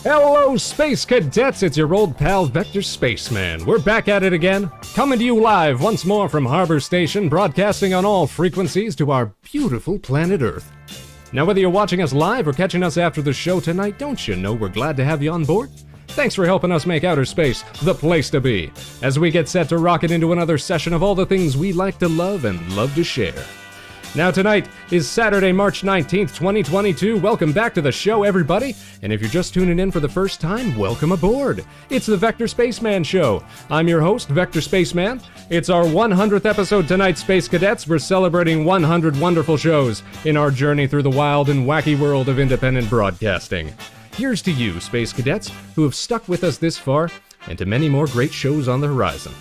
Hello, Space Cadets! It's your old pal, Vector Spaceman. We're back at it again, coming to you live once more from Harbor Station, broadcasting on all frequencies to our beautiful planet Earth. Now, whether you're watching us live or catching us after the show tonight, don't you know we're glad to have you on board? Thanks for helping us make outer space the place to be, as we get set to rocket into another session of all the things we like to love and love to share. Now tonight is Saturday, March 19th, 2022. Welcome back to the show, everybody. And if you're just tuning in for the first time, welcome aboard. It's the Vector Spaceman Show. I'm your host, Vector Spaceman. It's our 100th episode tonight, Space Cadets. We're celebrating 100 wonderful shows in our journey through the wild and wacky world of independent broadcasting. Here's to you, Space Cadets, who have stuck with us this far, and to many more great shows on the horizon.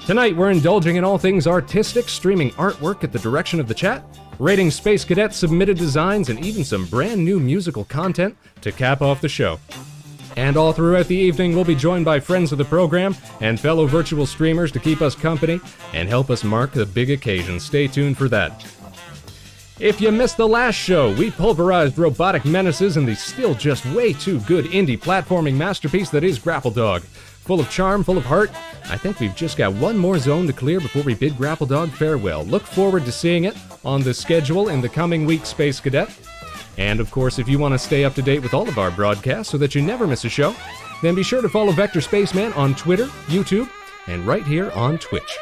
Tonight, we're indulging in all things artistic, streaming artwork at the direction of the chat, rating Space Cadet submitted designs, and even some brand new musical content to cap off the show. And all throughout the evening, we'll be joined by friends of the program and fellow virtual streamers to keep us company and help us mark the big occasion. Stay tuned for that. If you missed the last show, we pulverized robotic menaces in the still just way too good indie platforming masterpiece that is Grapple Dog. Full of charm, full of heart, I think we've just got one more zone to clear before we bid Grapple Dog farewell. Look forward to seeing it on the schedule in the coming week, Space Cadet. And of course, if you want to stay up to date with all of our broadcasts so that you never miss a show, then be sure to follow Vector Spaceman on Twitter, YouTube, and right here on Twitch.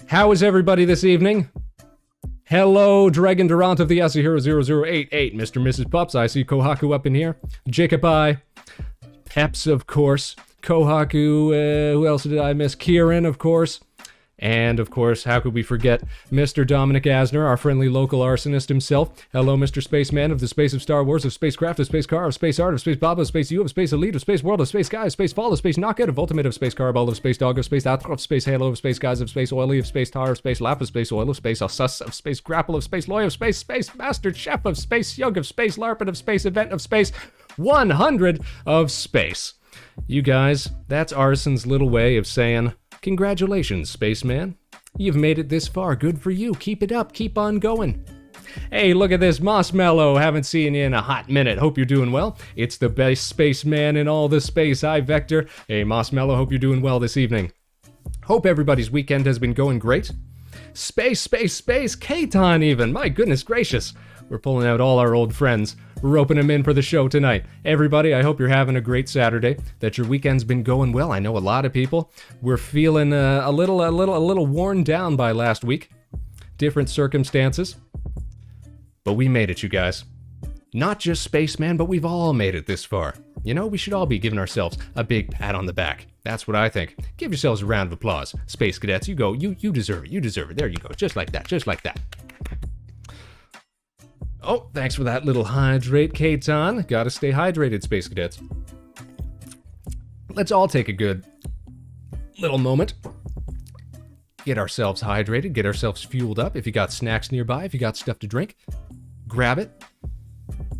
How is everybody this evening? Hello, Dragon Durant of the Yasuhiro 0088, Mr. and Mrs. Pups, I see Kohaku up in here, Jacob I, Peps, of course, Kohaku, who else did I miss? Kieran, of course, and of course, how could we forget Mr. Dominic Asner, our friendly local arsonist himself. Hello, Mr. Spaceman of the space of Star Wars, of spacecraft, of space car, of space art, of space Bob, of space U, of space elite, of space world, of space guy, of space fall, of space knockout, of ultimate, of space carball, of space dog, of space outro, of space halo, of space guys, of space oily, of space tar, of space lap, of space oil, of space sus, of space grapple, of space loy, of space master chef, of space young, of space larpin, of space event, of space 100 of space. You guys, that's Arson's little way of saying, congratulations, Spaceman. You've made it this far. Good for you. Keep it up. Keep on going. Hey, look at this, Mossmellow. Haven't seen you in a hot minute. Hope you're doing well. It's the best spaceman in all the space. Hi, Vector. Hey, Mossmellow. Hope you're doing well this evening. Hope everybody's weekend has been going great. Space. Katon even. My goodness gracious. We're pulling out all our old friends, roping them in for the show tonight. Everybody, I hope you're having a great Saturday, that your weekend's been going well. I know a lot of people were feeling a little worn down by last week. Different circumstances. But we made it, you guys. Not just Spaceman, but we've all made it this far. You know, we should all be giving ourselves a big pat on the back. That's what I think. Give yourselves a round of applause. Space Cadets, you go. You deserve it. You deserve it. There you go. Just like that. Just like that. Oh, thanks for that little hydrate, Katon. Gotta stay hydrated, Space Cadets. Let's all take a good little moment. Get ourselves hydrated, get ourselves fueled up. If you got snacks nearby, if you got stuff to drink, grab it.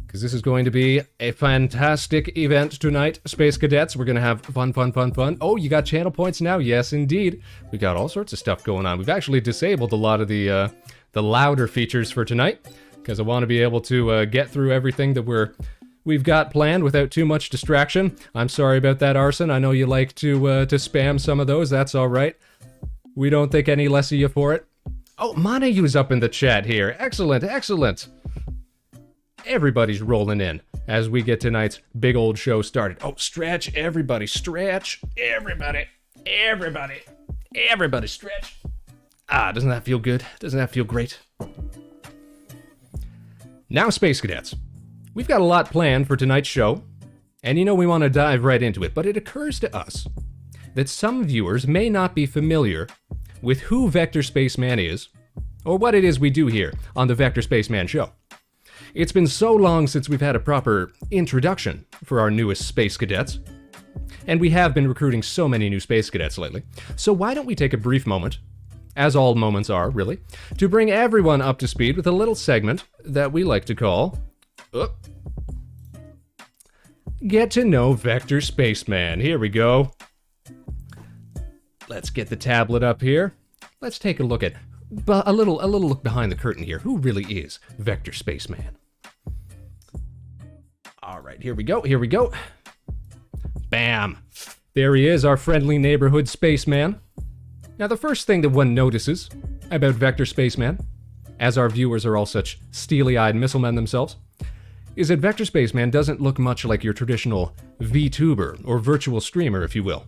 Because this is going to be a fantastic event tonight, Space Cadets. We're going to have fun. Oh, you got channel points now? Yes, indeed. We got all sorts of stuff going on. We've actually disabled a lot of the louder features for tonight, because I want to be able to get through everything that we've got planned without too much distraction. I'm sorry about that, Arson. I know you like to spam some of those. That's all right. We don't think any less of you for it. Oh, Manayu's up in the chat here. Excellent. Everybody's rolling in as we get tonight's big old show started. Oh, stretch, everybody, stretch. Everybody, stretch. Doesn't that feel good? Doesn't that feel great? Now, Space Cadets, we've got a lot planned for tonight's show, and you know we want to dive right into it, but it occurs to us that some viewers may not be familiar with who Vector Spaceman is, or what it is we do here on the Vector Spaceman Show. It's been so long since we've had a proper introduction for our newest Space Cadets, and we have been recruiting so many new Space Cadets lately, so why don't we take a brief moment, as all moments are, really, to bring everyone up to speed with a little segment that we like to call... Get to know Vector Spaceman. Here we go. Let's get the tablet up here. Let's take a look at But a little look behind the curtain here. Who really is Vector Spaceman? All right, here we go. Bam! There he is, our friendly neighborhood spaceman. Now, the first thing that one notices about Vector Spaceman, as our viewers are all such steely-eyed missilemen themselves, is that Vector Spaceman doesn't look much like your traditional VTuber, or virtual streamer, if you will.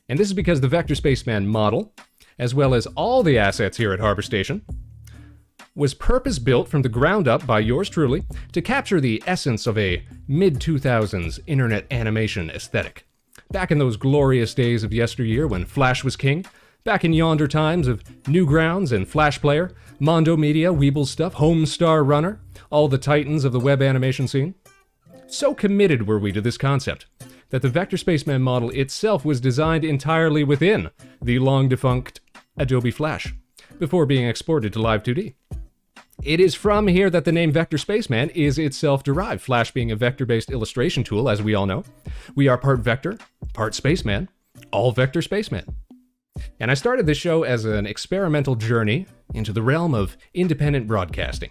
And this is because the Vector Spaceman model, as well as all the assets here at Harbor Station, was purpose-built from the ground up by yours truly to capture the essence of a mid-2000s internet animation aesthetic. Back in those glorious days of yesteryear when Flash was king, back in yonder times of Newgrounds and Flash Player, Mondo Media, Weeble Stuff, Homestar Runner, all the titans of the web animation scene. So committed were we to this concept that the Vector Spaceman model itself was designed entirely within the long-defunct Adobe Flash before being exported to Live 2D. It is from here that the name Vector Spaceman is itself derived, Flash being a vector-based illustration tool, as we all know. We are part vector, part spaceman, all Vector Spaceman. And I started this show as an experimental journey into the realm of independent broadcasting.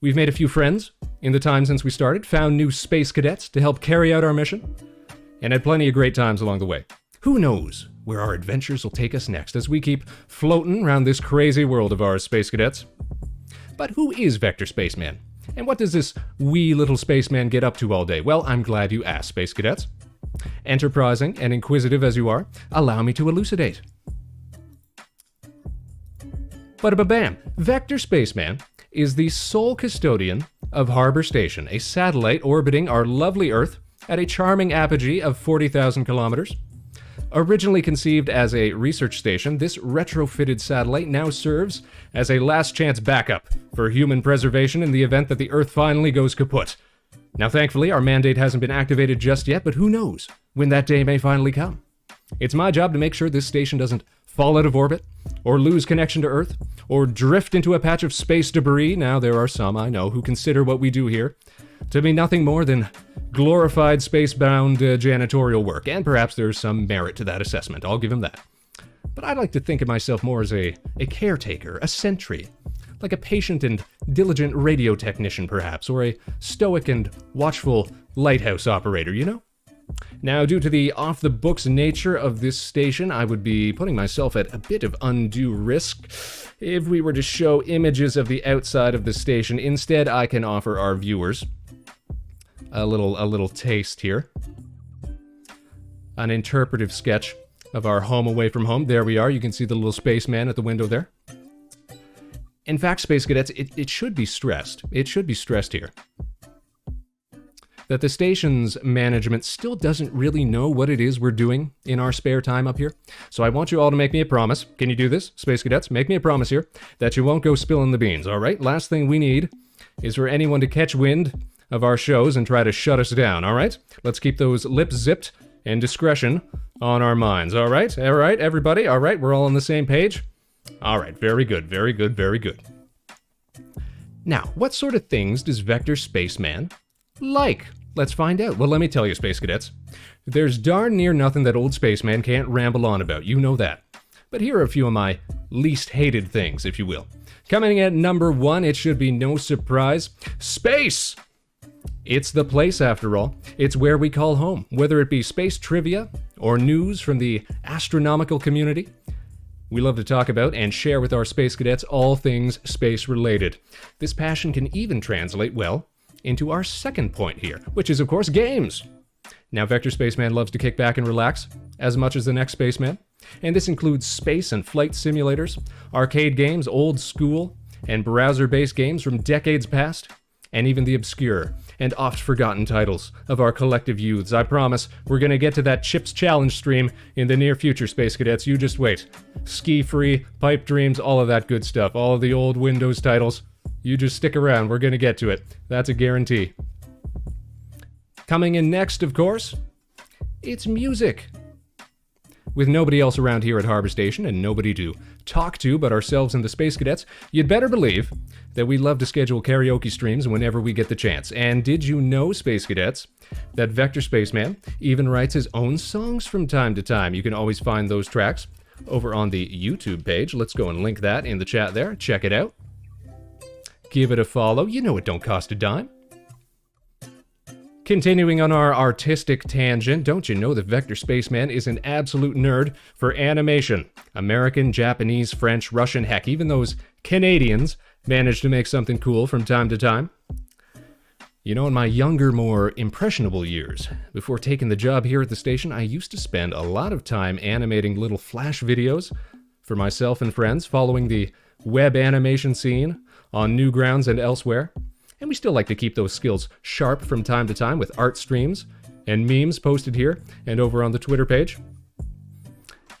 We've made a few friends in the time since we started, found new space cadets to help carry out our mission, and had plenty of great times along the way. Who knows where our adventures will take us next as we keep floating around this crazy world of ours, space cadets. But who is Vector Spaceman? And what does this wee little spaceman get up to all day? Well, I'm glad you asked, space cadets. Enterprising and inquisitive as you are, allow me to elucidate. Ba-da-ba-bam! Vector Spaceman is the sole custodian of Harbor Station, a satellite orbiting our lovely Earth at a charming apogee of 40,000 kilometers. Originally conceived as a research station, this retrofitted satellite now serves as a last-chance backup for human preservation in the event that the Earth finally goes kaput. Now, thankfully, our mandate hasn't been activated just yet, but who knows when that day may finally come. It's my job to make sure this station doesn't fall out of orbit, or lose connection to Earth, or drift into a patch of space debris. Now, there are some, I know, who consider what we do here to be nothing more than glorified space-bound janitorial work, and perhaps there's some merit to that assessment, I'll give him that. But I like to think of myself more as a caretaker, a sentry, like a patient and diligent radio technician, perhaps, or a stoic and watchful lighthouse operator, you know? Now, due to the off-the-books nature of this station, I would be putting myself at a bit of undue risk if we were to show images of the outside of the station. Instead, I can offer our viewers a little taste here. An interpretive sketch of our home away from home. There we are. You can see the little spaceman at the window there. In fact, Space Cadets, it should be stressed. It should be stressed here that the station's management still doesn't really know what it is we're doing in our spare time up here. So I want you all to make me a promise. Can you do this, Space Cadets? Make me a promise here that you won't go spilling the beans, all right? Last thing we need is for anyone to catch wind of our shows and try to shut us down, all right? Let's keep those lips zipped and discretion on our minds, all right? All right, everybody? All right, we're all on the same page? All right, very good, very good, very good. Now, what sort of things does Vector Spaceman like? Let's find out. Well, let me tell you, Space Cadets. There's darn near nothing that old spaceman can't ramble on about. You know that. But here are a few of my least hated things, if you will. Coming at number 1, it should be no surprise. Space! It's the place, after all. It's where we call home. Whether it be space trivia or news from the astronomical community, we love to talk about and share with our Space Cadets all things space-related. This passion can even translate, well, into our second point here, which is, of course, games. Now, Vector Spaceman loves to kick back and relax, as much as the next spaceman, and this includes space and flight simulators, arcade games, old school, and browser-based games from decades past, and even the obscure and oft-forgotten titles of our collective youths. I promise we're gonna get to that Chips Challenge stream in the near future, Space Cadets. You just wait. Ski-Free, Pipe Dreams, all of that good stuff, all of the old Windows titles. You just stick around, we're gonna get to it. That's a guarantee. Coming in next, of course, it's music. With nobody else around here at Harbor Station and nobody to talk to but ourselves and the Space Cadets, you'd better believe that we love to schedule karaoke streams whenever we get the chance. And did you know, Space Cadets, that Vector Spaceman even writes his own songs from time to time? You can always find those tracks over on the YouTube page. Let's go and link that in the chat there. Check it out. Give it a follow. You know it don't cost a dime. Continuing on our artistic tangent, don't you know that Vector Spaceman is an absolute nerd for animation? American, Japanese, French, Russian, heck, even those Canadians manage to make something cool from time to time. You know, in my younger, more impressionable years, before taking the job here at the station, I used to spend a lot of time animating little flash videos for myself and friends, following the web animation scene on Newgrounds and elsewhere. And we still like to keep those skills sharp from time to time with art streams and memes posted here and over on the Twitter page.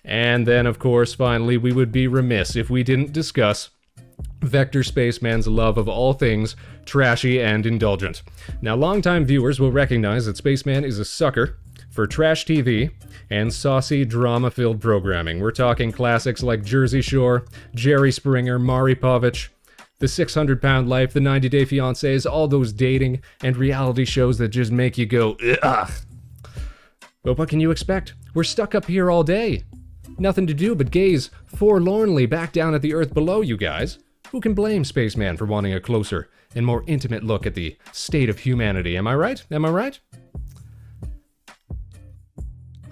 And then, of course, finally, we would be remiss if we didn't discuss Vector Spaceman's love of all things trashy and indulgent. Now, longtime viewers will recognize that Spaceman is a sucker for trash TV and saucy, drama-filled programming. We're talking classics like Jersey Shore, Jerry Springer, Maury Povich, The 600-Pound Life, The 90-Day Fiancés, all those dating and reality shows that just make you go, ugh. But what can you expect? We're stuck up here all day. Nothing to do but gaze forlornly back down at the earth below, you guys. Who can blame Spaceman for wanting a closer and more intimate look at the state of humanity? Am I right? Am I right?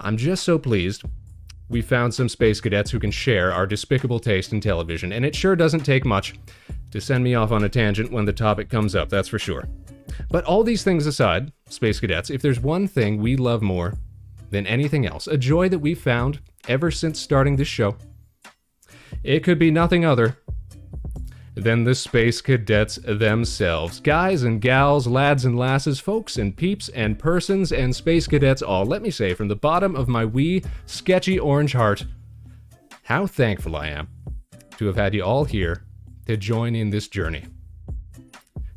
I'm just so pleased we found some space cadets who can share our despicable taste in television, and it sure doesn't take much to send me off on a tangent when the topic comes up, that's for sure. But all these things aside, space cadets, if there's one thing we love more than anything else, a joy that we've found ever since starting this show, it could be nothing other than the space cadets themselves. Guys and gals, lads and lasses, folks and peeps and persons and space cadets all, let me say from the bottom of my wee, sketchy orange heart, how thankful I am to have had you all here to join in this journey.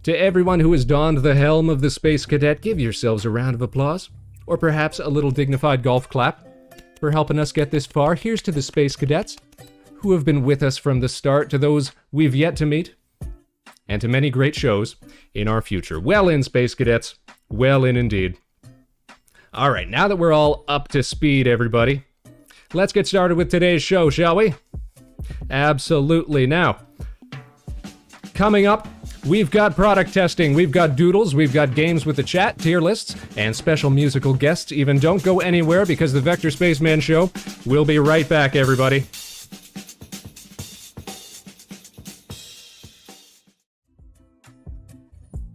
To everyone who has donned the helm of the Space Cadet, give yourselves a round of applause, or perhaps a little dignified golf clap for helping us get this far. Here's to the Space Cadets who have been with us from the start, to those we've yet to meet, and to many great shows in our future. Well in, Space Cadets. Well in indeed. All right, now that we're all up to speed, everybody, let's get started with today's show, shall we? Absolutely. Now, coming up, we've got product testing, we've got doodles, we've got games with the chat, tier lists, and special musical guests. Even don't go anywhere, because the Vector Spaceman Show will be right back, everybody.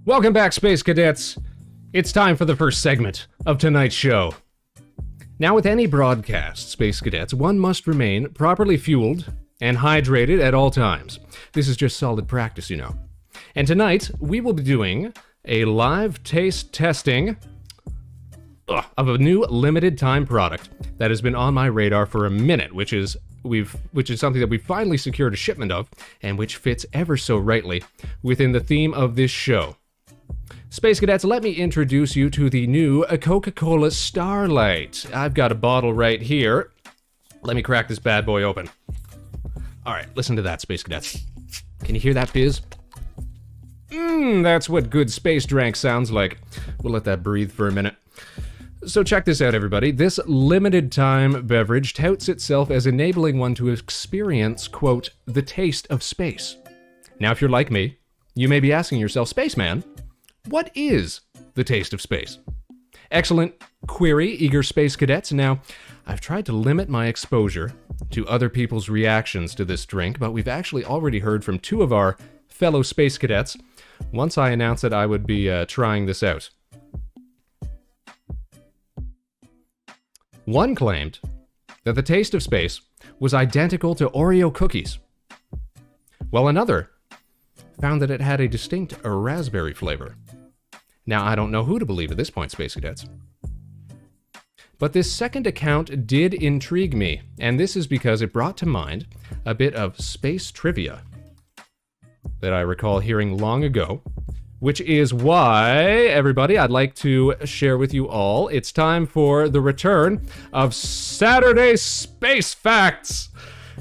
Welcome back, Space Cadets. It's time for the first segment of tonight's show. Now, with any broadcast, Space Cadets, one must remain properly fueled and hydrated at all times. This is just solid practice, you know. And tonight, we will be doing a live taste testing of a new limited time product that has been on my radar for a minute, which is something that we finally secured a shipment of, and which fits ever so rightly within the theme of this show. Space Cadets, let me introduce you to the new Coca-Cola Starlight. I've got a bottle right here. Let me crack this bad boy open. All right, listen to that, Space Cadets. Can you hear that fizz? That's what good space drank sounds like. We'll let that breathe for a minute. So check this out, everybody. This limited time beverage touts itself as enabling one to experience, quote, the taste of space. Now, if you're like me, you may be asking yourself, Spaceman, what is the taste of space? Excellent query, eager Space Cadets. Now, I've tried to limit my exposure to other people's reactions to this drink, but we've actually already heard from two of our fellow Space Cadets once I announced that I would be trying this out. One claimed that the taste of space was identical to Oreo cookies, while another found that it had a distinct raspberry flavor. Now, I don't know who to believe at this point, Space Cadets. But this second account did intrigue me, and this is because it brought to mind a bit of space trivia that I recall hearing long ago, which is why, everybody, I'd like to share with you all, it's time for the return of Saturday Space Facts.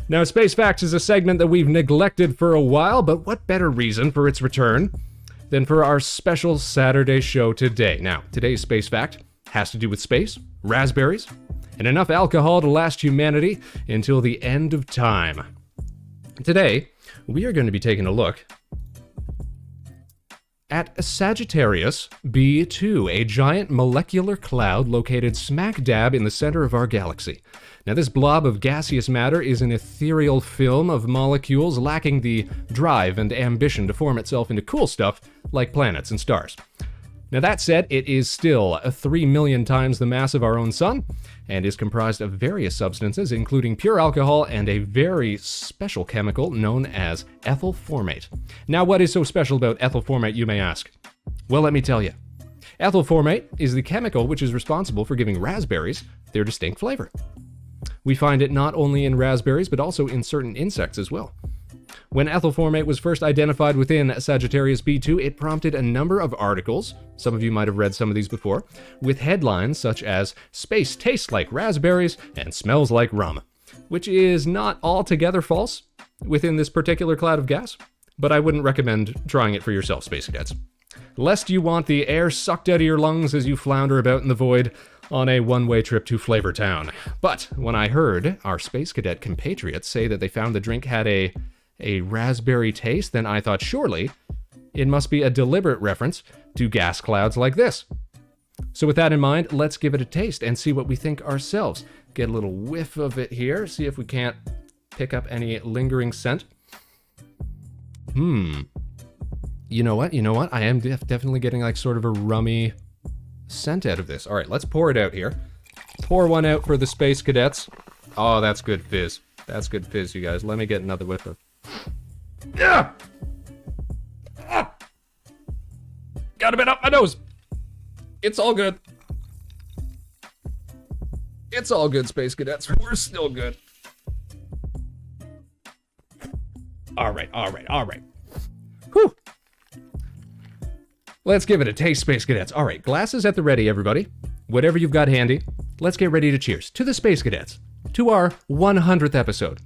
Now, Space Facts is a segment that we've neglected for a while, but what better reason for its return than for our special Saturday show today. Now, today's Space Fact has to do with space, raspberries, and enough alcohol to last humanity until the end of time. Today, we are going to be taking a look at Sagittarius B2, a giant molecular cloud located smack dab in the center of our galaxy. Now, this blob of gaseous matter is an ethereal film of molecules lacking the drive and ambition to form itself into cool stuff like planets and stars. Now, that said, it is still 3 million times the mass of our own sun and is comprised of various substances, including pure alcohol and a very special chemical known as ethyl formate. Now, what is so special about ethyl formate, you may ask? Well, let me tell you. Ethyl formate is the chemical which is responsible for giving raspberries their distinct flavor. We find it not only in raspberries, but also in certain insects as well. When ethyl formate was first identified within Sagittarius B2, it prompted a number of articles, some of you might have read some of these before, with headlines such as, "Space tastes like raspberries and smells like rum," which is not altogether false within this particular cloud of gas, but I wouldn't recommend trying it for yourself, Space Cadets, lest you want the air sucked out of your lungs as you flounder about in the void on a one-way trip to Flavor Town. But when I heard our Space Cadet compatriots say that they found the drink had a raspberry taste, then I thought surely it must be a deliberate reference to gas clouds like this. So with that in mind, let's give it a taste and see what we think ourselves. Get a little whiff of it here, see if we can't pick up any lingering scent. You know what? I am definitely getting like sort of a rummy scent out of this. All right, let's pour it out here. Pour one out for the Space Cadets. Oh, that's good fizz. That's good fizz, you guys. Let me get another whiff of... Yeah! Ah! Got a bit up my nose. It's all good. It's all good, Space Cadets. We're still good. All right. Whew. Let's give it a taste, Space Cadets. All right, glasses at the ready, everybody. Whatever you've got handy, let's get ready to cheers to the Space Cadets, to our 100th episode,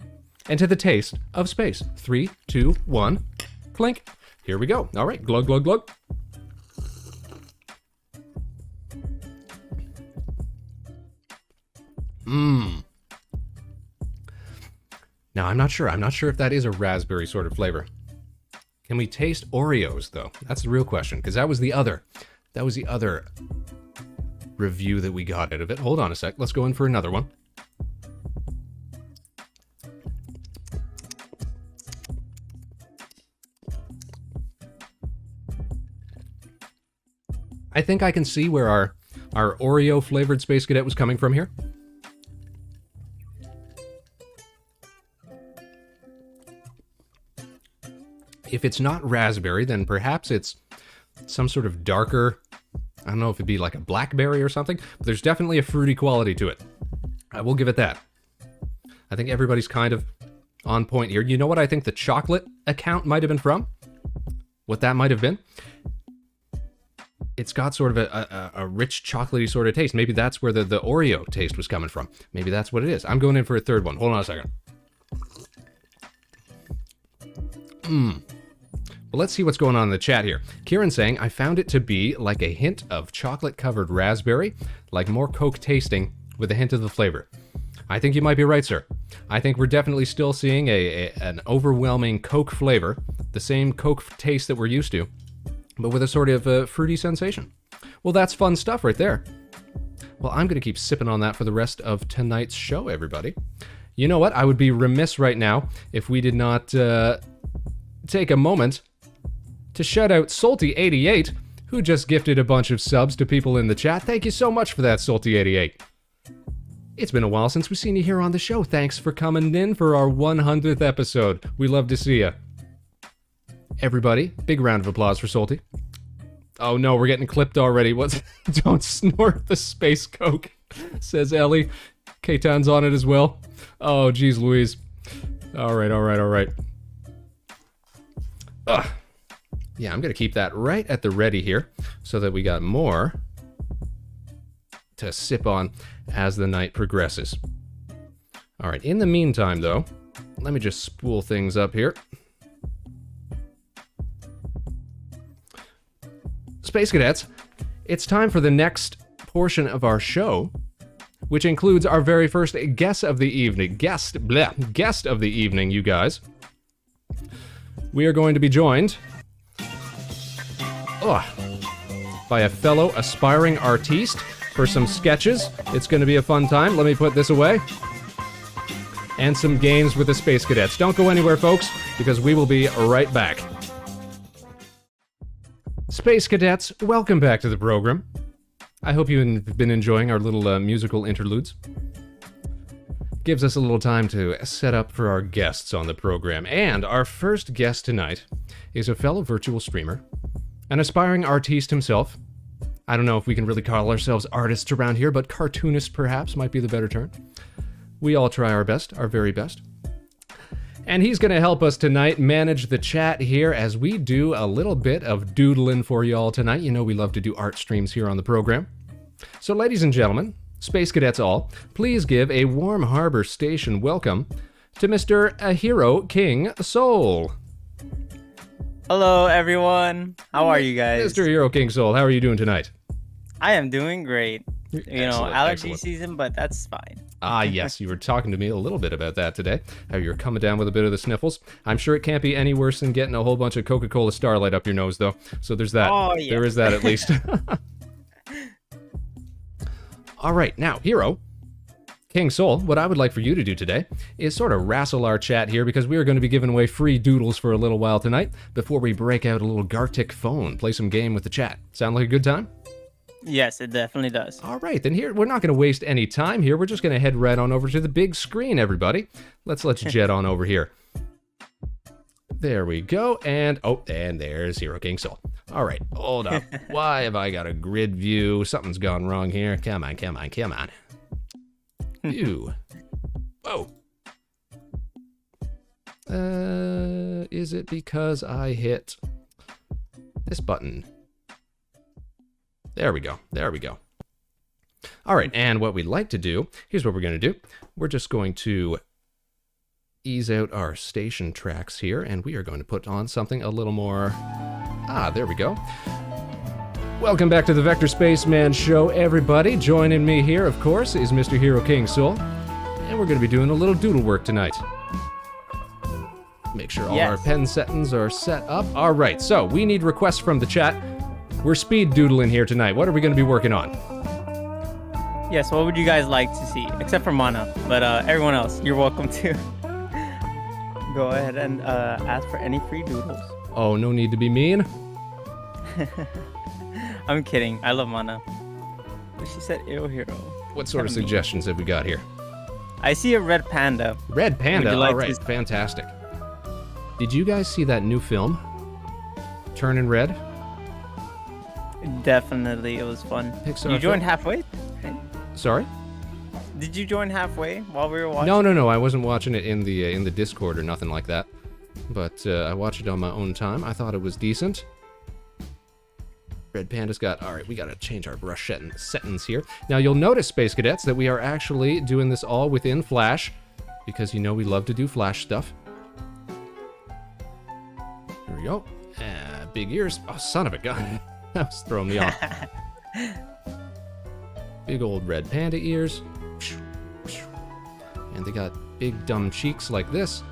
and to the taste of space. 3, 2, 1, clink. Here we go. All right, glug, glug, glug. Now, I'm not sure if that is a raspberry sort of flavor. Can we taste Oreos, though? That's the real question, because that was the other review that we got out of it. Hold on a sec. Let's go in for another one. I think I can see where our Oreo flavored Space Cadet was coming from here. If it's not raspberry, then perhaps it's some sort of darker, I don't know if it'd be like a blackberry or something, but there's definitely a fruity quality to it. I will give it that. I think everybody's kind of on point here. You know what I think the chocolate account might have been from? What that might have been? It's got sort of a rich chocolatey sort of taste. Maybe that's where the Oreo taste was coming from. Maybe that's what it is. I'm going in for a third one. Hold on a second. Well, let's see what's going on in the chat here. Kieran saying, I found it to be like a hint of chocolate-covered raspberry, like more Coke tasting with a hint of the flavor. I think you might be right, sir. I think we're definitely still seeing an overwhelming Coke flavor, the same Coke taste that we're used to, but with a sort of fruity sensation. Well, that's fun stuff right there. Well, I'm going to keep sipping on that for the rest of tonight's show, everybody. You know what? I would be remiss right now if we did not take a moment to shout out Salty88, who just gifted a bunch of subs to people in the chat. Thank you so much for that, Salty88. It's been a while since we've seen you here on the show. Thanks for coming in for our 100th episode. We love to see you. Everybody, big round of applause for Salty. Oh no, we're getting clipped already. What's don't snort the space Coke, says Ellie. K-Town's on it as well. Oh, geez Louise. All right. Ugh. Yeah, I'm going to keep that right at the ready here so that we got more to sip on as the night progresses. All right, in the meantime, though, let me just spool things up here. Space Cadets, it's time for the next portion of our show which includes our very first guest of the evening. Guest of the evening, you guys. We are going to be joined by a fellow aspiring artiste for some sketches. It's going to be a fun time. Let me put this away. And some games with the Space Cadets. Don't go anywhere, folks, because we will be right back. Space Cadets, welcome back to the program. I hope you've been enjoying our little musical interludes. Gives us a little time to set up for our guests on the program. And our first guest tonight is a fellow virtual streamer, an aspiring artiste himself. I don't know if we can really call ourselves artists around here, but cartoonists perhaps might be the better term. We all try our best, our very best. And he's going to help us tonight manage the chat here as we do a little bit of doodling for y'all tonight. You know we love to do art streams here on the program. So ladies and gentlemen, Space Cadets all, please give a warm Harbor Station welcome to Mr. Hero King Soul. Hello everyone, how are you guys? Mr. Hero King Soul, how are you doing tonight? I am doing great. Allergy excellent. season, but that's fine. Ah, yes, you were talking to me a little bit about that today, how you're coming down with a bit of the sniffles. I'm sure it can't be any worse than getting a whole bunch of Coca-Cola Starlight up your nose, though. So there's that. Oh, yeah. There is that, at least. All right, now, Hero, King Soul, what I would like for you to do today is sort of wrestle our chat here, because we are going to be giving away free doodles for a little while tonight before we break out a little Gartic phone, play some game with the chat. Sound like a good time? Yes, it definitely does. All right, then here, we're not going to waste any time here. We're just going to head right on over to the big screen, everybody. Let's jet on over here. There we go, and there's Hero King Soul. All right, hold up. Why have I got a grid view? Something's gone wrong here. Come on. View. Whoa. Is it because I hit this button? There we go. All right, and what we'd like to do, here's what we're going to do. We're just going to ease out our station tracks here, and we are going to put on something a little more... there we go. Welcome back to the Vector Spaceman Show, everybody. Joining me here, of course, is Mr. Hero King Soul, and we're going to be doing a little doodle work tonight. Make sure all our pen settings are set up. All right, so we need requests from the chat. We're speed doodling here tonight. What are we going to be working on? Yes, what would you guys like to see? Except for Mana, but everyone else, you're welcome to go ahead and ask for any free doodles. Oh, no need to be mean. I'm kidding. I love Mana. But she said, ew, Hero. What sort of suggestions have we got here? I see a red panda. Red panda? All right, fantastic. Did you guys see that new film, Turning Red? Definitely, it was fun. Pixar you joined halfway? Sorry? Did you join halfway while we were watching? No. I wasn't watching it in the Discord or nothing like that. But I watched it on my own time. I thought it was decent. Red Panda's got... All right, we got to change our brush settings here. Now, you'll notice, Space Cadets, that we are actually doing this all within Flash, because you know we love to do Flash stuff. There we go. Big ears. Oh, son of a gun. That was throwing me off. Big old red panda ears. And they got big dumb cheeks like this.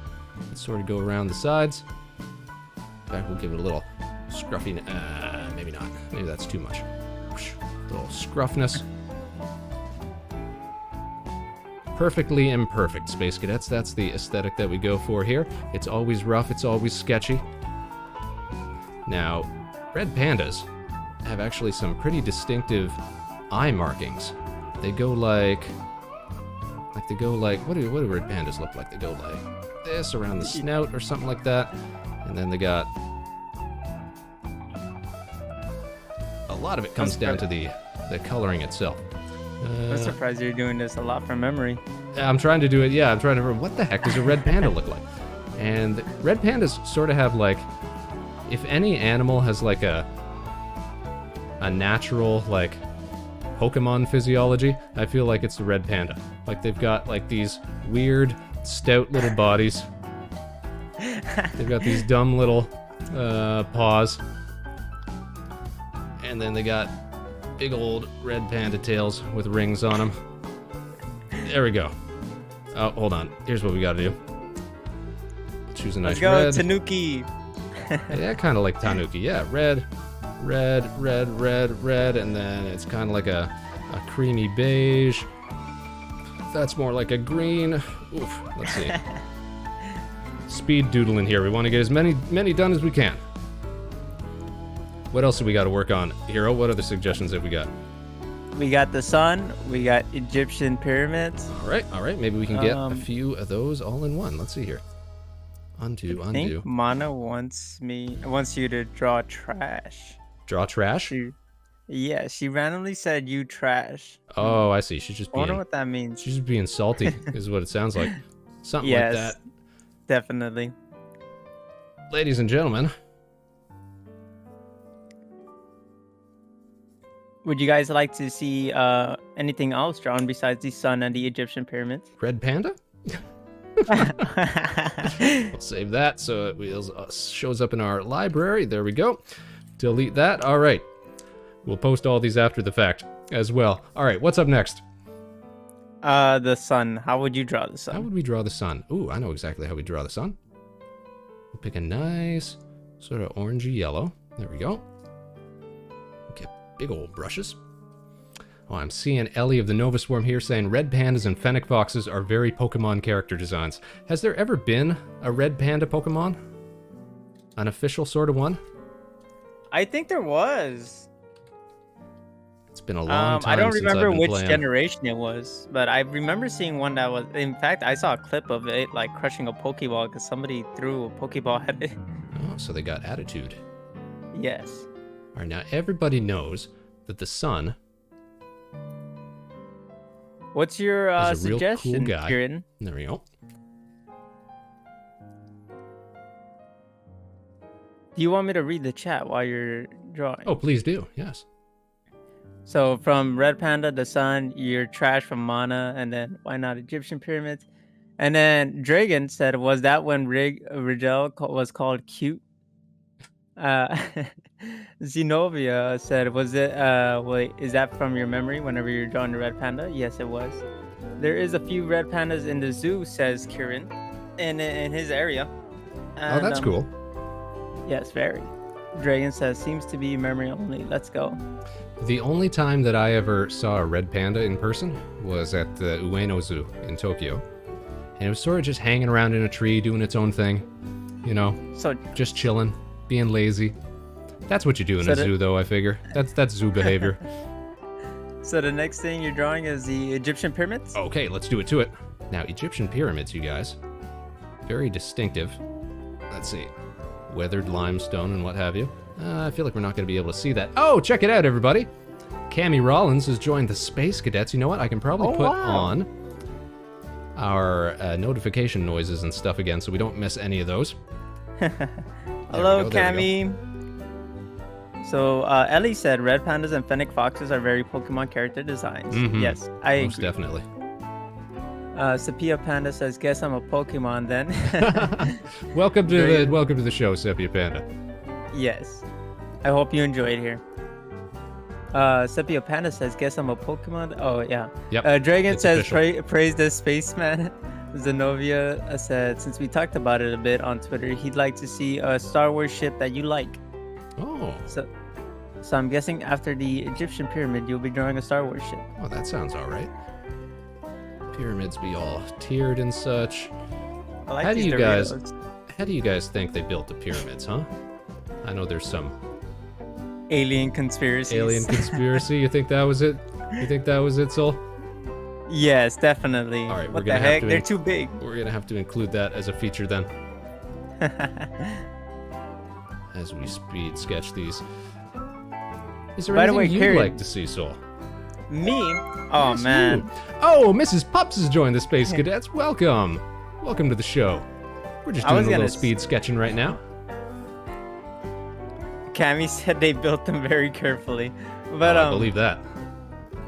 Let's sort of go around the sides. In fact, we'll give it a little scruffy. Maybe not. Maybe that's too much. A little scruffness. Perfectly imperfect, Space Cadets. That's the aesthetic that we go for here. It's always rough. It's always sketchy. Now, red pandas have actually some pretty distinctive eye markings. They go like what do red pandas look like? They go like this around the snout or something like that, and then they got a lot of it comes down to the coloring itself. I'm surprised you're doing this a lot from memory. I'm trying to do it. Yeah, I'm trying to remember what the heck does a red panda look like? And red pandas sort of have like, if any animal has like a natural like Pokemon physiology, I feel like it's the red panda. Like they've got like these weird stout little bodies. They've got these dumb little paws, and then they got big old red panda tails with rings on them. There we go. Oh, hold on. Here's what we gotta do. Choose a nice Let's go, red. Tanuki. Yeah, kind of like Tanuki. Yeah, red, and then it's kind of like a creamy beige. That's more like a green. Oof, let's see. Speed doodling here. We want to get as many done as we can. What else do we got to work on, Hero? What other suggestions have we got? We got the sun. We got Egyptian pyramids. All right. Maybe we can get a few of those all in one. Let's see here. Undo. I think Mana wants you to draw trash. Draw trash? She randomly said you trash. Oh, I see. She's just being... I wonder what that means. She's just being salty, is what it sounds like. Something like that. Definitely. Ladies and gentlemen. Would you guys like to see anything else drawn besides the sun and the Egyptian pyramids? Red panda? We'll save that so it shows up in our library. There we go. Delete that. All right. We'll post all these after the fact as well. All right. What's up next? The sun. How would you draw the sun? How would we draw the sun? Ooh, I know exactly how we draw the sun. We'll pick a nice sort of orangey yellow. There we go. Get big old brushes. Oh, I'm seeing Ellie of the Nova Swarm here saying red pandas and fennec foxes are very Pokemon character designs. Has there ever been a red panda Pokemon? An official sort of one? I think there was. It's been a long time I don't since remember I've been which playing. generation it was, but I remember seeing one that was... In fact, I saw a clip of it, like, crushing a Pokeball because somebody threw a Pokeball at it. Oh, so they got attitude. Yes. All right, now everybody knows that the sun... What's your is a real suggestion, cool guy. Kieran? There we go. Do you want me to read the chat while you're drawing? Oh, please do. Yes. So from Red Panda, the sun, you're trash from Mana, and then why not Egyptian pyramids? And then Dragon said, was that when Rigel was called cute? Zenobia said, was it, wait, is that from your memory whenever you're drawing the red panda? Yes, it was. There is a few red pandas in the zoo, says Kieran, in his area. And, oh, that's cool. Yes, very. Dragon says, seems to be memory only. Let's go. The only time that I ever saw a red panda in person was at the Ueno Zoo in Tokyo. And it was sort of just hanging around in a tree, doing its own thing. You know, so just chilling, being lazy. That's what you do in a zoo, though, I figure. That's zoo behavior. So the next thing you're drawing is the Egyptian pyramids? Okay, let's do it to it. Now, Egyptian pyramids, you guys. Very distinctive. Let's see. Weathered limestone and what have you. I feel like we're not going to be able to see that. Oh, check it out, everybody. Cammie Rollins has joined the Space Cadets. You know what? I can probably put on our notification noises and stuff again so we don't miss any of those. Hello, Cammie. So Ellie said red pandas and fennec foxes are very Pokemon character designs. Mm-hmm. Yes, I agree. Most definitely. Sepia Panda says, "Guess I'm a Pokemon then." welcome to the show, Sepia Panda. Yes, I hope you enjoy it here. Sepia Panda says, "Guess I'm a Pokemon." Oh yeah. Yep. Dragon says, "Praise the spaceman." Zenobia said, "Since we talked about it a bit on Twitter, he'd like to see a Star Wars ship that you like." Oh. So I'm guessing after the Egyptian pyramid, you'll be drawing a Star Wars ship. Oh, that sounds all right. Pyramids be all tiered and such. I like how do you guys think they built the pyramids, huh? I know there's some alien conspiracy. You think that was it? You think that was it, Sol? Yes, definitely. All right, what the heck? They're too big. We're gonna have to include that as a feature then. As we speed sketch these. Is there anything you'd like to see, Sol? Me? Oh, yes, man. You. Oh, Mrs. Pups has joined the Space Cadets. Welcome. Welcome to the show. We're just doing a little speed sketching right now. Cammie said they built them very carefully. But I believe that.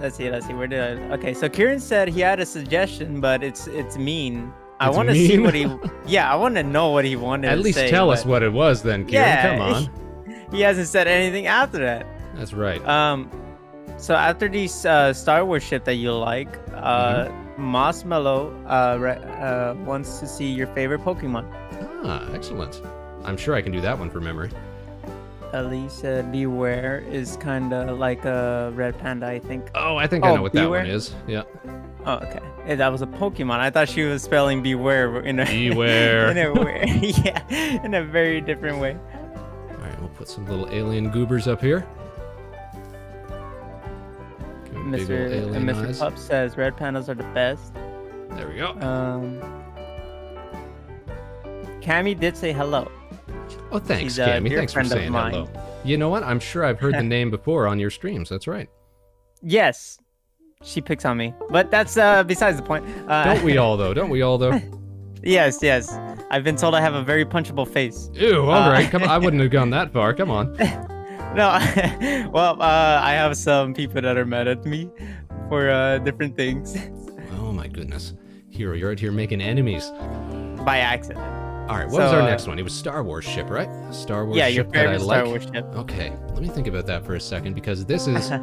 Let's see. Where did I... Okay, so Kieran said he had a suggestion, but it's mean. I want to see what he... Yeah, I want to know what he wanted to say. At least tell us what it was then, Kieran. Yeah, come on. He hasn't said anything after that. That's right. So after the Star Wars ship that you like, Mossmellow wants to see your favorite Pokemon. Ah, excellent. I'm sure I can do that one from memory. Ellie said Beware is kind of like a red panda, I think. Oh, I think I know what Beware? that one is. Yeah. Oh, okay. Yeah, that was a Pokemon. I thought she was spelling Beware in a Beware. in a very different way. All right, we'll put some little alien goobers up here. Give 'em big old alien Mr. eyes. Pup says red pandas are the best. There we go. Cammy did say hello. Oh, thanks, She's a Cammy. dear Thanks for friend of saying mine. hello. You know what? I'm sure I've heard the name before on your streams. That's right. Yes, she picks on me, but that's besides the point. Don't we all, though? Don't we all, though? Yes. I've been told I have a very punchable face. Ew, all right. Come on. I wouldn't have gone that far. Come on. No, well, I have some people that are mad at me for different things Oh, my goodness. Hero, you're out here making enemies. by accident. All right, what was our next one? It was Star Wars ship, right? A Star Wars Yeah, your ship that I favorite like. Star Wars ship. Okay, let me think about that for a second because this is... All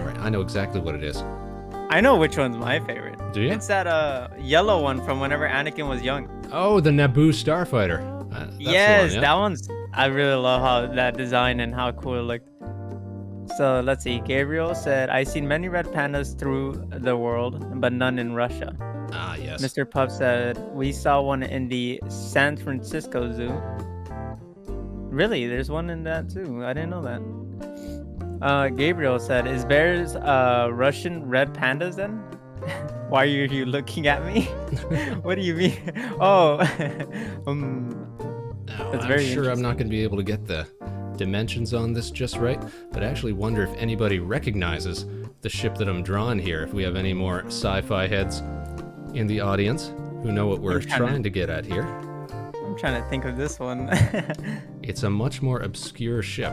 right, I know exactly what it is. I know which one's my favorite. Do you? It's that yellow one from whenever Anakin was young. Oh, the Naboo Starfighter. That's the Yes, one, yeah? that one's. I really love how that design and how cool it looked. So let's see. Gabriel said, "I've seen many red pandas through the world, but none in Russia." Ah, yes. Mr. Pup said, "We saw one in the San Francisco Zoo." Really? There's one in that too. I didn't know that. Gabriel said, "Is bears Russian red pandas then?" Why are you looking at me? What do you mean? Oh, Now, that's I'm very sure I'm not going to be able to get the dimensions on this just right, but I actually wonder if anybody recognizes the ship that I'm drawing here, if we have any more sci-fi heads in the audience who know what we're trying to get at here. I'm trying to think of this one. It's a much more obscure ship.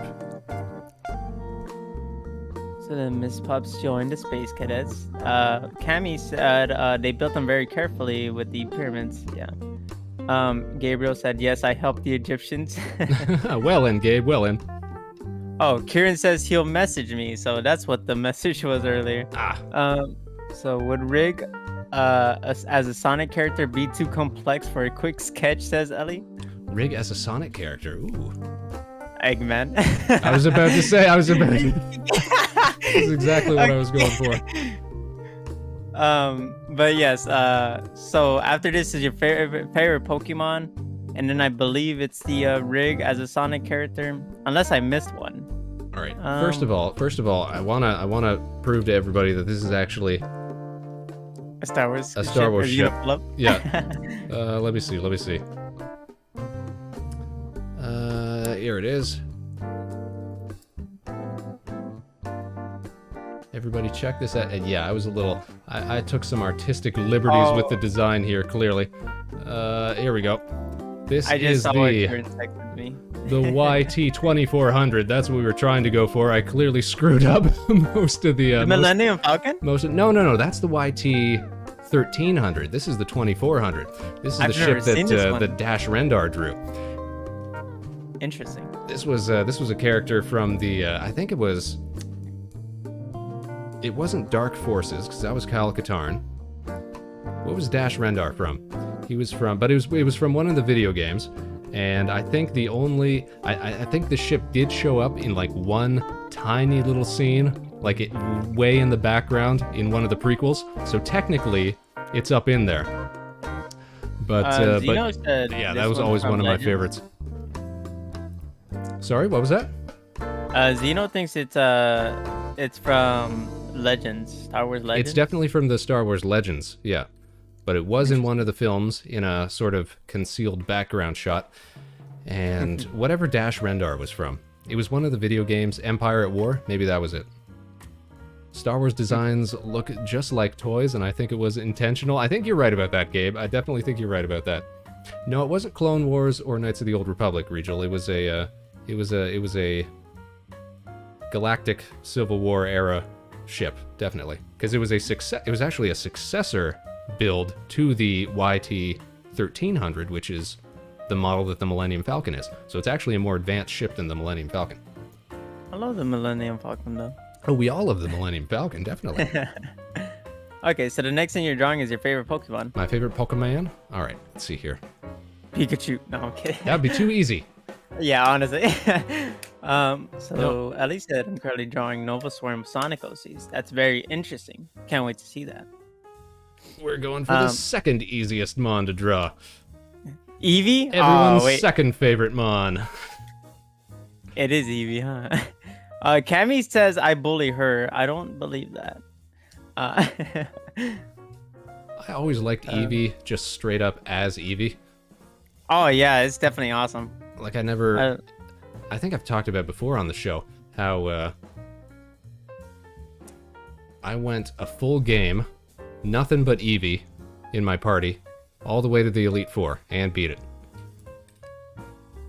So then Miss Pups joined the Space Cadets. Cammy said they built them very carefully with the pyramids. Yeah. Gabriel said, "Yes, I helped the Egyptians." Well in, Gabe, well in. Oh, Kieran says he'll message me. So that's what the message was earlier. So would Rig as a Sonic character be too complex for a quick sketch, says Ellie? Rig as a Sonic character, ooh. Eggman. I was about to say, That's exactly what I was going for. But yes, so after this is your favorite Pokemon, and then I believe it's the Rig as a Sonic character, unless I missed one. All right. First of all, I wanna prove to everybody that this is actually A Star Wars ship. Love? Yeah. Let me see. Here it is. Everybody check this out. And yeah, I was a little... I took some artistic liberties with the design here, clearly. Here we go. This I just is saw the it texted me. the YT-2400. That's what we were trying to go for. I clearly screwed up most of the... The Millennium Falcon? No. That's the YT-1300. This is the 2400. This is the ship that Dash Rendar drew. Interesting. This was a character from the I think it wasn't Dark Forces because that was Kyle Katarn. What was Dash Rendar from? It was from one of the video games, and I think I think the ship did show up in like one tiny little scene, like it way in the background in one of the prequels. So technically, it's up in there. But yeah, that was always one of my favorites. Sorry, what was that? Zeno thinks it's from Legends, Star Wars Legends. It's definitely from the Star Wars Legends, yeah. But it was in one of the films in a sort of concealed background shot. And whatever Dash Rendar was from. It was one of the video games, Empire at War. Maybe that was it. Star Wars designs look just like toys, and I think it was intentional. I think you're right about that, Gabe. I definitely think you're right about that. No, it wasn't Clone Wars or Knights of the Old Republic, Regal. It was a Galactic Civil War era ship, definitely, because it was actually a successor build to the YT-1300, which is the model that the Millennium Falcon is. So it's actually a more advanced ship than the Millennium Falcon. I love the Millennium Falcon though. Oh, we all love the Millennium Falcon, definitely. Okay, so the next thing you're drawing is your favorite Pokemon. My favorite Pokemon? All right, let's see here. Pikachu. No, I'm kidding. That'd be too easy. Yeah, honestly. So No. at least I'm currently drawing Novaswarm Sonic OCs. That's very interesting. Can't wait to see that. We're going for the second easiest Mon to draw. Eevee? Everyone's second favorite Mon. It is Eevee, huh? Cammy says I bully her. I don't believe that. I always liked Eevee just straight up as Eevee. Oh yeah, it's definitely awesome. Like I think I've talked about before on the show how I went a full game, nothing but Eevee in my party, all the way to the Elite Four and beat it.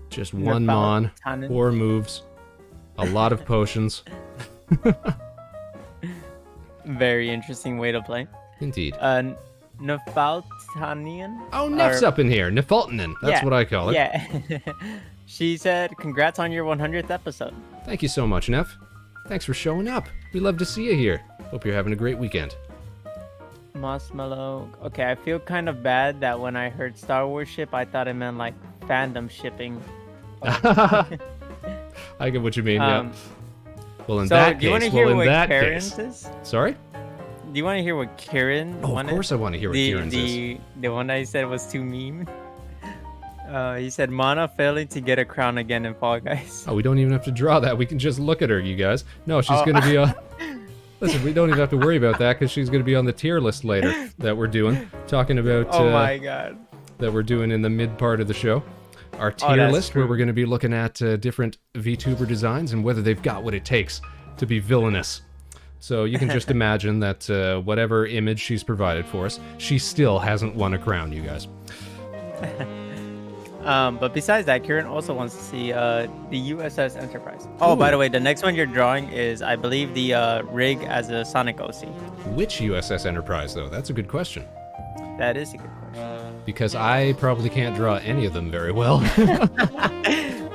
Just one Mon, 4 moves, a lot of potions. Very interesting way to play. Indeed. Nefaltanian? Oh, Nef's up in here. Nefaltanen. That's what I call it. Yeah. She said, congrats on your 100th episode. Thank you so much, Nef. Thanks for showing up. We love to see you here. Hope you're having a great weekend. Mossmellow. Okay, I feel kind of bad that when I heard Star Wars ship, I thought it meant like fandom shipping. I get what you mean, yeah. Well, in So, that do you want case, to hear well, in what that Karen's case. is? Sorry? Do you want to hear what Karen Oh, of wanted? course I want to hear what Kieran's is. The one I said was too mean. He said, Mana failing to get a crown again in Fall Guys. Oh, we don't even have to draw that. We can just look at her, you guys. No, she's going to be on... Listen, we don't even have to worry about that because she's going to be on the tier list later that we're doing. Talking about... Oh my god. That we're doing in the mid part of the show. Our tier list where we're going to be looking at different VTuber designs and whether they've got what it takes to be villainous. So you can just imagine that whatever image she's provided for us, she still hasn't won a crown, you guys. But besides that, Kieran also wants to see the USS Enterprise. Oh, by the way, the next one you're drawing is, I believe, the rig as a Sonic OC. Which USS Enterprise, though? That's a good question. That is a good question. Because I probably can't draw any of them very well.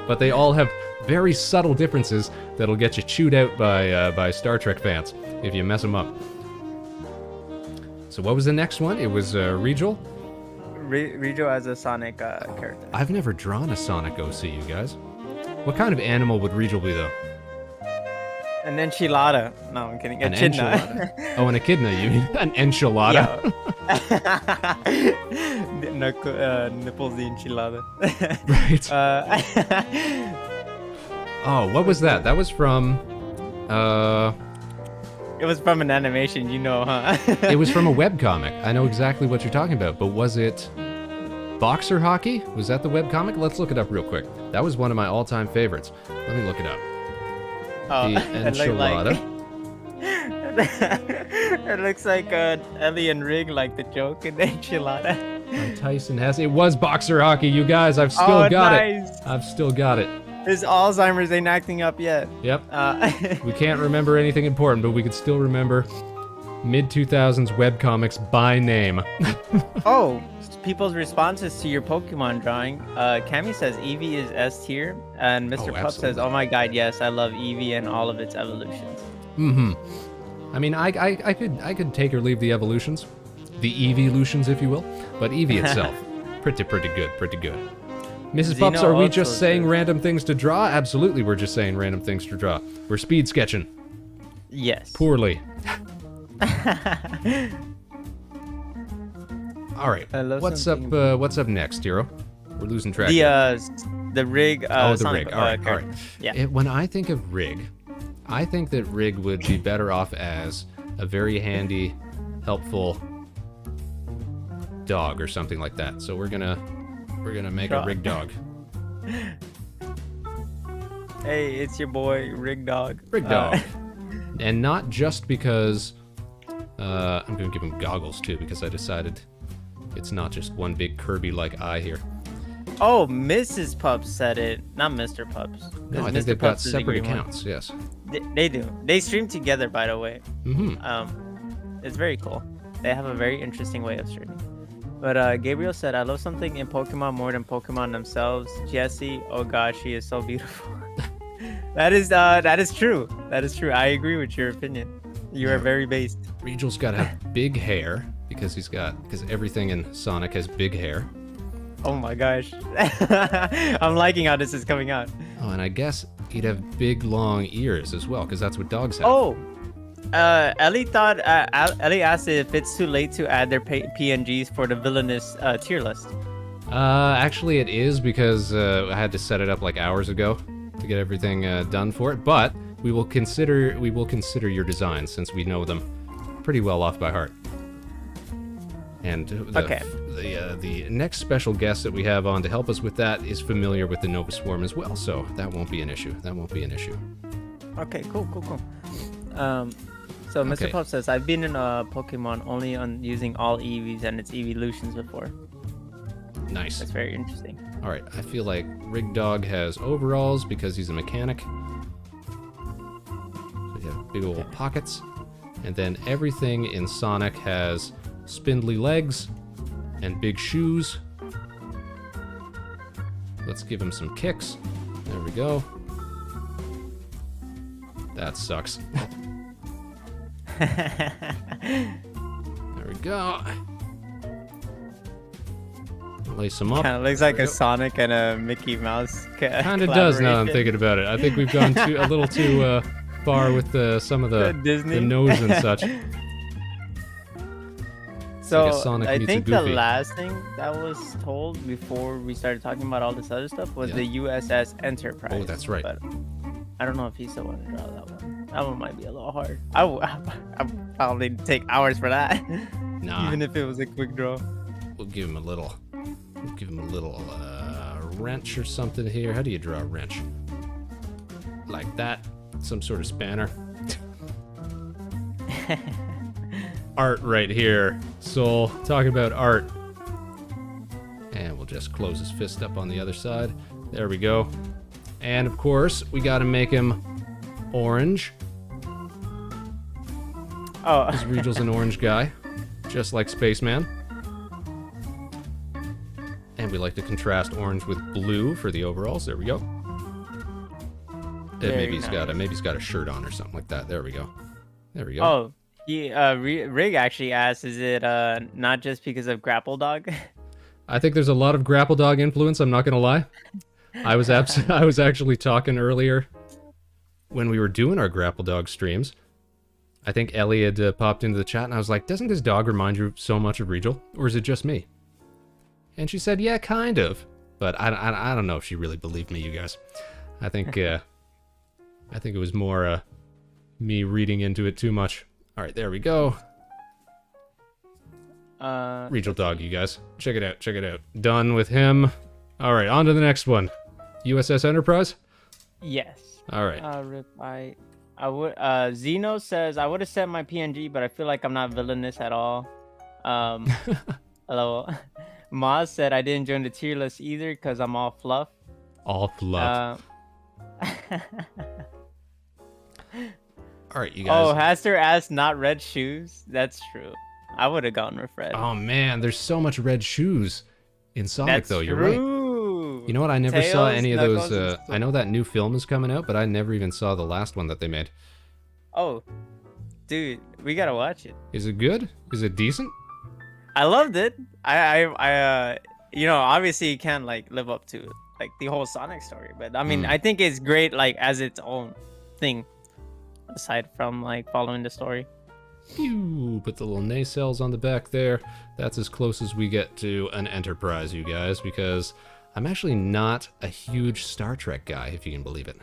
But they all have very subtle differences that'll get you chewed out by Star Trek fans if you mess them up. So what was the next one? It was Regal? Regal as a Sonic character. I've never drawn a Sonic OC, you guys. What kind of animal would Regal be, though? An enchilada. No, I'm kidding. An enchilada. Oh, an echidna, you mean? An enchilada? Nipples the enchilada. Right. Oh, what was that? That was from... It was from an animation, you know, huh? It was from a webcomic. I know exactly what you're talking about, but was it Boxer Hockey? Was that the webcomic? Let's look it up real quick. That was one of my all-time favorites. Let me look it up. Oh, the enchilada. It looks like Ellie and Rig like the joke in the enchilada. Tyson has... It was Boxer Hockey, you guys. I've still got it. I've still got it. His Alzheimer's ain't acting up yet. Yep. We can't remember anything important, but we can still remember mid-2000s webcomics by name. Oh, people's responses to your Pokemon drawing. Cammy says Eevee is S tier, and Mr. Pup says, "Oh my God, yes, I love Eevee and all of its evolutions." Mm-hmm. I mean, I could take or leave the evolutions, the Eeveelutions, if you will, but Eevee itself, pretty good, pretty good. Mrs. Pups, are we just saying random things to draw? Absolutely, we're just saying random things to draw. We're speed sketching. Yes. Poorly. All right. What's up? What's up next, Hero? We're losing track. The Rig. Oh, the Sonic, Rig. All right. All right. Yeah. When I think of Rig, I think that Rig would be better off as a very handy, helpful dog or something like that. So we're gonna make a Rig dog. Hey, it's your boy Rig Dog. Rig dog. And not just because I'm gonna give him goggles too, because I decided it's not just one big Kirby-like eye here. Oh, Mrs. Pups said it, not Mr. Pups. No, I think they've got separate accounts. Yes. They do. They stream together, by the way. Mm-hmm. It's very cool. They have a very interesting way of streaming. But Gabriel said, I love something in Pokemon more than Pokemon themselves. Jessie, oh gosh, she is so beautiful. That is true. That is true. I agree with your opinion. You are very based. Regal's got to have big hair because everything in Sonic has big hair. Oh my gosh. I'm liking how this is coming out. Oh, and I guess he'd have big, long ears as well, because that's what dogs have. Oh, Ellie asked if it's too late to add their PNGs for the villainous tier list. Actually, it is, because I had to set it up like hours ago to get everything done for it. But we will consider your designs since we know them pretty well off by heart. And the next special guest that we have on to help us with that is familiar with the Nova Swarm as well, so that won't be an issue. Okay, cool. So Mr. Puff says, I've been in Pokemon only on using all Eevees and its evolutions before. Nice. That's very interesting. All right, I feel like Rig Dog has overalls because he's a mechanic. So you have big old pockets. And then everything in Sonic has spindly legs and big shoes. Let's give him some kicks. There we go. That sucks. There we go. Lace him up. Kind of looks like a Sonic and a Mickey Mouse. Kind of does now I'm thinking about it. I think we've gone a little too far with some of the nose and such. So like I think the last thing that was told before we started talking about all this other stuff was the USS Enterprise. Oh, that's right. But I don't know if he still want to draw that one. That one might be a little hard. I probably take hours for that. Nah. Even if it was a quick draw. We'll give him a little wrench or something here. How do you draw a wrench? Like that? Some sort of spanner. Art right here. Soul, talking about art. And we'll just close his fist up on the other side. There we go. And of course, we gotta make him orange. Oh. Because Regal's an orange guy. Just like Spaceman. And we like to contrast orange with blue for the overalls. There we go. Maybe he's got a shirt on or something like that. There we go. Oh, Rig actually asked, is it not just because of Grapple Dog? I think there's a lot of Grapple Dog influence, I'm not gonna lie. I was actually talking earlier when we were doing our Grapple Dog streams. I think Ellie had popped into the chat and I was like, doesn't this dog remind you so much of Regal? Or is it just me? And she said, yeah, kind of. But I don't know if she really believed me, you guys. I think it was more me reading into it too much. All right, there we go. Regal Dog, you guys. Check it out. Done with him. All right, on to the next one. USS Enterprise? Yes. All right. I would. Zeno says, I would have set my PNG, but I feel like I'm not villainous at all. Hello. Maz said, I didn't join the tier list either because I'm all fluff. All fluff. All right, you guys. Oh, Haster asked not red shoes. That's true. I would have gone with red. Oh man, there's so much red shoes in Sonic. That's though. You're right. You know what? I never saw any of those. I know that new film is coming out, but I never even saw the last one that they made. Oh, dude, we gotta watch it. Is it good? Is it decent? I loved it. I obviously you can't like live up to like the whole Sonic story, but I mean, I think it's great like as its own thing, aside from like following the story. Pew, put the little nacelles on the back there. That's as close as we get to an Enterprise, you guys, because I'm actually not a huge Star Trek guy, if you can believe it.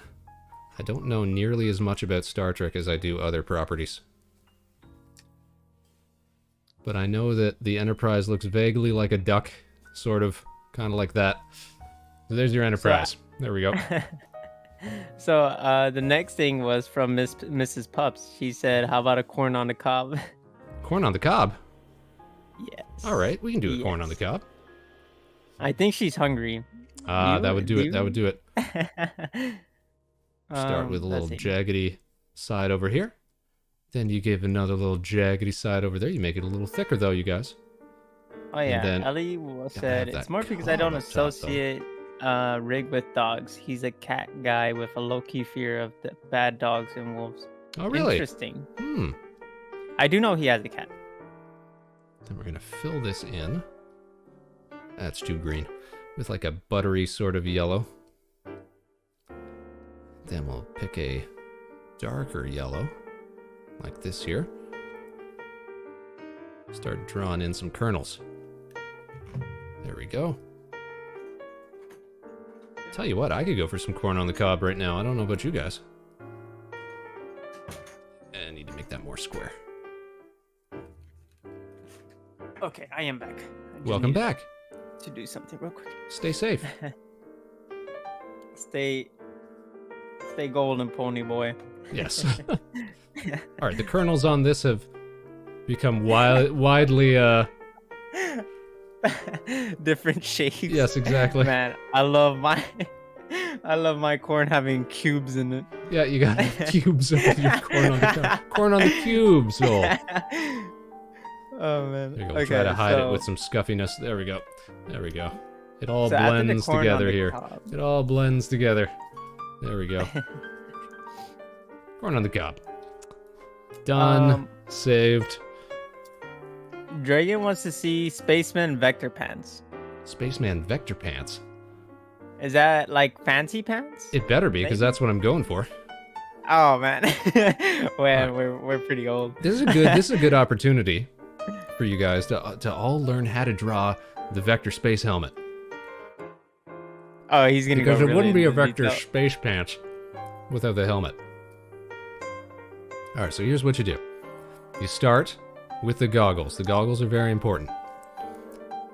I don't know nearly as much about Star Trek as I do other properties. But I know that the Enterprise looks vaguely like a duck, sort of, kind of like that. So there's your Enterprise. There we go. So the next thing was from Mrs. Pups. She said, how about a corn on the cob? Corn on the cob? Yes. All right, we can do a corn on the cob. I think she's hungry. That would do it. That would do it. Start with a little jaggedy side over here. Then you give another little jaggedy side over there. You make it a little thicker, though, you guys. Oh, yeah. Then, Ellie said, it's more because I don't associate Rig with dogs. He's a cat guy with a low-key fear of the bad dogs and wolves. Oh, really? Interesting. I do know he has a cat. Then we're going to fill this in. That's too green. With like a buttery sort of yellow. Then we'll pick a darker yellow, like this here. Start drawing in some kernels. There we go. Tell you what, I could go for some corn on the cob right now. I don't know about you guys. And I need to make that more square. Okay, I am back. Welcome back. To do something real quick. Stay safe. Stay golden, pony boy. Yes. All right, the kernels on this have become widely different shapes. Yes, exactly. Man, I love my corn having cubes in it. Yeah, you got cubes of your corn on the top. Corn on the cubes. Oh man. There you go. Okay, try to hide it with some scuffiness. There we go. There we go. It all blends together here. It all blends together. There we go. Corn on the cob. Done. Saved. Dragon wants to see Spaceman Vector Pants. Spaceman Vector Pants? Is that like fancy pants? It better be, because that's what I'm going for. Oh man. Well, we're pretty old. This is a good opportunity for you guys to all learn how to draw the Vector Space Helmet. Oh, he's gonna because go it really wouldn't be a into Vector detail. Space Pants without the helmet. All right, so here's what you do. You start with the goggles. The goggles are very important.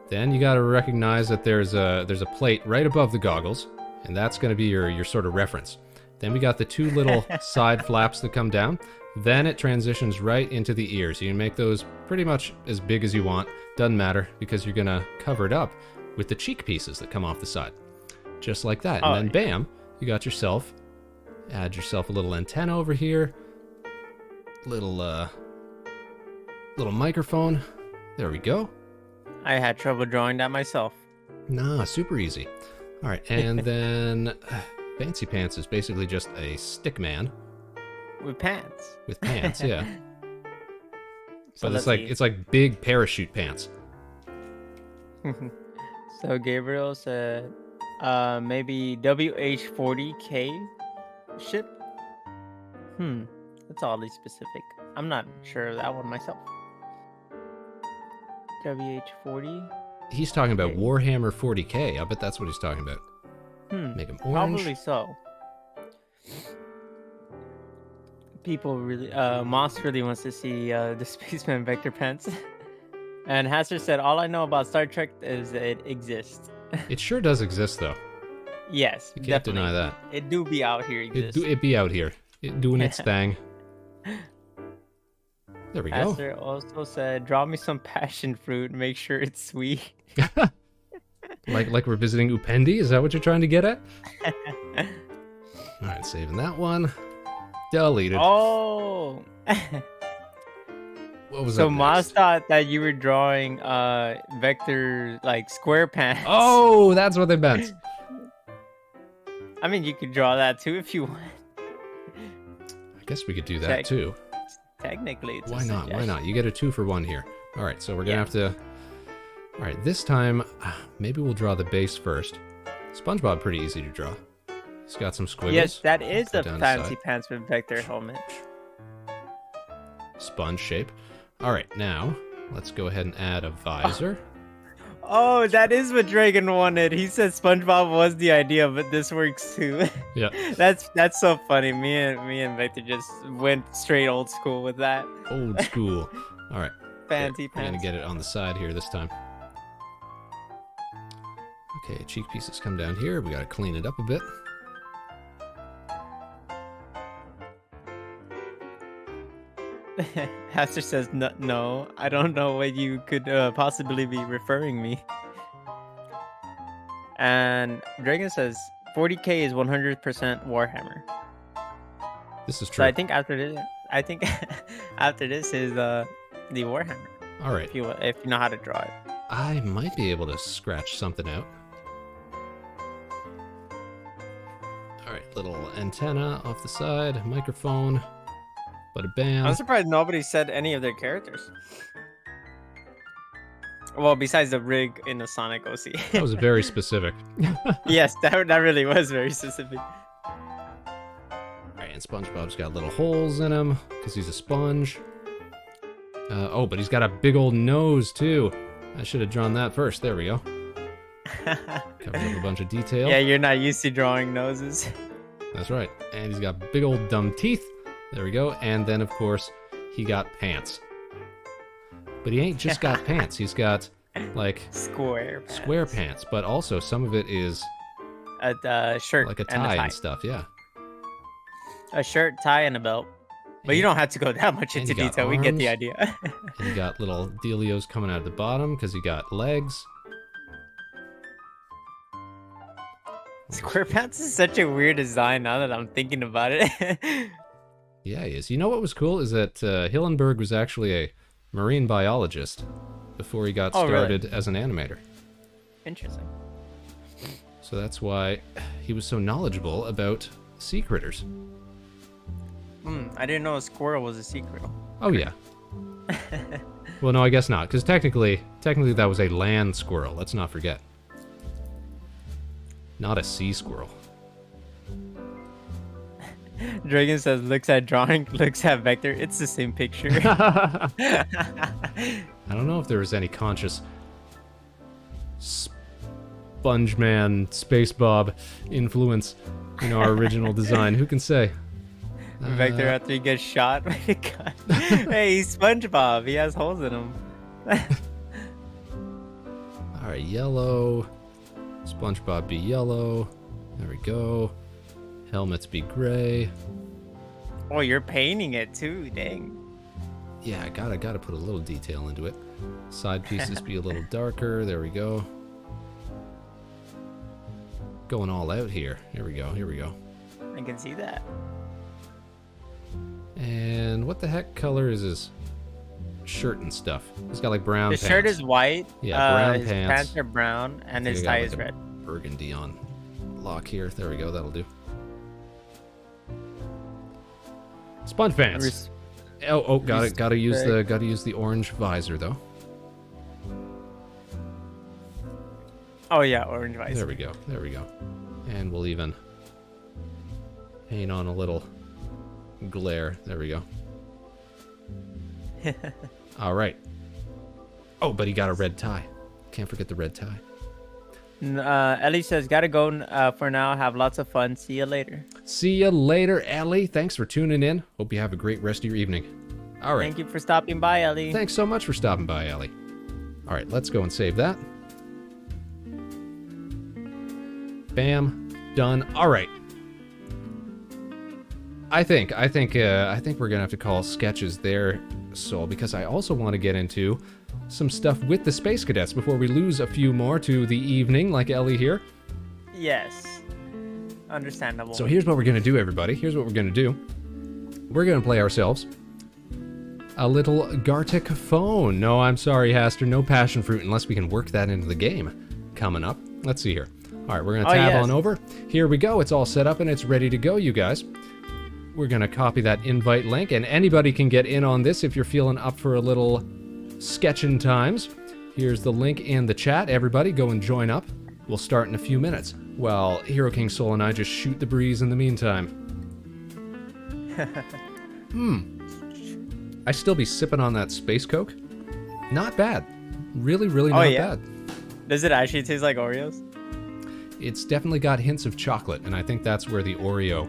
Then you got to recognize that there's a plate right above the goggles, and that's going to be your sort of reference. Then we got the two little side flaps that come down. Then it transitions right into the ears. You can make those pretty much as big as you want. Doesn't matter, because you're going to cover it up with the cheek pieces that come off the side. Just like that. And then bam, you got yourself, add yourself a little antenna over here. Little microphone. There we go. I had trouble drawing that myself. Nah, super easy. All right, and then Fancy Pants is basically just a stick man. With pants. With pants, yeah. So but it's like big parachute pants. So Gabriel said, maybe WH-40K ship? That's oddly specific. I'm not sure of that one myself. WH-40? He's talking about Warhammer 40K. I bet that's what he's talking about. Make him orange. Probably so. People really, Moss really wants to see the Spaceman Vector Pants. And Hasser said, all I know about Star Trek is that it exists. It sure does exist, though. Yes, you can't deny that. It do be out here. It be out here. It doing its thing. There we go. Hasser also said, draw me some passion fruit. Make sure it's sweet. like we're visiting Upendi? Is that what you're trying to get at? All right, saving that one. Deleted. Oh. What was so that? So Moss thought that you were drawing Vector like square pants. Oh, that's what they meant. I mean, you could draw that too if you want. I guess we could do that too. Technically, it's why not? Why not? You get a 2-for-1 here. All right, so we're gonna have to. All right, this time maybe we'll draw the base first. SpongeBob pretty easy to draw. He's got some squiggles. Yes, that is a fancy pants with Vector helmet. Sponge shape. All right, now let's go ahead and add a visor. Oh, that is what Dragon wanted. He said SpongeBob was the idea, but this works too. Yeah. That's so funny. Me and Vector just went straight old school with that. Old school. All right. Fancy pants. I'm gonna get it on the side here this time. Okay, cheek pieces come down here. We gotta clean it up a bit. Haster says, no, I don't know what you could possibly be referring me. And Dragon says, 40K is 100% Warhammer. This is true. So I think after this is the Warhammer. All right. If you know how to draw it. I might be able to scratch something out. All right, little antenna off the side, microphone. But a bam. I'm surprised nobody said any of their characters. Well, besides the rig in the Sonic OC. That was very specific. Yes, that really was very specific. Alright, and SpongeBob's got little holes in him because he's a sponge. Oh, but he's got a big old nose too. I should have drawn that first. There we go. Covers up a bunch of detail. Yeah, you're not used to drawing noses. That's right. And he's got big old dumb teeth. There we go. And then, of course, he got pants. But he ain't just got pants. He's got, like... Square pants. But also, some of it is... A shirt like a tie and stuff, yeah. A shirt, tie, and a belt. But you don't have to go that much into detail. We get the idea. And you got little dealios coming out of the bottom because he got legs. SquarePants is such a weird design now that I'm thinking about it. Yeah, he is. You know what was cool is that Hillenburg was actually a marine biologist before he got started as an animator. Interesting. So that's why he was so knowledgeable about sea critters. I didn't know a squirrel was a sea critter. Oh yeah. Well, no, I guess not, because technically that was a land squirrel. Let's not forget. Not a sea squirrel. Dragon says, looks at drawing, looks at Vector. It's the same picture. I don't know if there was any conscious SpongeMan, Space Bob influence in our original design. Who can say? Vector after he gets shot. Hey, he's SpongeBob. He has holes in him. Alright, yellow. SpongeBob be yellow. There we go. Helmets be gray. Oh, you're painting it too. Dang. Yeah, I gotta put a little detail into it. Side pieces be a little darker. There we go. Going all out here. Here we go. Here we go. I can see that. And what the heck color is his shirt and stuff? He's got like brown pants. His shirt is white. Yeah, brown his pants. Pants are brown, and his tie is red. Burgundy on lock here. There we go. That'll do. Sponge pants. Oh, got it. Gotta use the orange visor though. Oh yeah, orange visor. There we go. There we go. And we'll even paint on a little glare. There we go. All right. Oh, but he got a red tie. Can't forget the red tie. Ellie says, gotta go for now. Have lots of fun. See you later. See you later, Ellie. Thanks for tuning in. Hope you have a great rest of your evening. All right. Thank you for stopping by, Ellie. Thanks so much for stopping by, Ellie. All right, let's go and save that. Bam. Done. All right. I think we're gonna have to call sketches there, Soul, because I also want to get into some stuff with the Space Cadets before we lose a few more to the evening, like Ellie here. Yes. Understandable. So here's what we're gonna do, everybody. Here's what we're gonna do. We're gonna play ourselves a little Gartic phone. No, I'm sorry, Haster. No passion fruit unless we can work that into the game. Coming up. Let's see here. All right, we're gonna tab on over. Here we go. It's all set up and it's ready to go, you guys. We're gonna copy that invite link, and anybody can get in on this if you're feeling up for a little sketching times. Here's the link in the chat. Everybody go and join up. We'll start in a few minutes while Hero King Soul and I just shoot the breeze in the meantime. I still be sipping on that Space Coke. Not bad. Really, really not bad. Does it actually taste like Oreos? It's definitely got hints of chocolate, and I think that's where the Oreo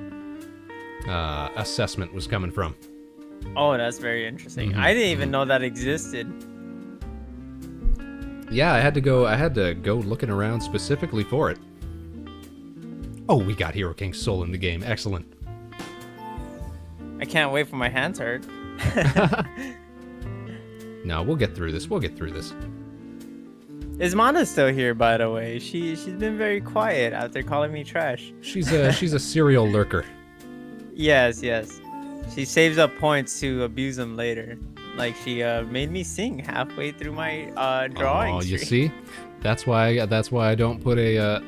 assessment was coming from. Oh, that's very interesting. I didn't even know that existed. Yeah, I had to go looking around specifically for it. Oh, we got Hero King Soul in the game. Excellent. I can't wait for my hands hurt. No, we'll get through this. We'll get through this. Is Mana still here, by the way? She's been very quiet after calling me trash. She's a serial lurker. Yes. She saves up points to abuse them later. Like she made me sing halfway through my drawing. Oh, you see? That's why I don't put a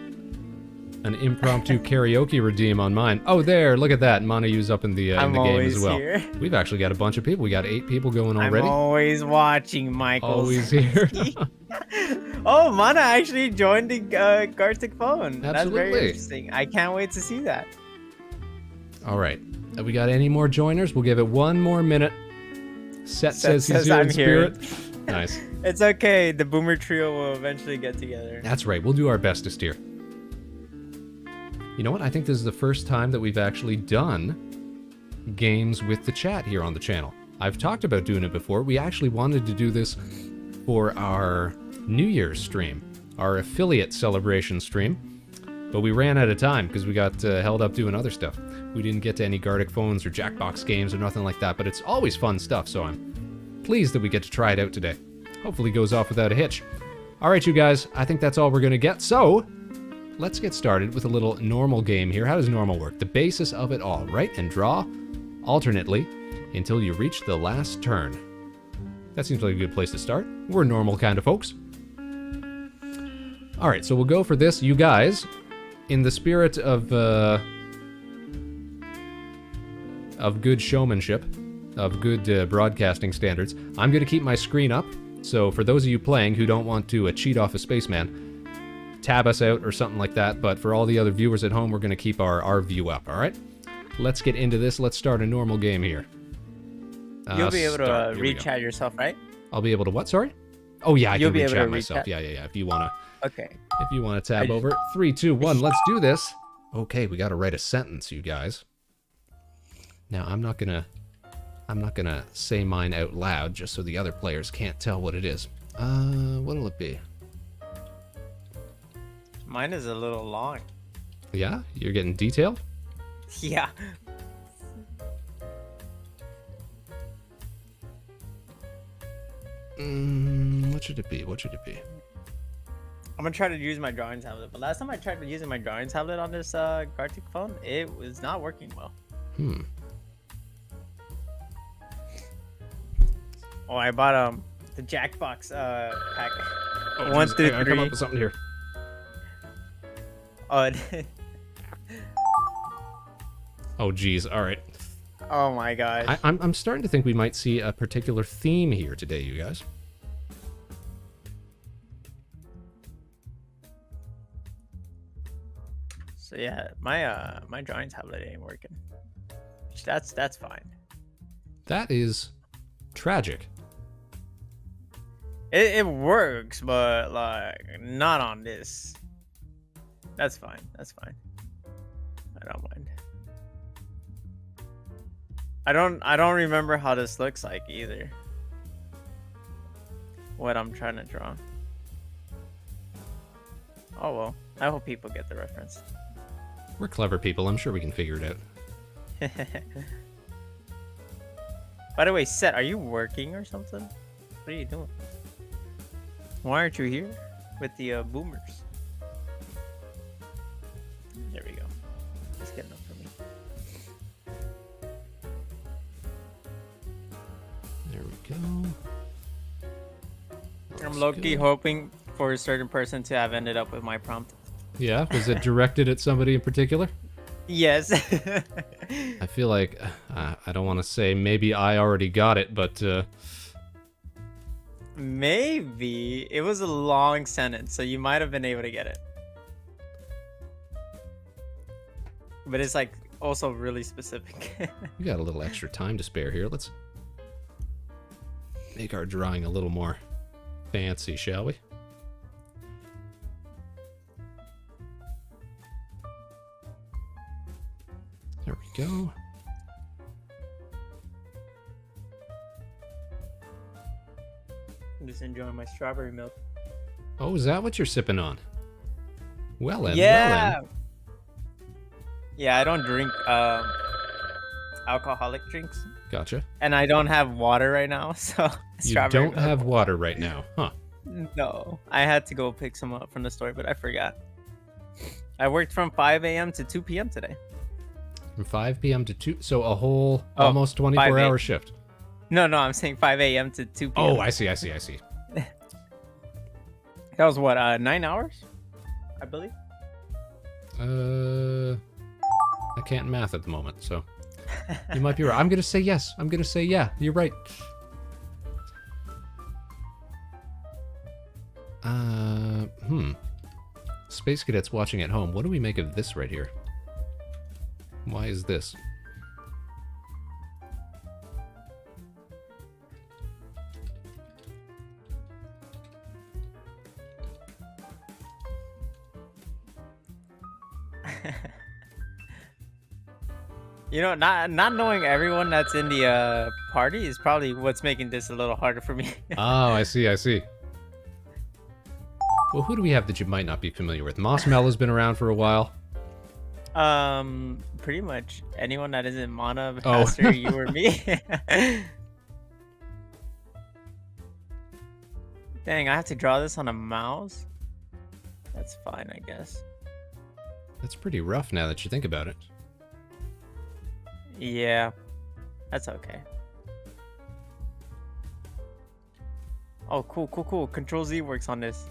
an impromptu karaoke redeem on mine. Oh, there, look at that. Manayu's up in the game as well. Here. We've actually got a bunch of people. We got 8 people going already. I'm always watching, Michael. Always here. Oh, Mana actually joined the Gartic phone. Absolutely. That's very interesting. I can't wait to see that. All right. Have we got any more joiners? We'll give it one more minute. Set says he's here in spirit. Nice. It's okay. The Boomer Trio will eventually get together. That's right. We'll do our best to steer. You know what? I think this is the first time that we've actually done games with the chat here on the channel. I've talked about doing it before. We actually wanted to do this for our New Year's stream, our affiliate celebration stream, but we ran out of time because we got held up doing other stuff. We didn't get to any Gartic phones or Jackbox games or nothing like that, but it's always fun stuff, so I'm pleased that we get to try it out today. Hopefully it goes off without a hitch. All right, you guys, I think that's all we're going to get, so let's get started with a little normal game here. How does normal work? The basis of it all, right? And draw alternately until you reach the last turn. That seems like a good place to start. We're normal kind of folks. All right, so we'll go for this. You guys, in the spirit of good showmanship, of good broadcasting standards, I'm going to keep my screen up. So for those of you playing who don't want to cheat off a spaceman, tab us out or something like that, but for all the other viewers at home, we're going to keep our view up, all right? Let's get into this. Let's start a normal game here. You'll be able to re-chat yourself, right? I'll be able to what, sorry? Oh, yeah, I can re-chat myself. Yeah, if you want to. Okay. If you want to tab over. 3, 2, 1, let's do this. Okay, we got to write a sentence, you guys. Now, I'm not going to say mine out loud just so the other players can't tell what it is. What'll it be? Mine is a little long. Yeah? You're getting detailed? Yeah. What should it be? What should it be? I'm gonna try to use my drawing tablet, but last time I tried using my drawing tablet on this Gartic phone, it was not working well. Oh, I bought the Jackbox pack. Oh, 1 through 3. I come up with something here. Oh, oh, geez. All right. oh my gosh. I'm starting to think we might see a particular theme here today, you guys. So yeah, my drawing tablet ain't working. That's fine. That is tragic. It works, but like not on this. That's fine. That's fine. I don't mind. I don't remember how this looks like either. What I'm trying to draw. Oh well. I hope people get the reference. We're clever people. I'm sure we can figure it out. By the way, Seth, are you working or something? What are you doing? Why aren't you here with the boomers? There we go. That's good enough for me. There we go. I'm low-key hoping for a certain person to have ended up with my prompt. Yeah? Was it directed at somebody in particular? Yes. I feel like, I don't want to say maybe I already got it, but... Maybe. It was a long sentence, so you might have been able to get it. But it's like also really specific. We got a little extra time to spare here. Let's make our drawing a little more fancy, shall we? There we go. I'm just enjoying my strawberry milk. Oh, is that what you're sipping on? Well then, yeah. well then. Yeah, I don't drink alcoholic drinks. Gotcha. And I don't have water right now, so You don't have water right now, huh? No, I had to go pick some up from the store, but I forgot. I worked from 5 a.m. to 2 p.m. today. From 5 p.m. to 2, so a whole almost 24-hour shift. No, I'm saying 5 a.m. to 2 p.m. Oh, I see. That was what, 9 hours? I believe. I can't math at the moment, so you might be right. I'm gonna say yes. I'm gonna say yeah. You're right. Space Cadets watching at home. What do we make of this right here? Why is this? You know, not knowing everyone that's in the party is probably what's making this a little harder for me. Oh, I see, I see. Well, who do we have that you might not be familiar with? Mossmella's been around for a while. Pretty much anyone that isn't Mana, Oh. Pastor, you or me. Dang, I have to draw this on a mouse? That's fine, I guess. That's pretty rough now that you think about it. Yeah, that's okay. Oh, cool, cool, cool. Control Z works on this.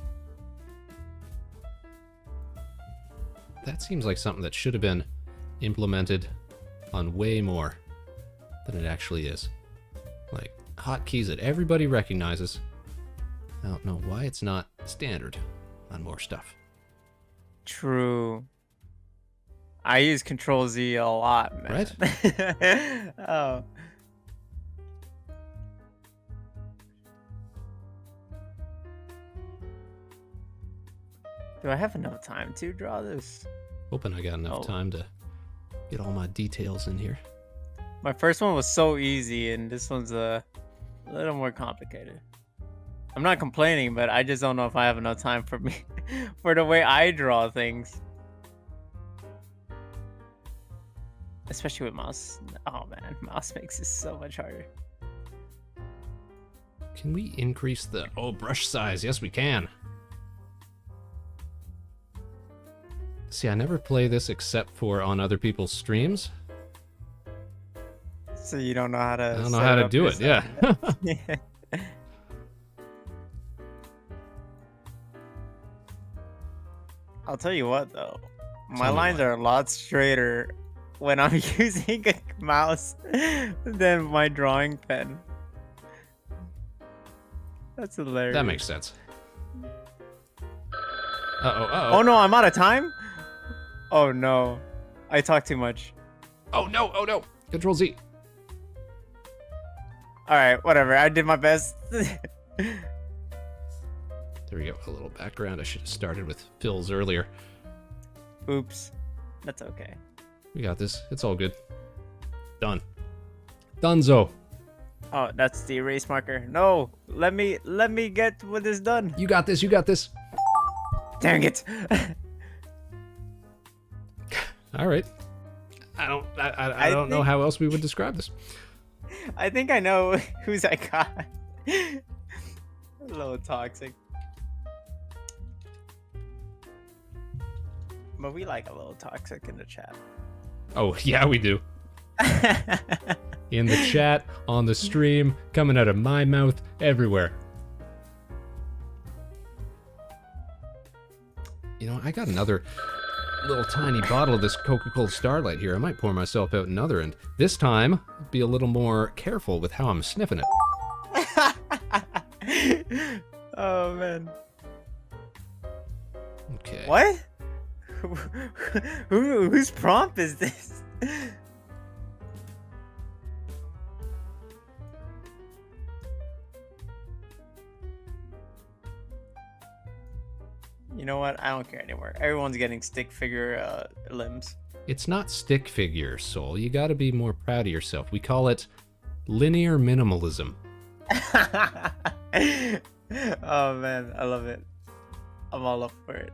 That seems like something that should have been implemented on way more than it actually is. Like, hotkeys that everybody recognizes. I don't know why it's not standard on more stuff. True. I use Control Z a lot, man. Right? Oh. Do I have enough time to draw this? Hoping I got enough time to get all my details in here. My first one was so easy, and this one's a little more complicated. I'm not complaining, but I just don't know if I have enough time for me, for the way I draw things. Especially with mouse. Oh man, mouse makes this so much harder. Can we increase the brush size? Yes, we can. See, I never play this except for on other people's streams. So you don't know how to. I don't know how to do it. Yeah. Yeah. I'll tell you what though, my lines are a lot straighter when I'm using a mouse than my drawing pen. That's hilarious. That makes sense. Uh-oh, uh-oh. Oh no, I'm out of time? Oh no. I talk too much. Oh no, oh no. Control Z. Alright, whatever. I did my best. There we go. A little background. I should have started with Phil's earlier. Oops. That's okay. We got this. It's all good. Done. Dunzo. Oh, that's the erase marker. No, let me get what is done. You got this. You got this. Dang it. All right. I don't know how else we would describe this. I think I know whose I got. A little toxic. But we like a little toxic in the chat. Oh, yeah, we do. In the chat, on the stream, coming out of my mouth, everywhere. You know, I got another little tiny bottle of this Coca-Cola Starlight here. I might pour myself out another, and this time, be a little more careful with how I'm sniffing it. Oh, man. Okay. What? Whose prompt is this? You know what? I don't care anymore. Everyone's getting stick figure limbs. It's not stick figure, Soul. You gotta be more proud of yourself. We call it linear minimalism. Oh man, I love it. I'm all up for it.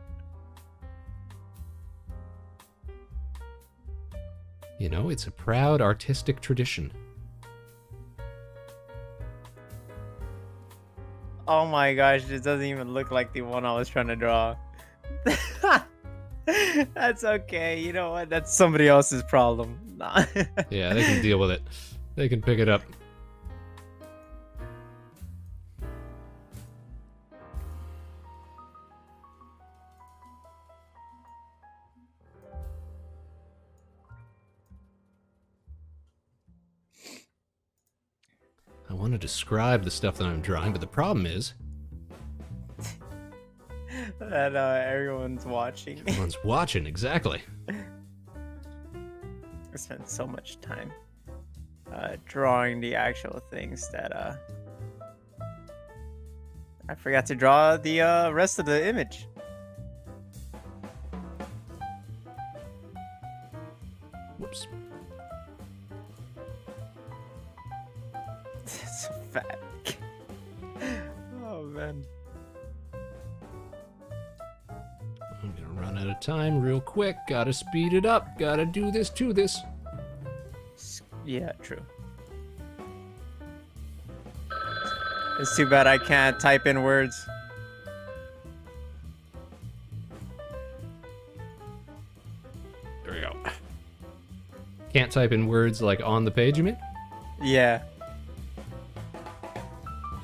You know, it's a proud artistic tradition. Oh my gosh, this doesn't even look like the one I was trying to draw. That's okay. You know what? That's somebody else's problem. Nah. Yeah, they can deal with it. They can pick it up. want to describe the stuff that I'm drawing, but the problem is that everyone's watching. Everyone's watching, exactly. I spent so much time drawing the actual things that I forgot to draw the rest of the image. Whoops. So fat. Oh man. I'm gonna run out of time real quick. Gotta speed it up. Gotta do this to this. Yeah, true. It's too bad I can't type in words. There we go. Can't type in words like on the page, you mean? Yeah.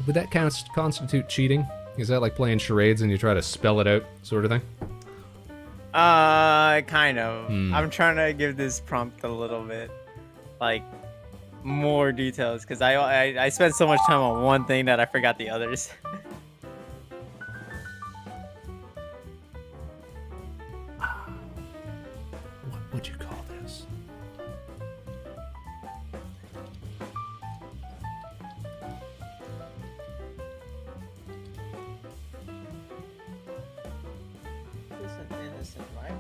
Would that constitute cheating? Is that like playing charades and you try to spell it out, sort of thing? Kind of. I'm trying to give this prompt a little bit, like, more details, because I spent so much time on one thing that I forgot the others. What would you call this? This is an innocent rival.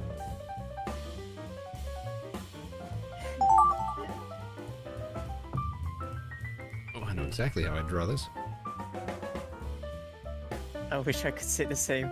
Oh, I know exactly how I draw this. I wish I could say the same.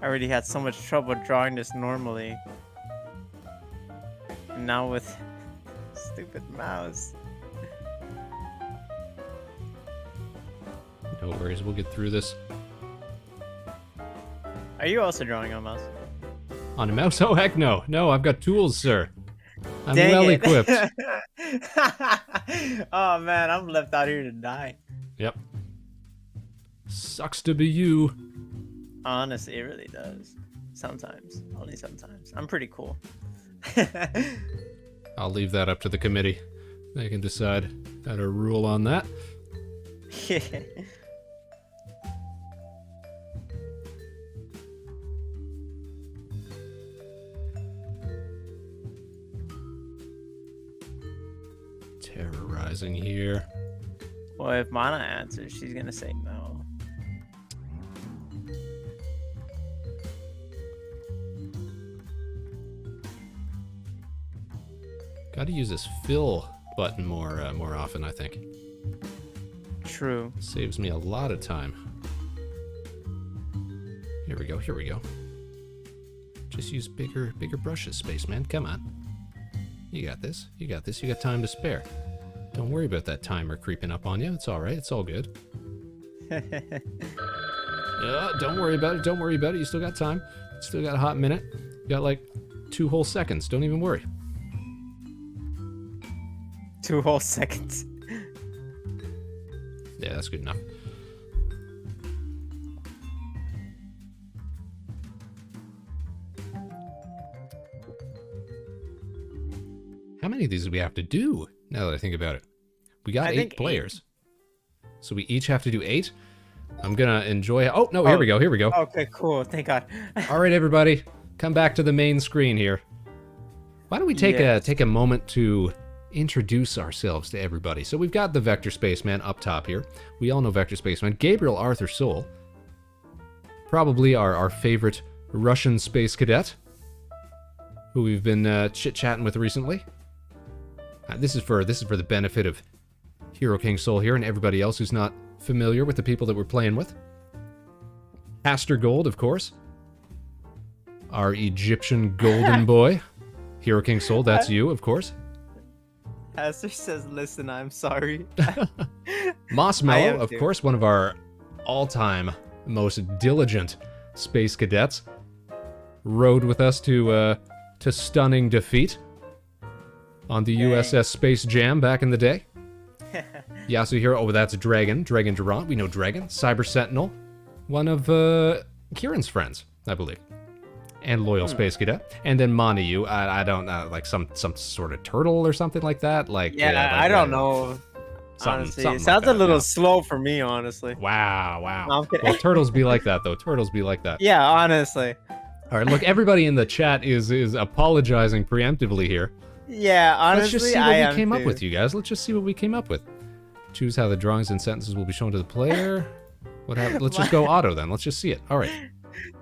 I already had so much trouble drawing this normally. And now with stupid mouse. No worries, we'll get through this. Are you also drawing on mouse? On a mouse? Oh, heck no. No, I've got tools, sir. I'm Dang well it. equipped. Oh man, I'm left out here to die. Yep. Sucks to be you. Honestly, it really does. Sometimes. Only sometimes. I'm pretty cool. I'll leave that up to the committee. They can decide how to rule on that. Terrorizing here. Well, if Mana answers, she's gonna say no. Got to use this fill button more often, I think. True. Saves me a lot of time. Here we go, here we go. Just use bigger brushes, Spaceman. Come on. You got this, you got this. You got time to spare. Don't worry about that timer creeping up on you. It's all right, it's all good. Don't worry about it, don't worry about it. You still got time. Still got a hot minute. You got like 2 whole seconds. Don't even worry. 2 whole seconds. Yeah, that's good enough. How many of these do we have to do, now that I think about it? We got 8 players. 8. So we each have to do 8? I'm gonna enjoy... Oh, no, here we go, here we go. Okay, cool, thank God. All right, everybody, come back to the main screen here. Why don't we take a moment to introduce ourselves to everybody. So we've got the Vector Spaceman up top here. We all know Vector Spaceman. Gabriel Arthur Soul, probably our favorite Russian space cadet, who we've been chit-chatting with recently. This is for the benefit of Hero King Soul here and everybody else who's not familiar with the people that we're playing with. Aster Gold, of course. Our Egyptian golden boy. Hero King Soul, that's you, of course. Aster says, listen, I'm sorry. Moss Mellow, of course, one of our all-time most diligent space cadets. rode with us to stunning defeat on the USS Space Jam back in the day. Yasu Hero, oh, that's Dragon Durant, we know Dragon. Cyber Sentinel, one of Kieran's friends, I believe. And Loyal Space Cadet. And then Manayu, I don't know, like some sort of turtle or something like that. Like I don't know. Honestly, it sounds a little slow for me, honestly. Wow. No, I'm kidding. Well, turtles be like that, though. Turtles be like that. Yeah, honestly. All right, look, everybody in the chat is apologizing preemptively here. Yeah, honestly, let's just see what we came up with, you guys. Let's just see what we came up with. Choose how the drawings and sentences will be shown to the player. What happened? Let's just go auto then. Let's just see it. All right.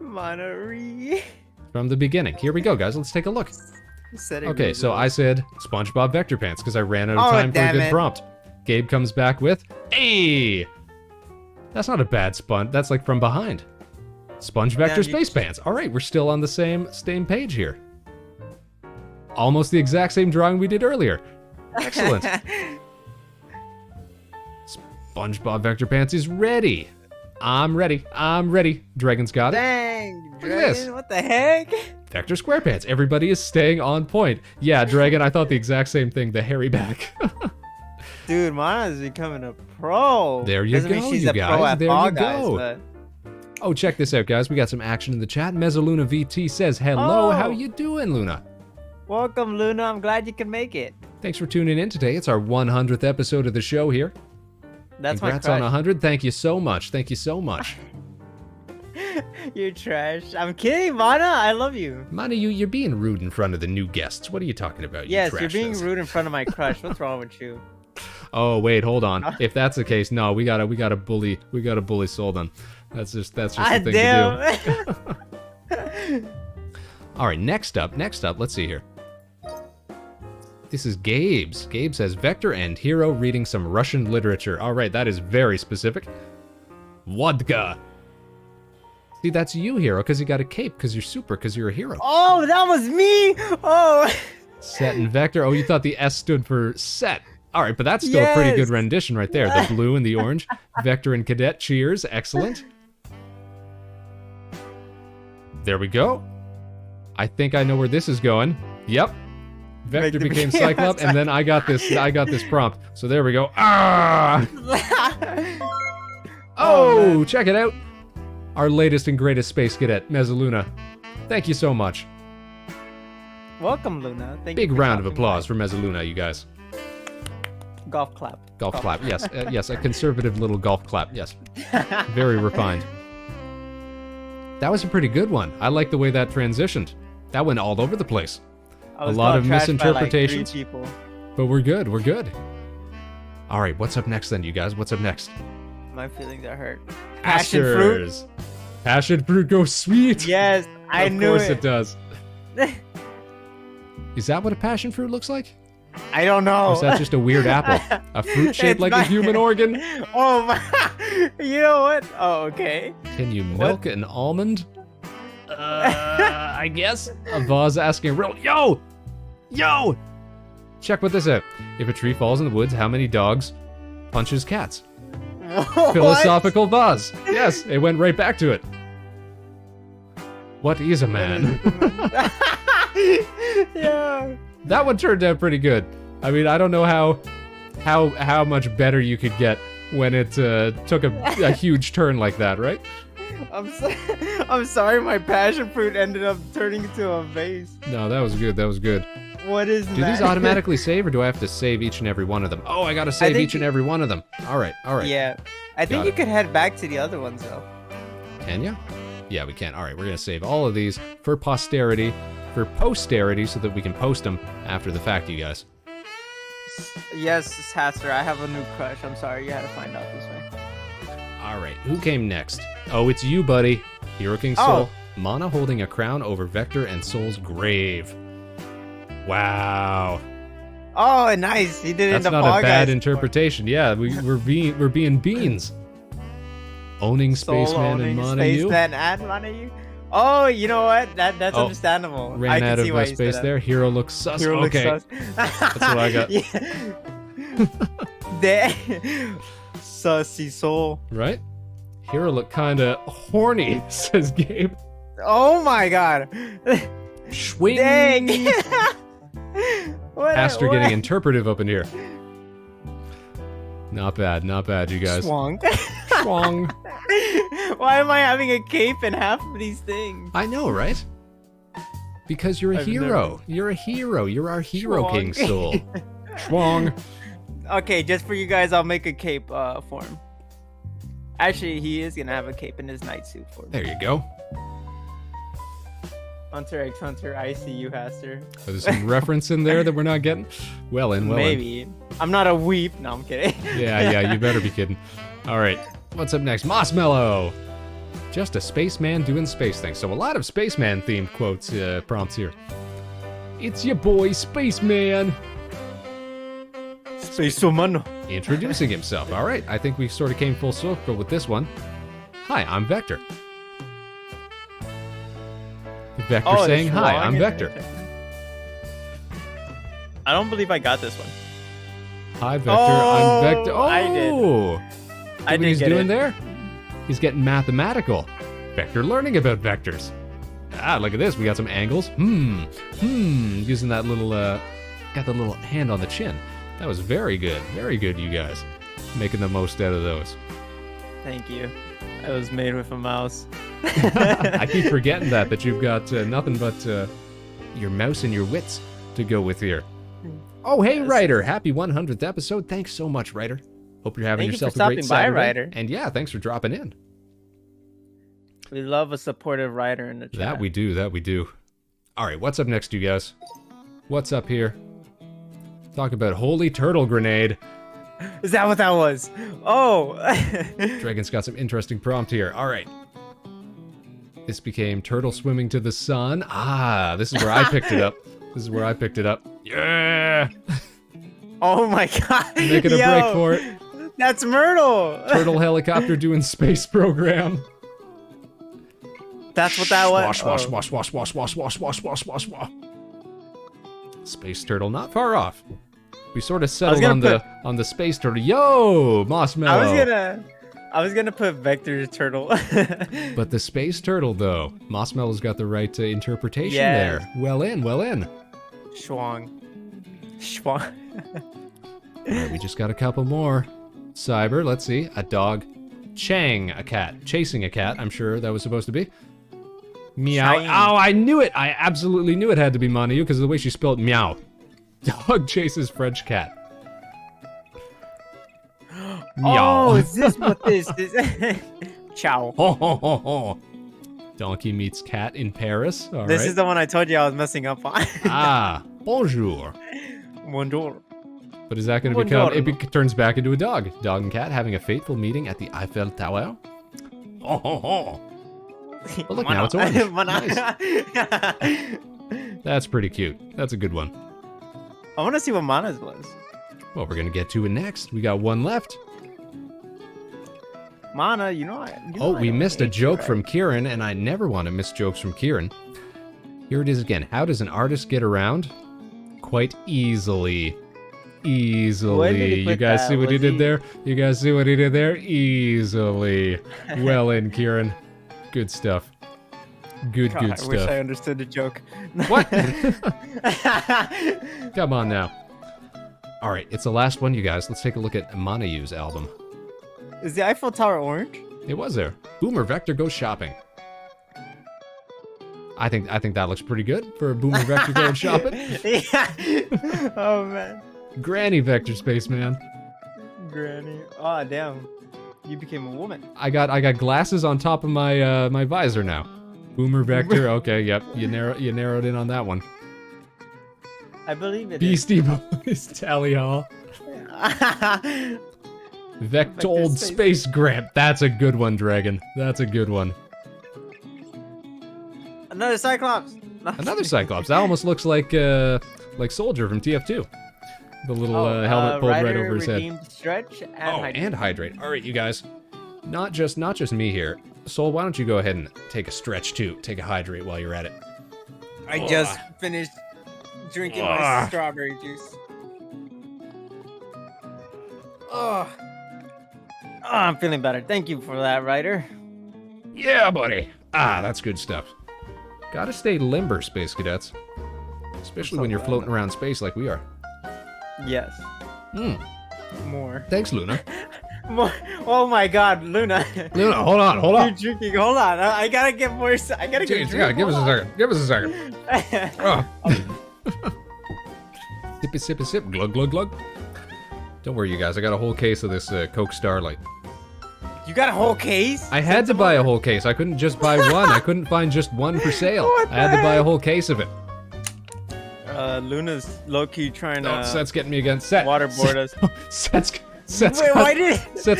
Monterey. From the beginning. Here we go, guys. Let's take a look. Okay, so I said SpongeBob Vector Pants because I ran out of time for a good prompt. Gabe comes back with, hey! That's not a bad spun. That's like from behind. Sponge Vector Space Pants. All right, we're still on the same page here. Almost the exact same drawing we did earlier. Excellent. SpongeBob Vector Pants is ready. I'm ready. Dragon's got it. Dang, Look at this. what the heck? Vector SquarePants. Everybody is staying on point. Yeah, Dragon, I thought the exact same thing. The hairy back. Dude, Mana's becoming a pro. There you Doesn't go, mean she's you a guys. pro at There Fall you go. Guys, Oh, check this out, guys. We got some action in the chat. Mezzaluna VT says, hello, how you doing, Luna? Welcome, Luna. I'm glad you can make it. Thanks for tuning in today. It's our 100th episode of the show here. That's Congrats my on 100. Thank you so much. Thank you so much. You're trash. I'm kidding, Mana. I love you. Mana, you're being rude in front of the new guests. What are you talking about? Yes, you're being rude in front of my crush. What's wrong with you? Oh wait, hold on. If that's the case, no, we gotta bully Soldan. That's just the thing to do. All right, next up, let's see here. This is Gabe's. Gabe says Vector and Hero reading some Russian literature. All right, that is very specific. Vodka. See, that's you, Hero, because you got a cape, because you're super, because you're a hero. Oh, that was me. Oh. Set and Vector. Oh, you thought the S stood for set. All right, but that's still a pretty good rendition right there. The blue and the orange. Vector and Cadet, cheers. Excellent. There we go. I think I know where this is going. Yep. Vector became Cyclops, and then I got this prompt. So there we go. Ah! Oh, check it out. Our latest and greatest space cadet, Mezzaluna. Thank you so much. Welcome, Luna. Big round of applause for Mezzaluna, you guys. Golf clap. Golf clap, yes. Yes, a conservative little golf clap, yes. Very refined. That was a pretty good one. I like the way that transitioned. That went all over the place. A lot of misinterpretations. By like 3 people. But we're good, we're good. All right, what's up next then, you guys? What's up next? My feelings are hurt. Passion fruit. Passion fruit goes sweet. Yes, I knew it. Of course it does. Is that what a passion fruit looks like? I don't know. Or is that just a weird apple? A fruit shaped like a human organ? Oh my. You know what? Oh, okay. Can you milk an almond? I guess. A vase asking real. Yo! Check what this out. If a tree falls in the woods, how many dogs punches cats? What? Philosophical vase. Yes, it went right back to it. What is a man? Yeah. That one turned out pretty good. I mean, I don't know how much better you could get when it took a huge turn like that, right? I'm sorry my passion fruit ended up turning into a vase. No, that was good. That was good. What is that? Do these automatically save, or do I have to save each and every one of them? Oh, I gotta save each and every one of them. All right. Yeah. I think you could head back to the other ones, though. Can you? Yeah, we can. All right, we're gonna save all of these for posterity, so that we can post them after the fact, you guys. Yes, Haster, I have a new crush. I'm sorry, you had to find out this way. All right, who came next? Oh, it's you, buddy. Hero King Soul. Mana holding a crown over Vector and Soul's grave. Wow. Oh, nice. He did it in the That's not a bad interpretation. Yeah, we're being beans. Owning Spaceman and Mana Spaceman and Mana. Oh, you know what? That's understandable. Ran out of space there. Hero looks sus. Hero looks sus. That's what I got. Sussy soul. Right? Hero look kind of horny, says Gabe. Oh my god. Swing. Dang. Pastor getting interpretive up in here. Not bad, you guys. Swung. Swung. Why am I having a cape in half of these things? I know, right? Because you're a hero. You're a hero. You're our hero, Schwong. King Soul. Schwong. Okay, just for you guys, I'll make a cape for him. Actually, he is gonna have a cape in his night suit for me. There you go. Hunter x Hunter, I see you, Haster. Oh, there's some reference in there that we're not getting? Well in. Maybe. I'm not a weep. No, I'm kidding. Yeah, you better be kidding. All right, what's up next? Mossmellow. Just a spaceman doing space things. So a lot of spaceman themed quotes, prompts here. It's your boy, Spaceman. Spaceman. Introducing himself. All right, I think we sort of came full circle with this one. Hi, I'm Vector. Vector saying, hi, I'm Vector. I don't believe I got this one. Hi, Vector, I'm Vector. Oh, I did. I did he's get doing it. there? He's getting mathematical. Vector learning about vectors. Ah, look at this. We got some angles. Using that little, got the little hand on the chin. That was very good. Very good, you guys. Making the most out of those. Thank you. I was made with a mouse. I keep forgetting that you've got nothing but your mouse and your wits to go with here. Oh, hey, Yes. Ryder. Happy 100th episode. Thanks so much, Ryder. Hope you're having Thank you yourself for a great stopping by, Saturday. Ryder. And yeah, thanks for dropping in. We love a supportive writer in the chat. That we do. All right, what's up next, you guys? What's up here? Talk about Holy Turtle Grenade. Is that what that was? Oh. Dragon's got some interesting prompt here. All right. This became Turtle Swimming to the Sun. Ah, this is where I picked it up. Yeah! Oh my god. Making a break for it. That's Myrtle. Turtle helicopter doing space program. That's what that was. Wash. Space turtle, not far off. We sort of settled on the space turtle. Yo, Mossmellow. I was gonna put Vector Turtle. But the space turtle, though, Mossmellow's got the right interpretation Yes. there. Well in. Schwang. All right, we just got a couple more. Cyber, let's see. A dog. Chang, a cat. Chasing a cat, I'm sure that was supposed to be. Meow. Chang. Oh, I knew it. I absolutely knew it had to be Manu because of the way she spelled meow. Dog chases French cat. Meow. Oh, is this what this is? Ciao. Ho, ho, ho, ho. Donkey meets cat in Paris. All This right. is the one I told you I was messing up on. Ah, bonjour. Bonjour. But is that going to become... It turns back into a dog. Dog and cat having a fateful meeting at the Eiffel Tower. Oh, ho, ho. Oh, look, now it's orange. Nice. That's pretty cute. That's a good one. I want to see what Mana's was. Well, we're going to get to it next. We got one left. Mana, We missed a joke from Kieran, and I never want to miss jokes from Kieran. Here it is again. How does an artist get around? Quite easily. Easily. You guys see what he did there? You guys see what he did there? Easily. Well in, Kieran. Good stuff. Good I wish stuff. I understood the joke. What? Come on now. All right, it's the last one, you guys. Let's take a look at Manayu's album. Is the Eiffel Tower orange? It was there. Boomer Vector goes shopping. I think that looks pretty good for a Boomer Vector going shopping. Yeah. Oh man. Granny Vector Spaceman. Granny. Oh damn. You became a woman. I got glasses on top of my my visor now. Boomer Vector. Okay, yep. You narrowed in on that one. I believe it. Beastie Boys. Tally Hall. Vectold Space Gramp. That's a good one, Dragon. That's a good one. Another Cyclops. Another Cyclops. That almost looks like Soldier from TF2. The little helmet pulled right over his head. Stretch and and hydrate. All right, you guys. Not just me here. Soul, why don't you go ahead and take a stretch too? Take a hydrate while you're at it. I just finished drinking my strawberry juice. Oh, I'm feeling better. Thank you for that, Ryder. Yeah, buddy. Ah, that's good stuff. Gotta stay limber, Space Cadets. Especially when you're floating around space like we are. Yes. Hmm. More. Thanks, Luna. More. Oh my God, Luna. Luna, hold on. You're drinking. Hold on. I gotta get more. I gotta get. Yeah, give us a second. Give us a second. Oh. Sippy, sippy, sip. Glug, glug, glug. Don't worry, you guys. I got a whole case of this Coke Starlight. You got a whole case? I had to buy a whole case. I couldn't just buy one. I couldn't find just one for sale. I had to buy a whole case of it. Luna's low-key trying to... Oh, Seth's getting me again. Seth. Waterboard us. Seth's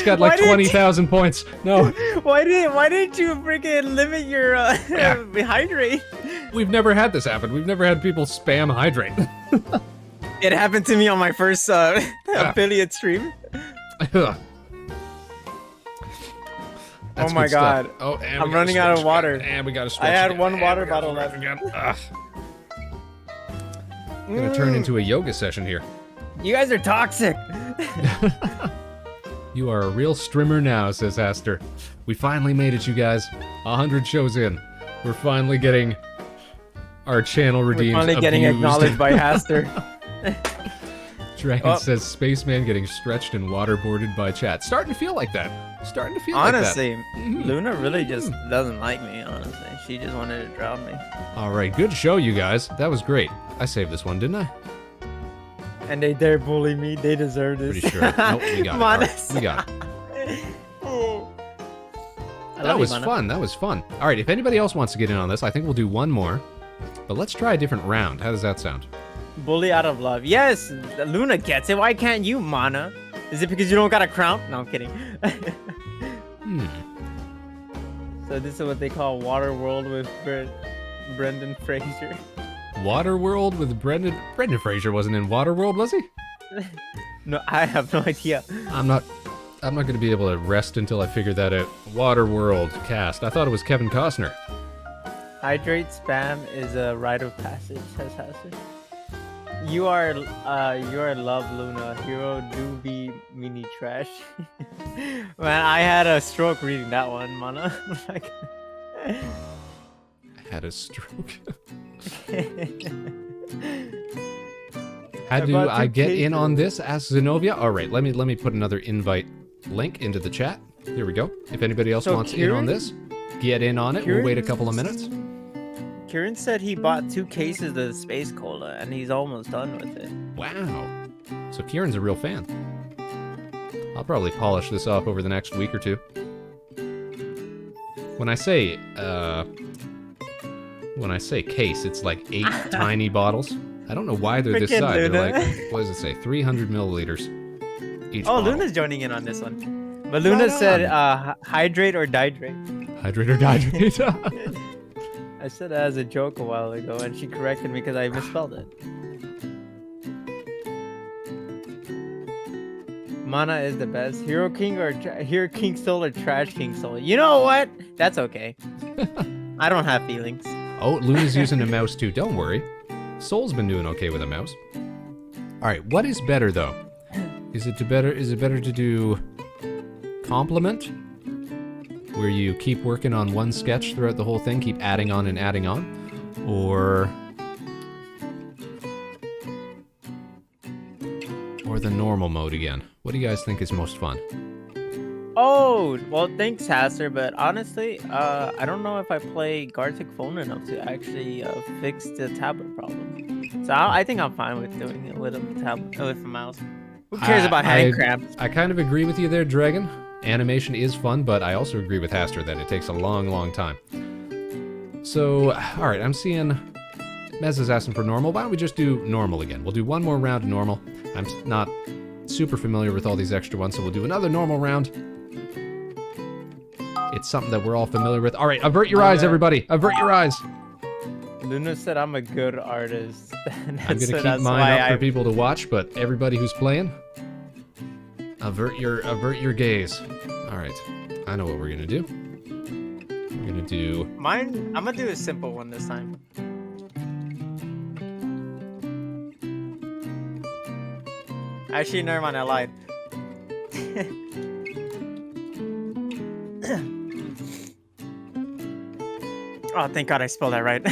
got like 20,000 points. No. Why didn't you freaking limit your hydrate? We've never had this happen. We've never had people spam hydrate. It happened to me on my first affiliate stream. Oh my God. Stuff. Oh, and I'm running out of water. And we gotta stretch. I had again. one water bottle left. Again. Gonna turn into a yoga session here. You guys are toxic. You are a real strimmer now, says Aster. We finally made it, you guys. 100 shows in. We're finally getting our channel redeemed. We're finally getting acknowledged by Aster. Dragon says Spaceman getting stretched and waterboarded by chat. Starting to feel like that. Starting to feel honestly, like that. Luna really just doesn't like me, honestly. She just wanted to drown me. Alright, good show, you guys. That was great. I saved this one, didn't I? And they dare bully me. They deserve this. Pretty sure. Nope, we got it. Right, we got it. That was fun. That was fun. Alright, if anybody else wants to get in on this, I think we'll do one more. But let's try a different round. How does that sound? Bully out of love. Yes, Luna gets it. Why can't you, Mana? Is it because you don't got a crown? No, I'm kidding. So this is what they call Waterworld with Brendan Fraser. Waterworld with Brendan Fraser wasn't in Waterworld, was he? No, I have no idea. I'm not gonna be able to rest until I figure that out. Waterworld cast. I thought it was Kevin Costner. Hydrate spam is a rite of passage, says Hester. You are love, Luna. Hero do be mini trash. Man, I had a stroke reading that one, Mana. Like... I had a stroke. How do I get in on this? Ask Zenobia. All right, let me put another invite link into the chat. Here we go. If anybody else wants in on this, get in on it. We'll wait a couple of minutes. Kieran said he bought 2 cases of Space Cola and he's almost done with it. Wow. So Kieran's a real fan. I'll probably polish this off over the next week or two. When I say case, it's like 8 tiny bottles. I don't know why they're this size. They're like, what does it say? 300 milliliters each bottle. Luna's joining in on this one. But Luna said hydrate or dihydrate. Hydrate or dihydrate. I said that as a joke a while ago, and she corrected me because I misspelled it. Mana is the best. Hero King or Hero King Soul or Trash King Soul? You know what? That's okay. I don't have feelings. Oh, Luna's using a mouse too. Don't worry. Soul's been doing okay with a mouse. All right, what is better though? Is it better to do compliment, where you keep working on one sketch throughout the whole thing, keep adding on and adding on, or the normal mode again? What do you guys think is most fun? Oh, well, thanks, Hasser, but honestly, I don't know if I play Gartic phone enough to actually fix the tablet problem. So I think I'm fine with doing it with a tablet, with a mouse. Who cares about hand cramps? I kind of agree with you there, Dragon. Animation is fun, but I also agree with Haster that it takes a long, long time. So, alright, I'm seeing Mez is asking for normal. Why don't we just do normal again? We'll do one more round of normal. I'm not super familiar with all these extra ones, so we'll do another normal round. It's something that we're all familiar with. Alright, avert your eyes, everybody! Avert your eyes! Luna said I'm a good artist. I'm gonna keep mine up for people to watch, but everybody who's playing, avert your gaze. Alright, I know what we're gonna do. We're gonna do... Mine, I'm gonna do a simple one this time. Actually, never mind, I lied. Oh, thank God I spelled that right.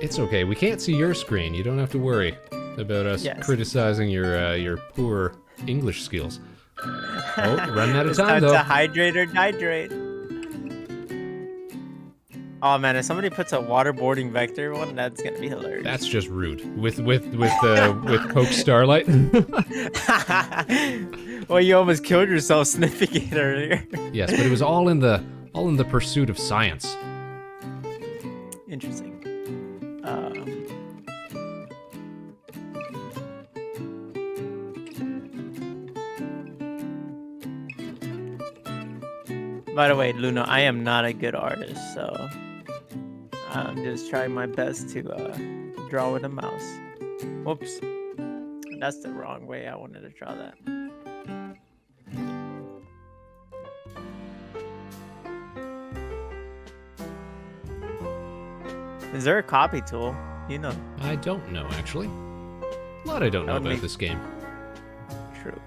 It's okay. We can't see your screen. You don't have to worry about us criticizing your poor English skills. Oh, running out of time, though. It's time to hydrate or dihydrate. Oh man, if somebody puts a waterboarding vector one, that's gonna be hilarious. That's just rude. With Coke Starlight. Well, you almost killed yourself sniffing it earlier. Yes, but it was all in the pursuit of science. Interesting. By the way, Luna, I am not a good artist, so I'm just trying my best to draw with a mouse. Whoops. That's the wrong way I wanted to draw that. Is there a copy tool? You know. I don't know, actually. A lot I don't know about this game. True.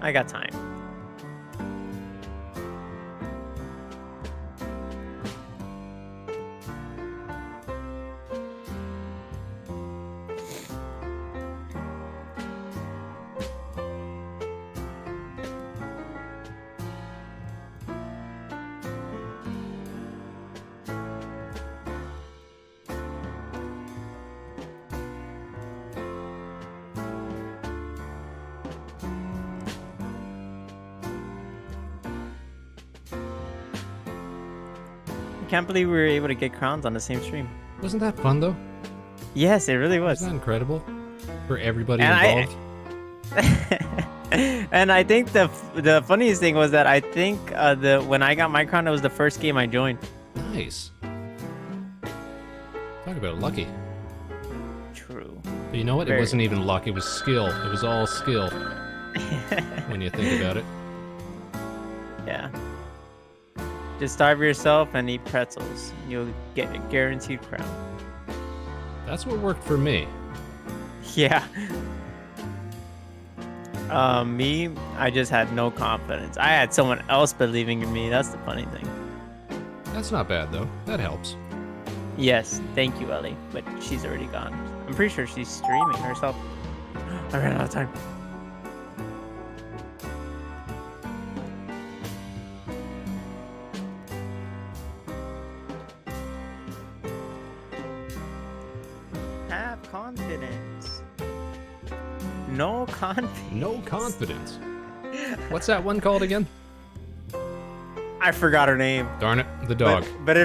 I got time. I can't believe we were able to get crowns on the same stream. Wasn't that fun, though? Yes, it really was. Isn't that incredible? For everybody involved. And I think the funniest thing was that I think when I got my crown, it was the first game I joined. Nice. Talk about lucky. True. But you know what? It wasn't even luck. It was skill. It was all skill. When you think about it. Yeah. Just starve yourself and eat pretzels. You'll get a guaranteed crown. That's what worked for me. Yeah. Me, I just had no confidence. I had someone else believing in me. That's the funny thing. That's not bad, though. That helps. Yes, thank you, Ellie. But she's already gone. I'm pretty sure she's streaming herself. I ran out of time. Have confidence. No confidence. No confidence. What's that one called again? I forgot her name. Darn it, the dog. But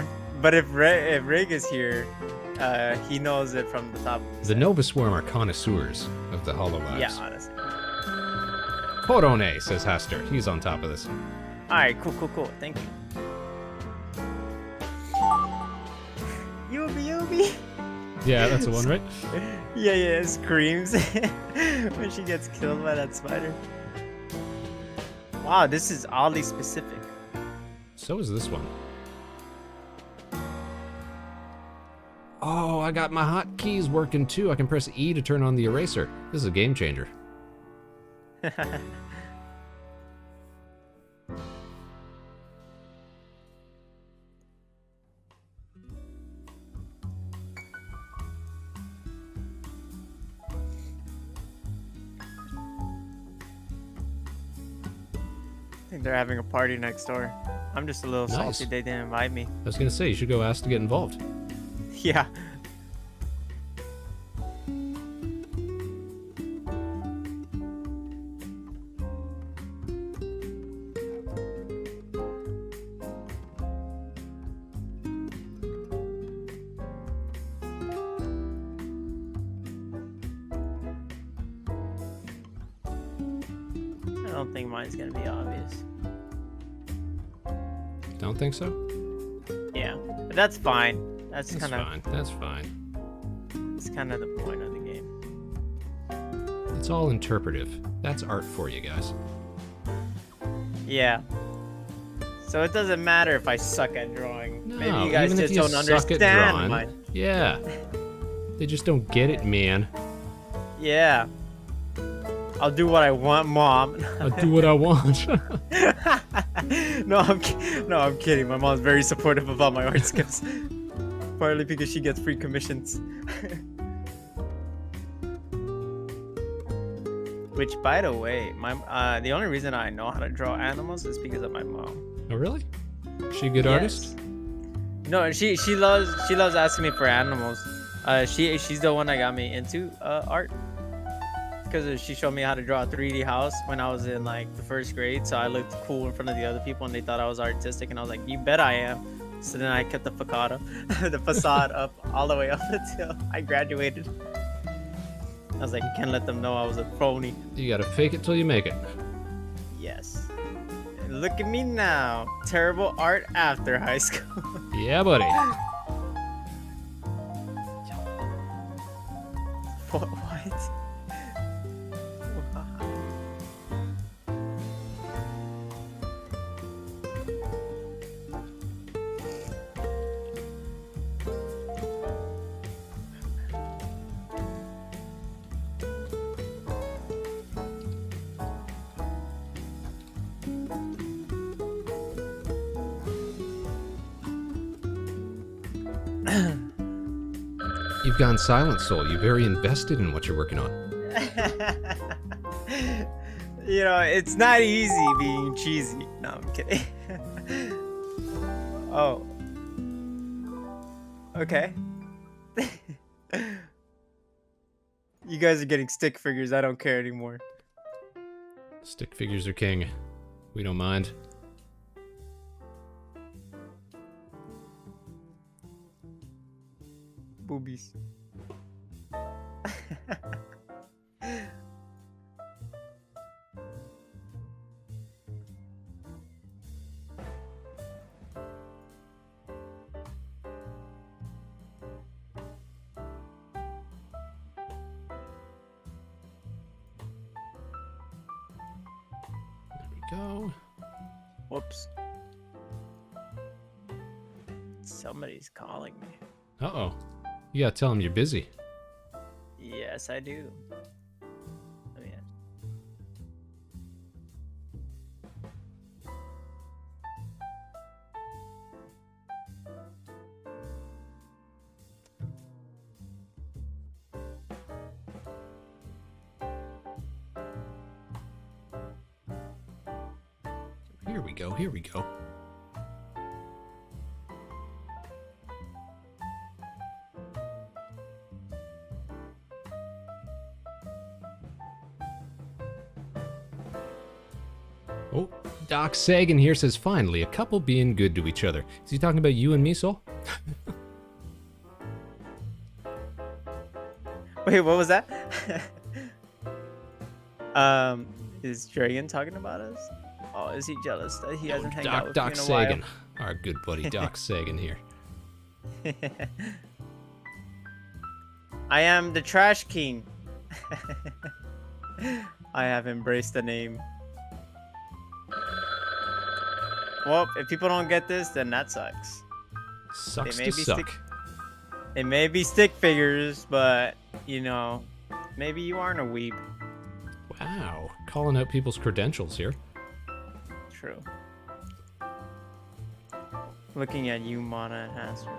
if Rig is here, he knows it from the top. The Nova Swarm are connoisseurs of the HoloLabs. Yeah, honestly. Corone, says Hester. He's on top of this. Alright, cool. Thank you. Yubi. Yeah, that's the one, right? Yeah, screams when she gets killed by that spider. Wow, this is oddly specific. So is this one. Oh, I got my hotkeys working too. I can press E to turn on the eraser. This is a game changer. I think they're having a party next door. I'm just a little salty they didn't invite me. I was gonna say, you should go ask to get involved. Yeah. I don't think mine's gonna be obvious. Don't think so? Yeah, but that's fine. That's kind of fine. That's fine. It's kind of the point of the game. It's all interpretive. That's art for you guys. Yeah. So it doesn't matter if I suck at drawing. No, Maybe you guys even if just you don't suck at understand drawing, my... yeah. They just don't get it, man. Yeah. I'll do what I want, Mom. I'll do what I want. No, I'm kidding. My mom's very supportive about my art skills. Partly because she gets free commissions. Which, by the way, the only reason I know how to draw animals is because of my mom. Oh, really? Is she a good artist? No, she loves asking me for animals. She's the one that got me into art. Because she showed me how to draw a 3D house when I was in like the 1st grade, so I looked cool in front of the other people and they thought I was artistic, and I was like, you bet I am. So then I kept the facade up all the way up until I graduated. I was like, you can't let them know I was a phony. You gotta fake it till you make it. Yes. And look at me now. Terrible art after high school. Yeah, buddy. What? You've gone silent, Soul. You're very invested in what you're working on. You know, it's not easy being cheesy. No, I'm kidding. Oh. Okay. You guys are getting stick figures. I don't care anymore. Stick figures are king. We don't mind. Boobies. Go. Whoops. Somebody's calling me. Uh-oh. You gotta tell him you're busy. Yes, I do. Oh, yeah. Here we go, here we go. Oh, Doc Sagan here says, finally, a couple being good to each other. Is he talking about you and me, Soul? Wait, what was that? Is Dragon talking about us? Oh, is he jealous that he hasn't hanged out with Doc me in a Sagan. while? Our good buddy Doc Sagan here. I am the Trash King. I have embraced the name. Well, if people don't get this, then that sucks. Sucks to suck. It may be stick figures, but, you know, maybe you aren't a weeb. Wow, calling out people's credentials here. True. Looking at you, Mana Enhancer.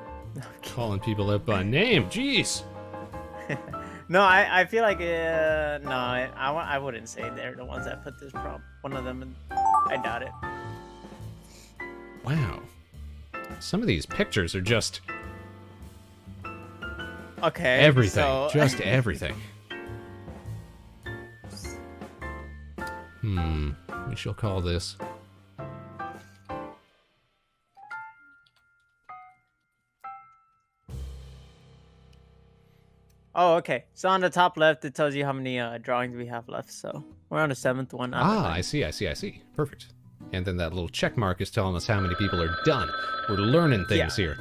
Calling people out by name, jeez. No, I feel like, no, I wouldn't say they're the ones that put this prompt. One of them, I doubt it. Wow. Some of these pictures are just... Okay, everything. so... Just everything. We shall call this... Oh, okay. So on the top left, it tells you how many drawings we have left. So we're on the 7th one. I see. Perfect. And then that little check mark is telling us how many people are done. We're learning things here.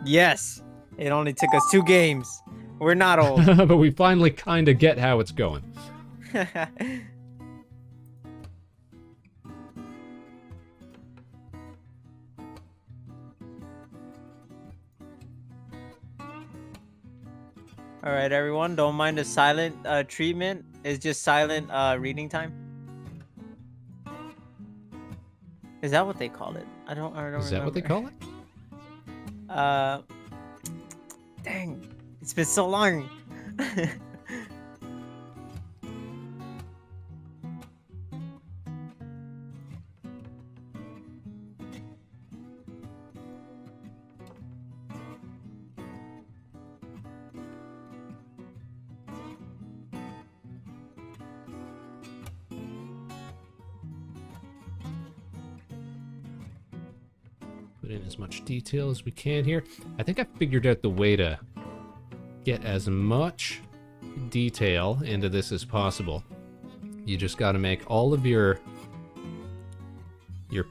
Yes. It only took us 2 games. We're not old. But we finally kind of get how it's going. All right, everyone, don't mind the silent treatment. It's just silent reading time. Is that what they call it? I don't remember. Is that what they call it? Dang, it's been so long. Put in as much detail as we can here. I think I figured out the way to get as much detail into this as possible. You just got to make all of your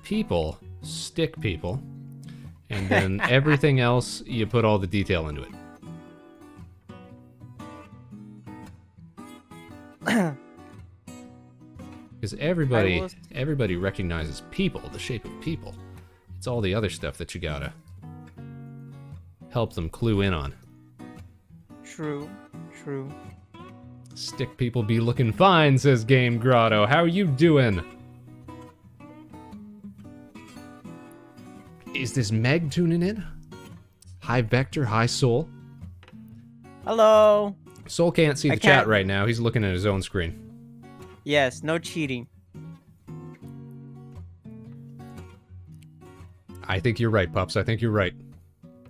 people stick people, and then everything else you put all the detail into it. Because everybody recognizes people, the shape of people. It's all the other stuff that you gotta help them clue in on. True. Stick people be looking fine, says Game Grotto. How you doing? Is this Meg tuning in? Hi Vector, hi Soul. Hello. Soul can't see the chat right now. He's looking at his own screen. Yes, no cheating. I think you're right, Pups. I think you're right.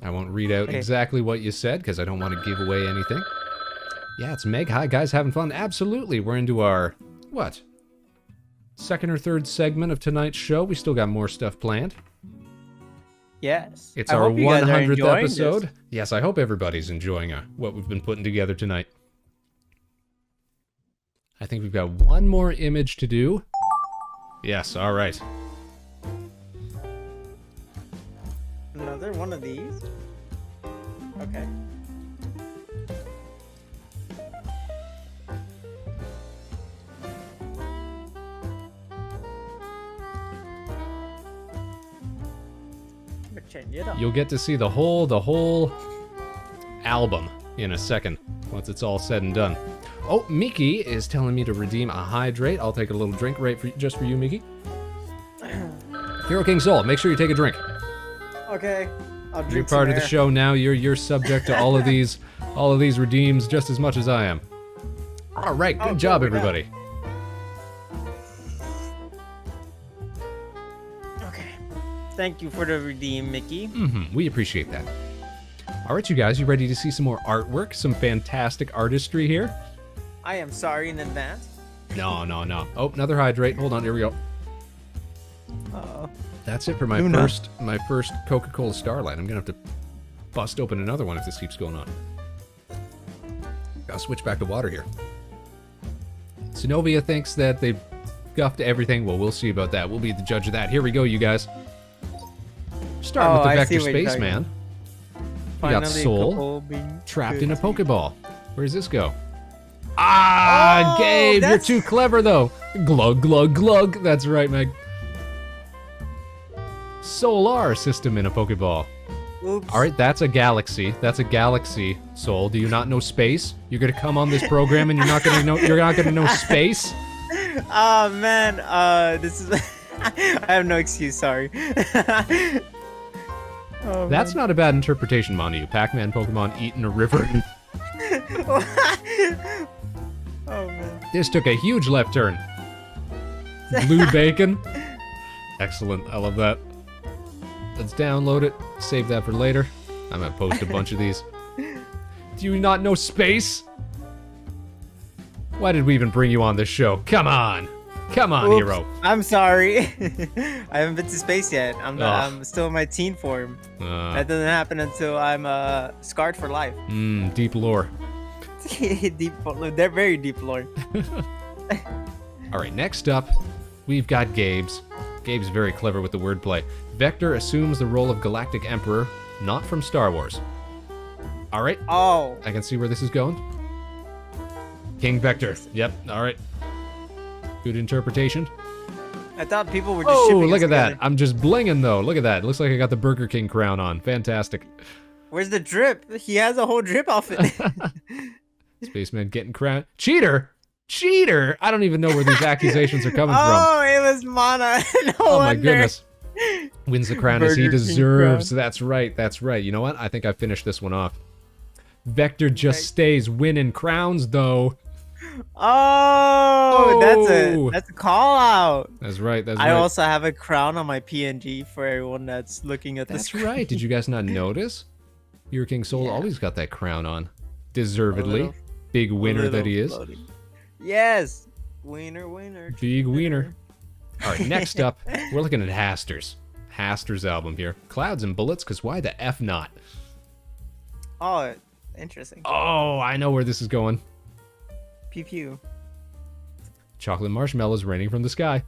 I won't read out exactly what you said because I don't want to give away anything. Yeah, it's Meg. Hi, guys. Having fun? Absolutely. We're into our, what? Second or third segment of tonight's show. We still got more stuff planned. Yes. It's our 100th episode. This. Yes, I hope everybody's enjoying what we've been putting together tonight. I think we've got one more image to do. Yes, all right. Another one of these? Okay. You'll get to see the whole album in a second once it's all said and done. Oh, Miki is telling me to redeem a hydrate. I'll take a little drink just for you, Miki. Hero King Soul, make sure you take a drink. Okay. I'll drink. You're part of the show now. You're subject to all of these redeems just as much as I am. All right, good job, everybody. Okay. Thank you for the redeem, Mickey. We appreciate that. All right, you guys, you ready to see some more artwork? Some fantastic artistry here? I am sorry in advance. No. Oh, another hydrate. Hold on, here we go. That's it for my first Coca-Cola Starlight. I'm gonna have to bust open another one if this keeps going on. Gotta switch back to water here. Sinovia thinks that they've guffed everything. Well, we'll see about that. We'll be the judge of that. Here we go, you guys. Starting with the Vector Spaceman. We got Soul trapped in a Pokeball. Where does this go? Ah, Gabe, you're too clever though. Glug, glug, glug. That's right, Meg. Solar system in a Pokeball. Oops. All right, that's a galaxy. That's a galaxy. Soul, do you not know space? You're gonna come on this program and you're not gonna know space? Oh man, this is. I have no excuse. Sorry. That's not a bad interpretation, Manu. Pac-Man Pokemon eating a river. Oh man. This took a huge left turn. Blue bacon. Excellent. I love that. Let's download it. Save that for later. I'm gonna post a bunch of these. Do you not know space? Why did we even bring you on this show? Come on. Come on, hero. I'm sorry. I haven't been to space yet. I'm still in my teen form. That doesn't happen until I'm scarred for life. Deep lore. They're very deep lore. All right, next up, we've got Gabe's. Gabe's very clever with the wordplay. Vector assumes the role of Galactic Emperor, not from Star Wars. All right. Oh. I can see where this is going. King Vector. Yep. All right. Good interpretation. I thought people were just shipping look at together. that. I'm just blinging, though. Look at that. Looks like I got the Burger King crown on. Fantastic. Where's the drip? He has a whole drip outfit. Spaceman getting crowned. Cheater! Cheater! I don't even know where these accusations are coming from. Oh, it was Mana. No Oh my wonder. goodness. Wins the crown as he Burger King deserves. crown. That's right. That's right. You know what? I think I finished this one off. Vector just Okay. stays winning crowns, though. Oh, that's a call out. That's right. That's I right. also have a crown on my PNG for everyone that's looking at That's this. right. Did you guys not notice? Your King Soul Yeah. always got that crown on. Deservedly. little- Big winner that he is. Floating. Yes. Winner. Big wiener. All right, next up, we're looking at Haster's. Haster's album here. Clouds and Bullets, because why the F not? Oh, interesting. Oh, I know where this is going. Pew pew. Chocolate marshmallows raining from the sky.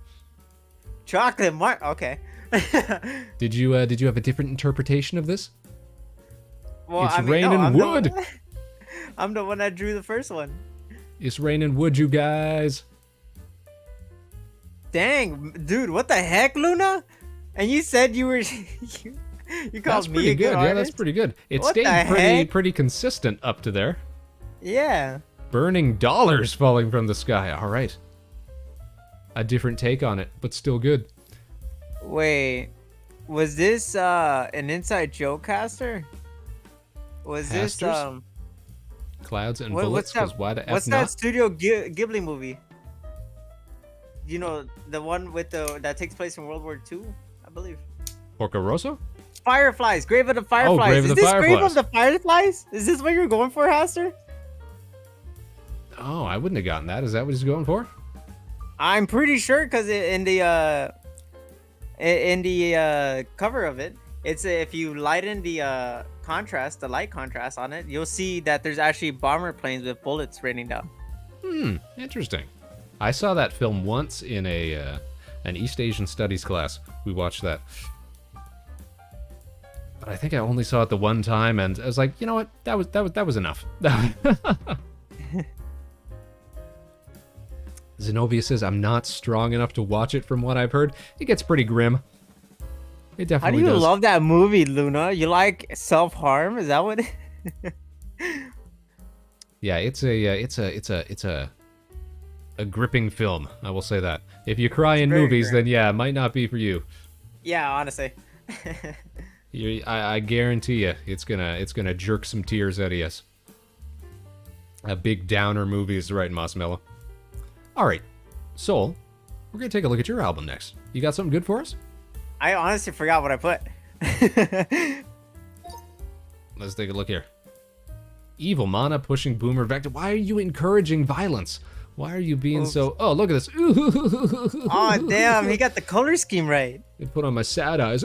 Chocolate mark. Okay. Did you have a different interpretation of this? Well, It's I mean, no, raining I'm wood. I'm the one that drew the first one. It's raining wood, you guys. Dang, dude, what the heck, Luna? And you said you were you called That's me pretty a good. Yeah, that's artist? pretty good. It What the stayed heck? pretty consistent up to there. Yeah. Burning dollars falling from the sky. All right. A different take on it, but still good. Wait, was this an inside joke caster? Was this Hasters? Clouds and what's bullets, that? because why the F What's not? that Studio Ghibli movie? You know, the one with that takes place in World War II, I believe. Porco Rosso? Fireflies, Grave of the Fireflies. Grave of Is the this Grave Fireflies. of the Fireflies? Is this what you're going for, Haster? Oh, I wouldn't have gotten that. Is that what he's going for? I'm pretty sure because in the cover of it, it's if you lighten the contrast, the light contrast on it, you'll see that there's actually bomber planes with bullets raining down. Interesting. I saw that film once in an East Asian Studies class. We watched that. But I think I only saw it the one time, and I was like, you know what? That was enough. Zenobia says, I'm not strong enough to watch it from what I've heard. It gets pretty grim. It How do definitely you does. love that movie, Luna? You like self-harm? Is that what? Yeah, it's a gripping film. I will say that. If you cry in very movies, grim. then yeah, it might not be for you. Yeah, honestly. I guarantee you, it's gonna jerk some tears out of you. A big downer movie is right, Marshmallow. All right, Soul, we're gonna take a look at your album next. You got something good for us? I honestly forgot what I put. Let's take a look here. Evil Mana pushing Boomer Vector. Why are you encouraging violence? Why are you being so... Oh, look at this. Oh, damn, he got the color scheme right. They put on my sad eyes.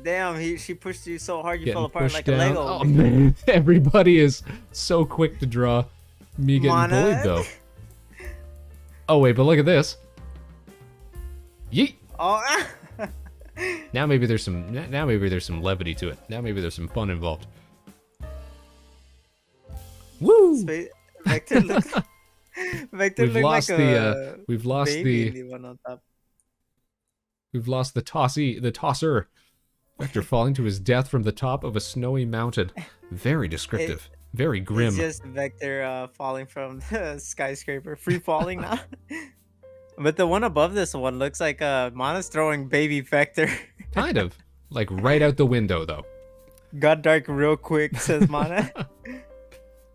Damn, she pushed you so hard you Getting fell apart pushed like down. a Lego. Oh, man. Everybody is so quick to draw me getting Mana. bullied, though. Oh, wait, but look at this. Yeet. Oh, Now maybe there's some levity to it. Now maybe there's some fun involved. Woo! Vector looks. Vector We've looked lost like the we've lost baby the one on top. we've lost the tosser. Vector falling to his death from the top of a snowy mountain. Very descriptive. Very grim. It's just Vector falling from the skyscraper, free falling now. But the one above this one looks like Mana's throwing baby Vector. Kind of. Like right out the window, though. Got dark real quick, says Mana.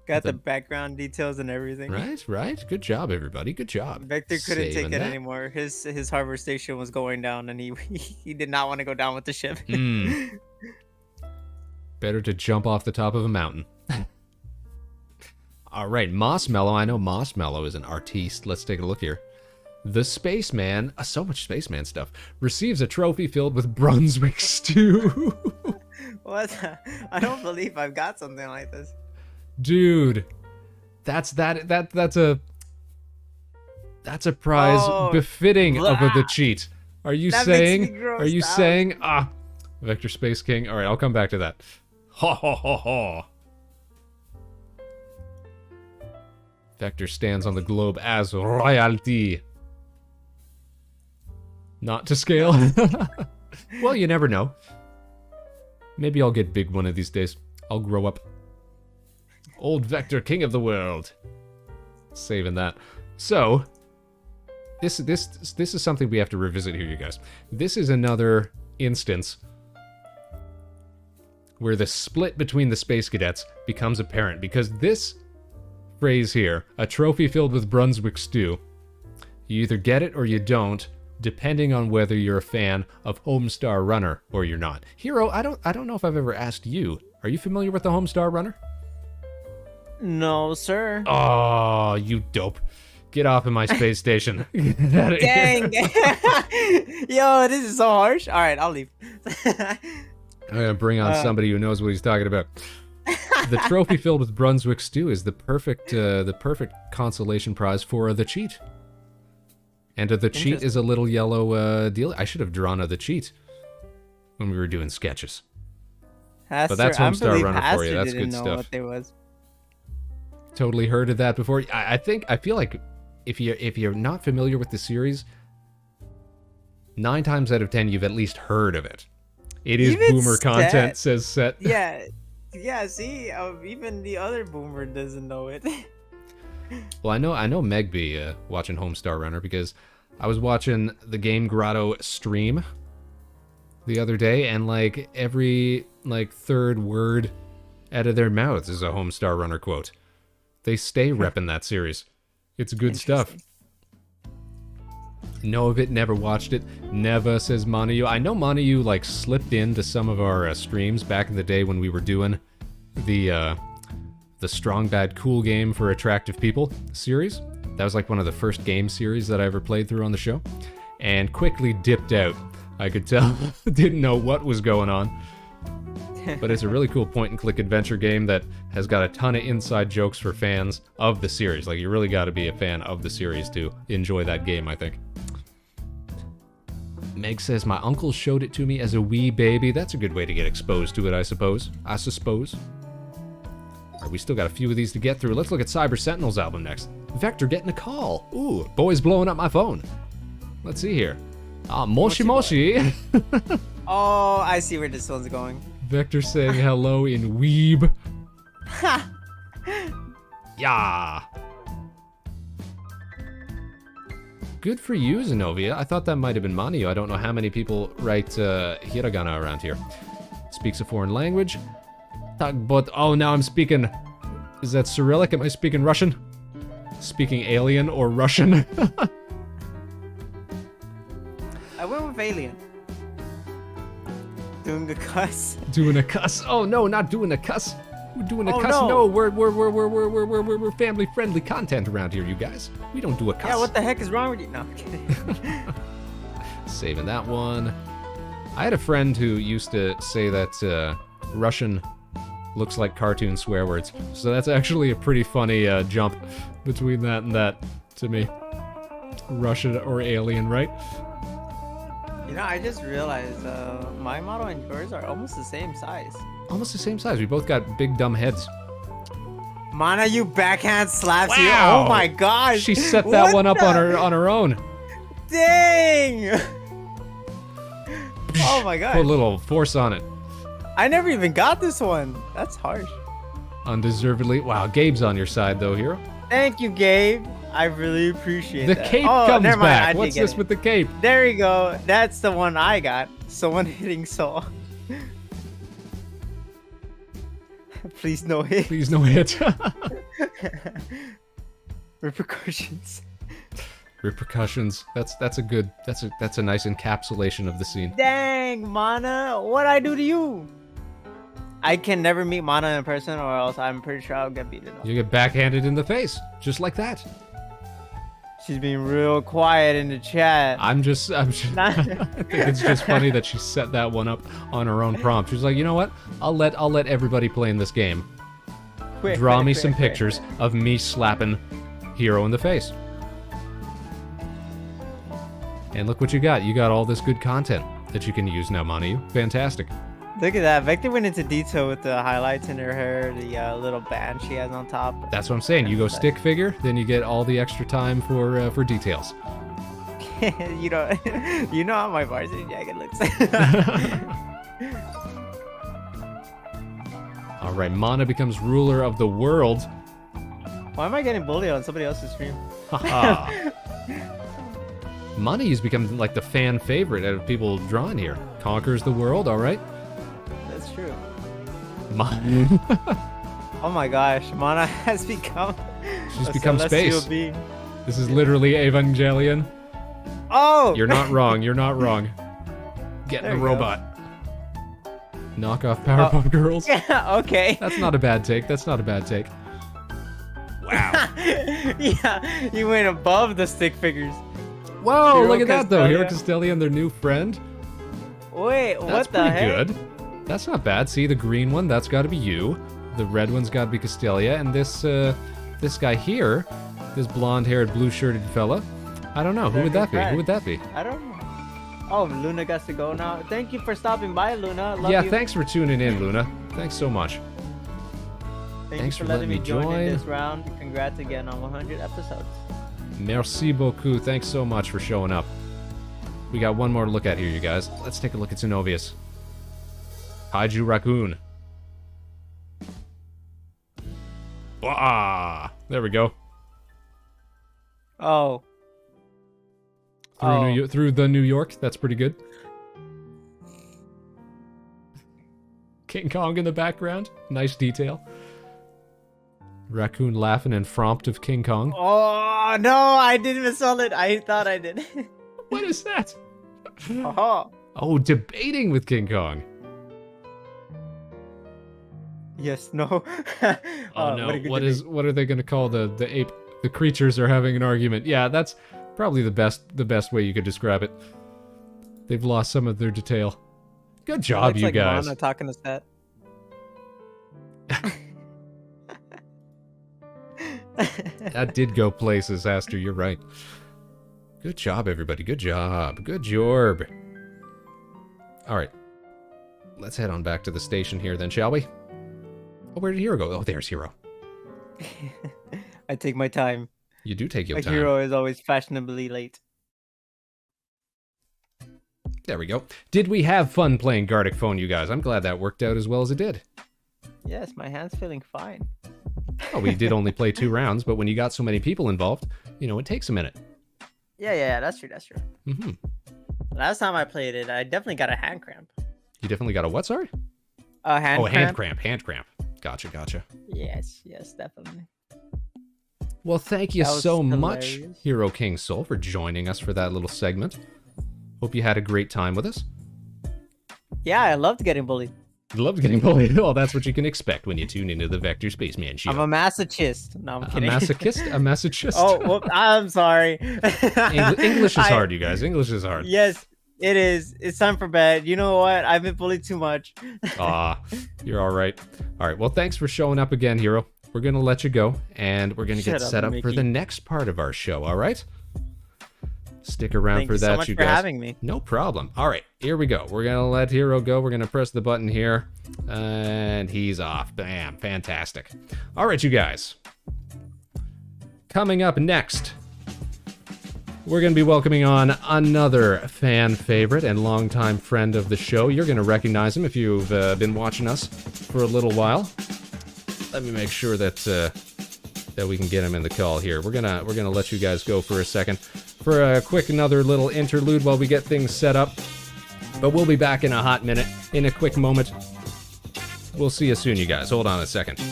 Got the background details and everything. Right. Good job, everybody. Good job. Vector couldn't take Saving it that. anymore. His harbor station was going down, and he did not want to go down with the ship. Better to jump off the top of a mountain. All right, Mossmellow. I know Mossmellow is an artiste. Let's take a look here. The Spaceman, so much Spaceman stuff, receives a trophy filled with Brunswick stew. What? I don't believe I've got something like this. Dude, that's a prize befitting of the cheat. Are you That makes me saying? grossed Are you out. saying? Vector Space King. All right, I'll come back to that. Ha ha ha ha. Vector stands on the globe as royalty. Not to scale. Well, you never know. Maybe I'll get big one of these days. I'll grow up. Old Vector, king of the world. Saving that. So, this is something we have to revisit here, you guys. This is another instance where the split between the Space Cadets becomes apparent, because this phrase here, a trophy filled with Brunswick stew, you either get it or you don't, depending on whether you're a fan of Homestar Runner or you're not. Hero, I don't know if I've ever asked you. Are you familiar with the Homestar Runner? No, sir. Oh, you dope. Get off of my space station. Get out of Dang. Yo, this is so harsh. All right, I'll leave. I'm gonna bring on somebody who knows what he's talking about. The trophy filled with Brunswick stew is the perfect consolation prize for the cheat. And the cheat is a little yellow deal. I should have drawn the cheat when we were doing sketches. But that's Homestar Runner for you. That's good stuff. Totally heard of that before. I feel like if you're not familiar with the series, 9 times out of 10 you've at least heard of it. It is even boomer content, says Set. Yeah. See, even the other boomer doesn't know it. Well, I know Megby watching Homestar Runner because I was watching the Game Grotto stream the other day, and like every third word out of their mouths is a Homestar Runner quote. They stay repping that series. It's good stuff. Know of it, never watched it. Never, says Monayu. I know Monayu like slipped into some of our streams back in the day when we were doing the Strong Bad Cool Game for Attractive People series. That was like one of the first game series that I ever played through on the show. And quickly dipped out. I could tell. Didn't know what was going on. But it's a really cool point-and-click adventure game that has got a ton of inside jokes for fans of the series. Like, you really got to be a fan of the series to enjoy that game, I think. Meg says, my uncle showed it to me as a wee baby. That's a good way to get exposed to it, I suppose. Alright, we still got a few of these to get through. Let's look at Cyber Sentinel's album next. Vector getting a call. Ooh, boy's blowing up my phone. Let's see here. Moshi Moshi. Oh, I see where this one's going. Vector saying hello in Weeb. Ha! Yeah. Good for you, Zenobia. I thought that might have been Manio. I don't know how many people write hiragana around here. Speaks a foreign language. But oh, now I'm speaking. Is that Cyrillic? Am I speaking Russian? Speaking alien or Russian? I went with alien. Doing a cuss. Doing a cuss. Oh no, not doing a cuss. We're doing a cuss. No, We're family friendly content around here, you guys. We don't do a cuss. Yeah, what the heck is wrong with you? No, I'm kidding. Saving that one. I had a friend who used to say that Russian looks like cartoon swear words. So that's actually a pretty funny jump between that and that to me. Russian or alien, right? You know, I just realized my model and yours are almost the same size. Almost the same size. We both got big dumb heads. Mana, you backhand slaps you. Wow. Oh my gosh. She set that one up on her own. Dang. Oh my god. Put a little force on it. I never even got this one. That's harsh. Undeservedly. Wow, Gabe's on your side though, hero. Thank you, Gabe. I really appreciate that. The cape comes back. What's this with the cape? There you go. That's the one I got. Someone hitting Saw. Please no hit. Please no hit. Repercussions. Repercussions. That's a nice encapsulation of the scene. Dang, Mana, what'd I do to you? I can never meet Mana in person, or else I'm pretty sure I'll get beaten up. You get backhanded in the face, just like that. She's being real quiet in the chat. I'm just I think it's just funny that she set that one up on her own prompt. She's like, you know what? I'll let everybody play in this game. Draw me some pictures of me slapping Hero in the face. And look what you got. You got all this good content that you can use now, Manu. Fantastic. Look at that. Vector went into detail with the highlights in her hair, the little band she has on top. That's what I'm saying. You go stick figure, then you get all the extra time for details. you know how my varsity jacket looks. Alright, Mana becomes ruler of the world. Why am I getting bullied on somebody else's stream? Haha. Money's become like the fan favorite out of people drawn here. Conquers the world, alright? That's true. Mana. Oh my gosh, Mana has become... She's become space. being. This is literally Evangelion. Oh! You're not wrong, you're not wrong. Get the robot. Knock off Powerpuff Girls. Yeah, okay. That's not a bad take, that's not a bad take. Wow. Yeah, you went above the stick figures. Whoa, Hero look at that though. Castelia. Hero Castelia and their new friend. Wait, That's what the pretty heck? good. That's not bad. See, the green one, that's got to be you. The red one's got to be Castelia, and this guy here, this blonde-haired, blue-shirted fella. I don't know. Who would that be? Who would that be? I don't know. Oh, Luna gets to go now. Thank you for stopping by, Luna. Love Yeah, you. thanks for tuning in, Luna. Thanks so much. Thanks for letting me join in this round. Congrats again on 100 episodes. Merci beaucoup. Thanks so much for showing up. We got one more to look at here, you guys. Let's take a look at Xenovius. Kaiju Raccoon. Ah, there we go. Oh. Through the New York. That's pretty good. King Kong in the background. Nice detail. Raccoon laughing and fromped of King Kong. Oh, no, I didn't even saw it. I thought I did. What is that? Oh, debating with King Kong. yes, no. Oh no, what are they gonna call the ape? The creatures are having an argument. Yeah, that's probably the best way you could describe it. They've lost some of their detail. Good job, you like guys. Mana talking to Seth. That did go places, Aster, you're right. Good job, everybody. Good job. Good job. Alright. Let's head on back to the station here then, shall we? Oh, where did Hero go? Oh, there's Hero. I take my time. You do take your A time. hero is always fashionably late. There we go. Did we have fun playing Gartic Phone, you guys? I'm glad that worked out as well as it did. Yes, my hand's feeling fine. Oh, we did only play 2 rounds, but when you got so many people involved, you know, it takes a minute. Yeah, that's true, that's true. Mm-hmm. Last time I played it, I definitely got a hand cramp. You definitely got a what, sorry? A hand cramp. Hand cramp. Gotcha. Yes, definitely. Well, thank you That was so much, hilarious. Hero King Soul, for joining us for that little segment. Hope you had a great time with us. Yeah, I loved getting bullied. Loved getting bullied. Well, that's what you can expect when you tune into the Vector Spaceman Show. I'm a masochist. No, I'm kidding. A masochist? A masochist? Oh, well, I'm sorry. English is hard, you guys. English is hard. Yes, it is. It's time for bed. You know what? I've been bullied too much. You're all right. All right. Well, thanks for showing up again, Hero. We're going to let you go, and we're going to get set up for the next part of our show, all right? Stick around for that, so much you for guys. having me. No problem. All right, here we go. We're going to let Hero go. We're going to press the button here, and he's off. Bam. Fantastic. All right, you guys. Coming up next, we're going to be welcoming on another fan favorite and longtime friend of the show. You're going to recognize him if you've been watching us for a little while. Let me make sure that that we can get him in the call here. We're gonna let you guys go for a second for a quick another little interlude while we get things set up. But we'll be back in a hot minute, in a quick moment. We'll see you soon, you guys. Hold on a second.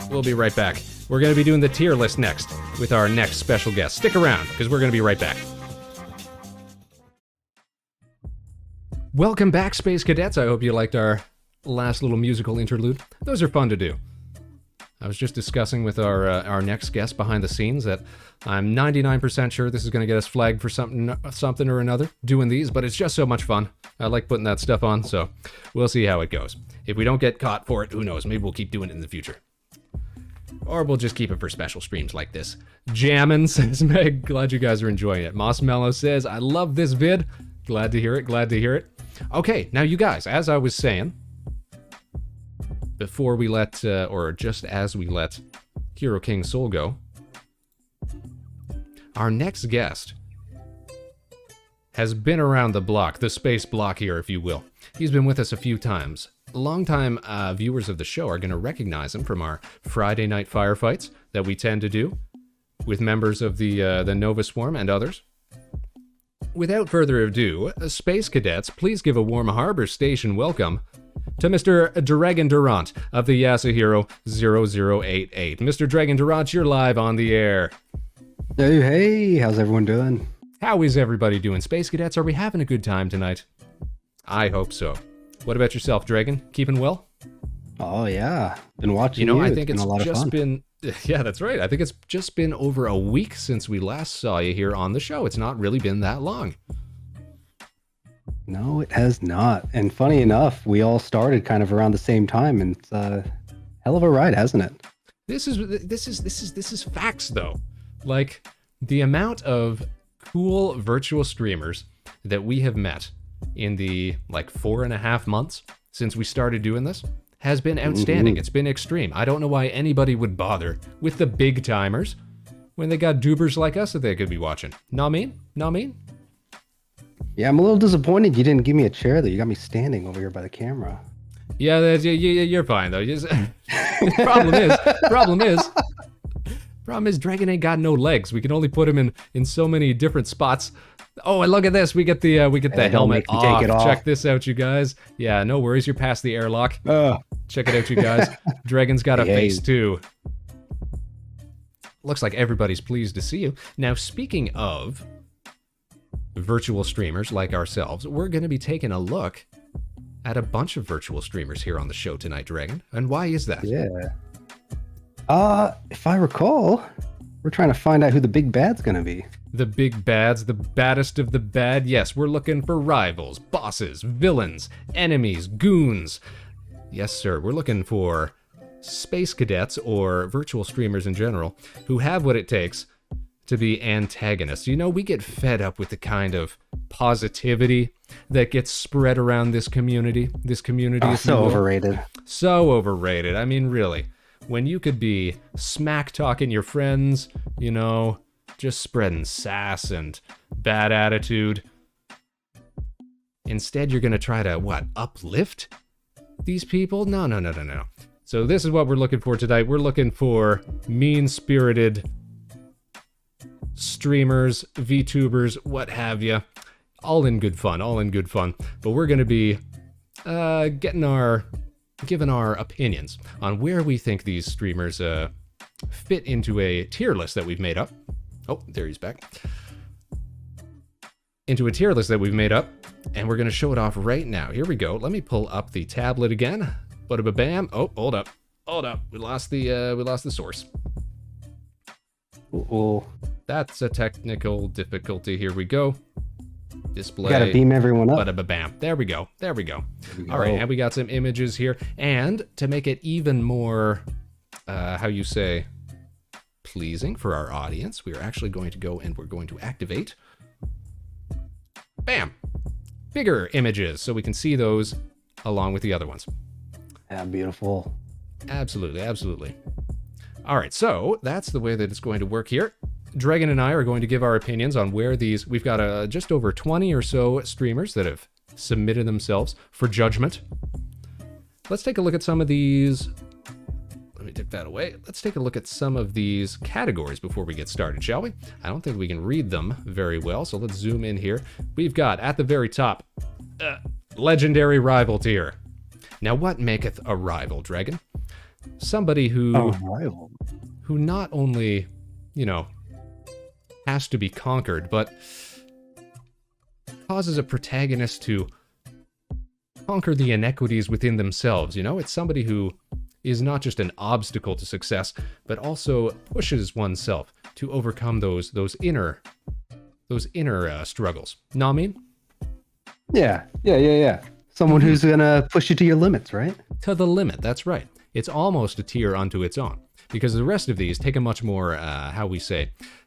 We'll be right back. We're gonna be doing the tier list next with our next special guest. Stick around, because we're gonna be right back. Welcome back, Space Cadets. I hope you liked our last little musical interlude. Those are fun to do. I was just discussing with our next guest behind the scenes that I'm 99% sure this is going to get us flagged for something or another doing these, but it's just so much fun. I like putting that stuff on, so we'll see how it goes. If we don't get caught for it, who knows? Maybe we'll keep doing it in the future. Or we'll just keep it for special streams like this. Jammin', says Meg. Glad you guys are enjoying it. Moss Mellow says, I love this vid. Glad to hear it. Okay, now you guys, as I was saying, before we let, or just as we let Hero King Soul go, our next guest has been around the block, the space block here, if you will. He's been with us a few times. longtime viewers of the show are going to recognize him from our Friday night firefights that we tend to do with members of the Nova Swarm and others. Without further ado, Space Cadets, please give a warm Harbor Station welcome to Mr. Dragon Durant of the Yasuhiro 0088. Mr. Dragon Durant, you're live on the air. Hey, how's everyone doing? How is everybody doing? Space Cadets, are we having a good time tonight? I hope so. What about yourself, Dragon? Keeping well? Oh yeah, been watching. I think it's just been. Yeah, that's right. I think it's just been over a week since we last saw you here on the show. It's not really been that long. No, it has not. And funny enough, we all started kind of around the same time, and it's a hell of a ride, hasn't it? This is facts though. Like the amount of cool virtual streamers that we have met in the 4.5 months since we started doing this has been outstanding. It's been extreme. I don't know why anybody would bother with the big timers when they got doobers like us that they could be watching. Not mean? Yeah, I'm a little disappointed you didn't give me a chair though. You got me standing over here by the camera. Yeah, you're fine though. Problem is, Dragon ain't got no legs. We can only put him in so many different spots. Oh, and look at this. We get the helmet off. Take it off. Check this out, you guys. Yeah, no worries. You're past the airlock. Check it out, you guys. Dragon's got a face too. Looks like everybody's pleased to see you. Now, speaking of virtual streamers like ourselves, we're going to be taking a look at a bunch of virtual streamers here on the show tonight, Dragon. And why is that? Yeah. If I recall, we're trying to find out who the big bad's gonna be. The big bads, the baddest of the bad. Yes, we're looking for rivals, bosses, villains, enemies, goons. Yes, sir, we're looking for space cadets or virtual streamers in general who have what it takes to be antagonists. You know, we get fed up with the kind of positivity that gets spread around this community. This community is so overrated. So overrated. I mean, really. When you could be smack talking your friends, just spreading sass and bad attitude. Instead, you're going to try to, uplift these people? No. So this is what we're looking for tonight. We're looking for mean-spirited streamers, VTubers, what have you. All in good fun. But we're going to be giving our opinions on where we think these streamers fit into a tier list that we've made up. Oh, there he's back. Into a tier list that we've made up, and we're going to show it off right now. Here we go. Let me pull up the tablet again. Bada-ba-bam. Oh, hold up. We lost the source. Uh-oh. That's a technical difficulty. Here we go. Display. Gotta beam everyone up. Bam. There we go. All right, and we got some images here. And to make it even more, pleasing for our audience, we are actually going to go and we're going to activate, bam, bigger images so we can see those along with the other ones. Yeah, beautiful. Absolutely. All right, so that's the way that it's going to work here. Dragon and I are going to give our opinions on where we've got just over 20 or so streamers that have submitted themselves for judgment. Let's take a look at some of these. Let me take that away. Let's take a look at some of these categories before we get started, shall we? I don't think we can read them very well, so let's zoom in here. We've got, at the very top, legendary rival tier. Now, what maketh a rival, Dragon? Somebody who not only, has to be conquered, but causes a protagonist to conquer the inequities within themselves. It's somebody who is not just an obstacle to success, but also pushes oneself to overcome those inner struggles. Know what I mean? Yeah. Someone who's gonna push you to your limits, right? To the limit, that's right. It's almost a tier unto its own, because the rest of these take a much more,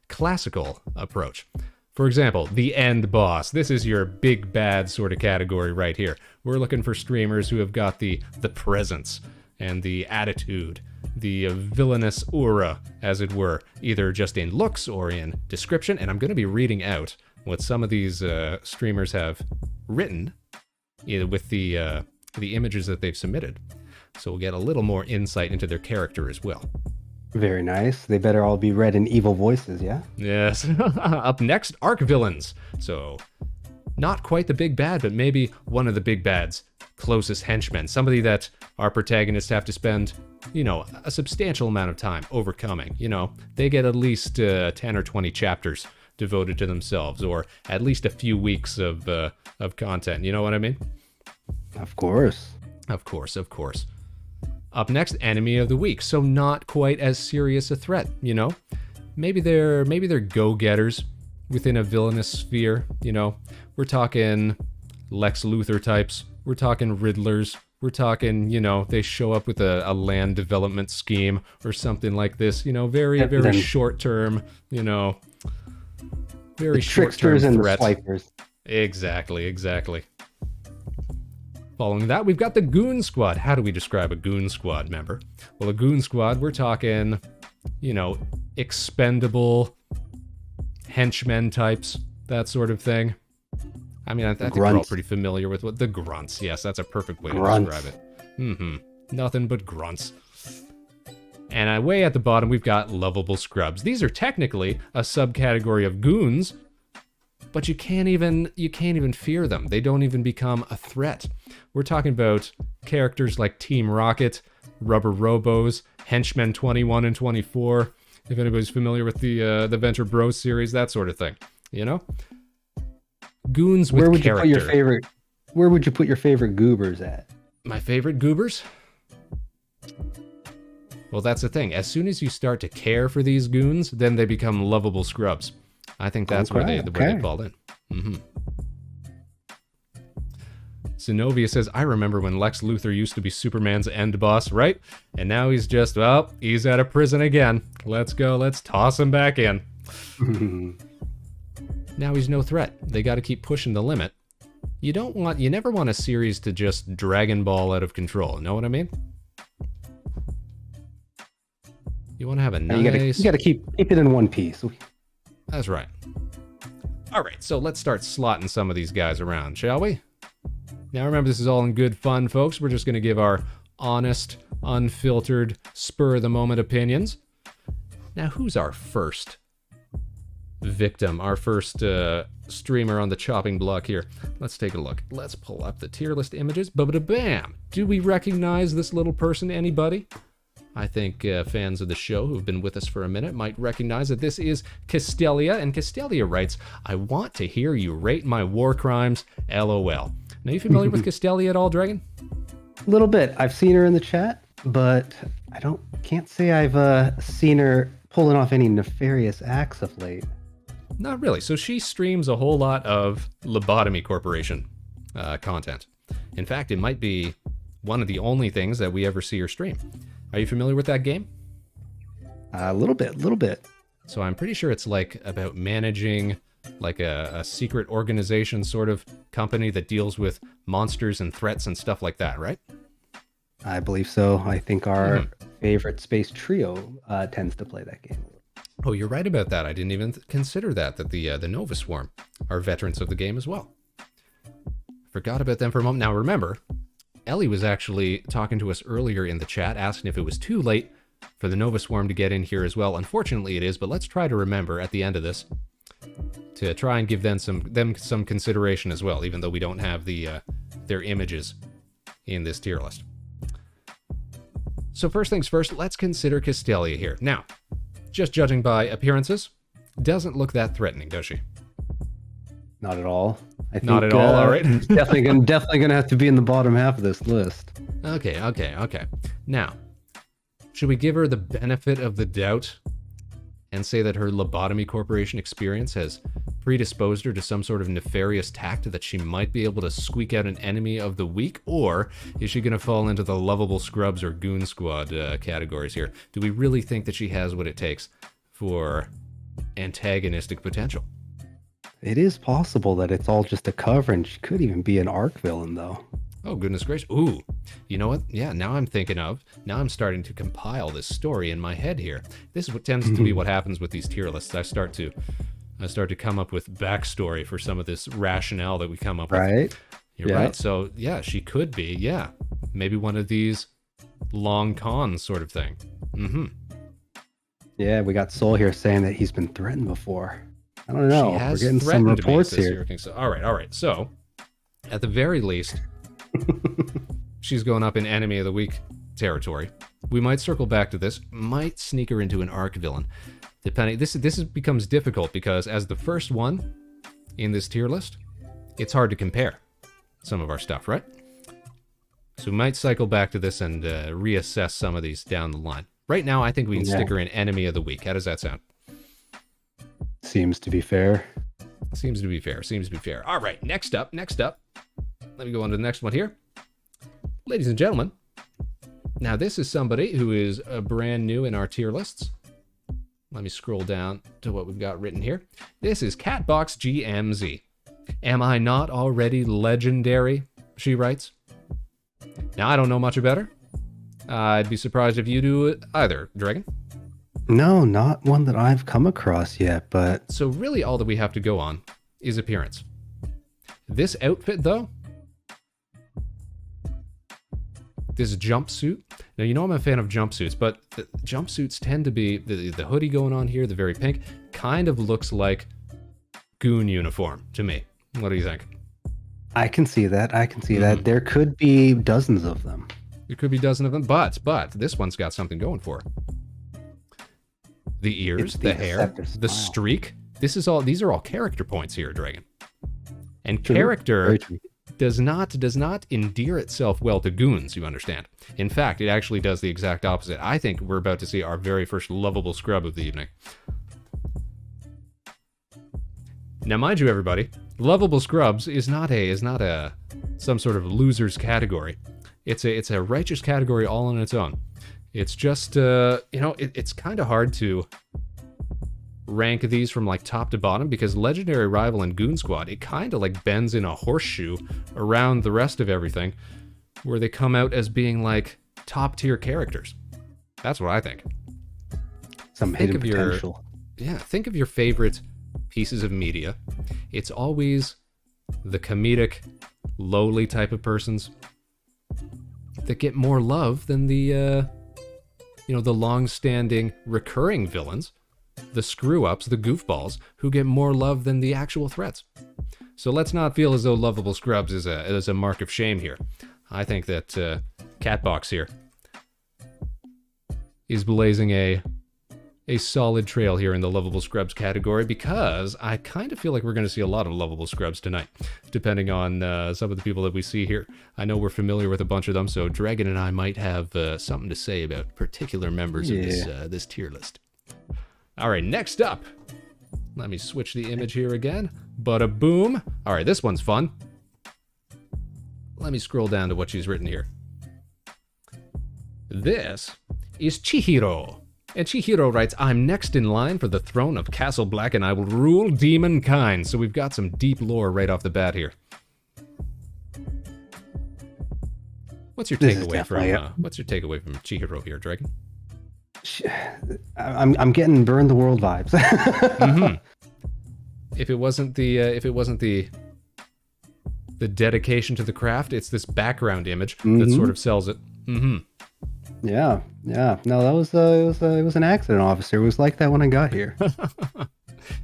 classical approach. For example, the end boss. This is your big bad sort of category right here. We're looking for streamers who have got the presence and the attitude, the villainous aura, as it were, either just in looks or in description. And I'm going to be reading out what some of these streamers have written with the the images that they've submitted. So we'll get a little more insight into their character as well. Very nice. They better all be read in evil voices, yeah? Yes. Up next, arc villains. So not quite the big bad, but maybe one of the big bad's closest henchmen. Somebody that our protagonists have to spend, a substantial amount of time overcoming. They get at least 10 or 20 chapters devoted to themselves, or at least a few weeks of content. You know what I mean? Of course. Of course, of course. Up next, enemy of the week. So not quite as serious a threat, Maybe they're go-getters within a villainous sphere, We're talking Lex Luthor types. We're talking Riddlers. We're talking, they show up with a land development scheme or something like this, very short term, very the short term tricksters and threats. the swipers. Exactly. Following that, we've got the Goon Squad. How do we describe a Goon Squad member? Well, a Goon Squad, we're talking, expendable henchmen types, that sort of thing. I mean, I think we're all pretty familiar with what the grunts. Yes, that's a perfect way to describe it. Nothing but grunts. And way at the bottom, we've got lovable scrubs. These are technically a subcategory of goons, but you can't even fear them. They don't even become a threat. We're talking about characters like Team Rocket, Rubber Robos, Henchmen 21 and 24. If anybody's familiar with the Venture Bros series, that sort of thing. Goons with character. Where would you put your favorite goobers at? My favorite goobers? Well, that's the thing. As soon as you start to care for these goons, then they become lovable scrubs. I think that's where they fall in. Zenobia says, I remember when Lex Luthor used to be Superman's end boss, right? And now he's just, he's out of prison again. Let's go. Let's toss him back in. Now he's no threat. They got to keep pushing the limit. You never want a series to just Dragon Ball out of control. Know what I mean? You want to have a nice... You got to keep it in one piece. That's right. All right, so let's start slotting some of these guys around, shall we? Now remember, this is all in good fun, folks. We're just going to give our honest, unfiltered, spur-of-the-moment opinions. Now, who's our first victim, our first streamer on the chopping block here? Let's take a look. Let's pull up the tier list images. Ba-ba-da-bam! Do we recognize this little person, anybody? I think fans of the show who've been with us for a minute might recognize that this is Castelia, and Castelia writes, I want to hear you rate my war crimes, LOL. Now, you familiar with Castelia at all, Dragon? A little bit. I've seen her in the chat, but I can't say I've seen her pulling off any nefarious acts of late. Not really. So she streams a whole lot of Lobotomy Corporation content. In fact, it might be one of the only things that we ever see her stream. Are you familiar with that game? A little bit. So I'm pretty sure it's like about managing like a secret organization sort of company that deals with monsters and threats and stuff like that, right? I believe so. I think our favorite space trio tends to play that game. Oh, you're right about that. I didn't even consider that the Nova Swarm are veterans of the game as well. Forgot about them for a moment. Now remember, Ellie was actually talking to us earlier in the chat, asking if it was too late for the Nova Swarm to get in here as well. Unfortunately, it is, but let's try to remember at the end of this to try and give them some consideration as well, even though we don't have their images in this tier list. So first things first, let's consider Castelia here. Now, just judging by appearances, doesn't look that threatening, does she? Not at all. I think, not at all, all right. definitely gonna have to be in the bottom half of this list. Okay. Now, should we give her the benefit of the doubt and say that her Lobotomy Corporation experience has predisposed her to some sort of nefarious tact that she might be able to squeak out an enemy of the week? Or is she going to fall into the lovable scrubs or goon squad categories here? Do we really think that she has what it takes for antagonistic potential? It is possible that it's all just a cover, and she could even be an arc villain, though. Oh, goodness gracious. Ooh, you know what? Yeah, now I'm starting to compile this story in my head here. This is what tends to be what happens with these tier lists. I start to come up with backstory for some of this rationale that we come up with. Right. You're right. So, yeah, she could be. Yeah. Maybe one of these long cons sort of thing. Mm-hmm. Yeah, we got Soul here saying that he's been threatened before. I don't know. She has We're getting some threatened reports me, here. So, all right. So, at the very least, she's going up in Enemy of the Week territory. We might circle back to this. Might sneak her into an arc villain. Depending. This becomes difficult because as the first one in this tier list, it's hard to compare some of our stuff, right? So we might cycle back to this and reassess some of these down the line. Right now, I think we can stick her in Enemy of the Week. How does that sound? Seems to be fair. Seems to be fair. All right, next up. Let me go on to the next one here. Ladies and gentlemen, now this is somebody who is brand new in our tier lists. Let me scroll down to what we've got written here. This is Catbox GMZ. Am I not already legendary? She writes. Now, I don't know much about her. I'd be surprised if you do it either, Dragon. No, not one that I've come across yet, but... So really all that we have to go on is appearance. This outfit, though, this jumpsuit. Now, you know I'm a fan of jumpsuits, but the jumpsuits tend to be, the hoodie going on here, the very pink, kind of looks like goon uniform to me. What do you think? I can see that. that. There could be dozens of them. There could be dozens of them, but this one's got something going for it. The ears, the hair, the streak. These are all character points here, Dragon. And character does not endear itself well to goons, you understand. In fact, it actually does the exact opposite. I think we're about to see our very first lovable scrub of the evening. Now, mind you, everybody, lovable scrubs is not some sort of loser's category. It's a righteous category all on its own. It's just it's kind of hard to rank these from like top to bottom because Legendary Rival and Goon Squad, it kind of like bends in a horseshoe around the rest of everything, where they come out as being like top tier characters. That's what I think. Some hidden potential. Think of your favorite pieces of media. It's always the comedic, lowly type of persons that get more love than the long-standing recurring villains, the screw-ups, the goofballs, who get more love than the actual threats. So let's not feel as though lovable scrubs is a mark of shame here. I think that Catbox here is blazing a solid trail here in the lovable scrubs category because I kind of feel like we're going to see a lot of lovable scrubs tonight, depending on some of the people that we see here. I know we're familiar with a bunch of them, so Dragon and I might have something to say about particular members of this tier list. All right, next up. Let me switch the image here again. Bada boom. All right, this one's fun. Let me scroll down to what she's written here. This is Chihiro. And Chihiro writes, I'm next in line for the throne of Castle Black and I will rule demon kind. So we've got some deep lore right off the bat here. What's your takeaway from Chihiro here, Dragon? I'm getting Burn the World vibes. Mm-hmm. If it wasn't the dedication to the craft, it's this background image that sort of sells it. Mm-hmm. Yeah. No, that was it was an accident, officer. It was like that when I got here.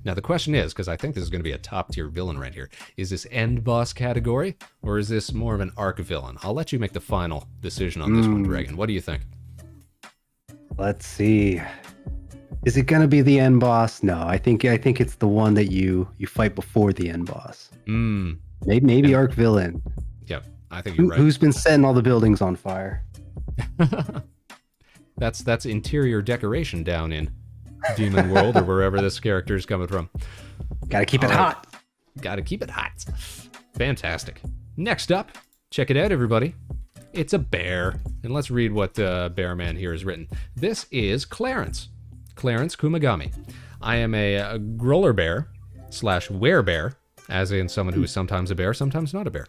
Now the question is, because I think this is going to be a top tier villain right here, is this end boss category or is this more of an arc villain? I'll let you make the final decision on this one, Dragon. What do you think? Let's see. Is it going to be the end boss? No, I think it's the one that you fight before the end boss. Maybe arc villain. Yeah, I think you're right. Who's been setting all the buildings on fire? That's interior decoration down in Demon World or wherever this character is coming from. Gotta keep it hot. Gotta keep it hot. Fantastic. Next up, check it out, everybody. It's a bear. And let's read what Bearman here has written. This is Clarence Kumagami. I am a growler bear / werebear, as in someone who is sometimes a bear, sometimes not a bear.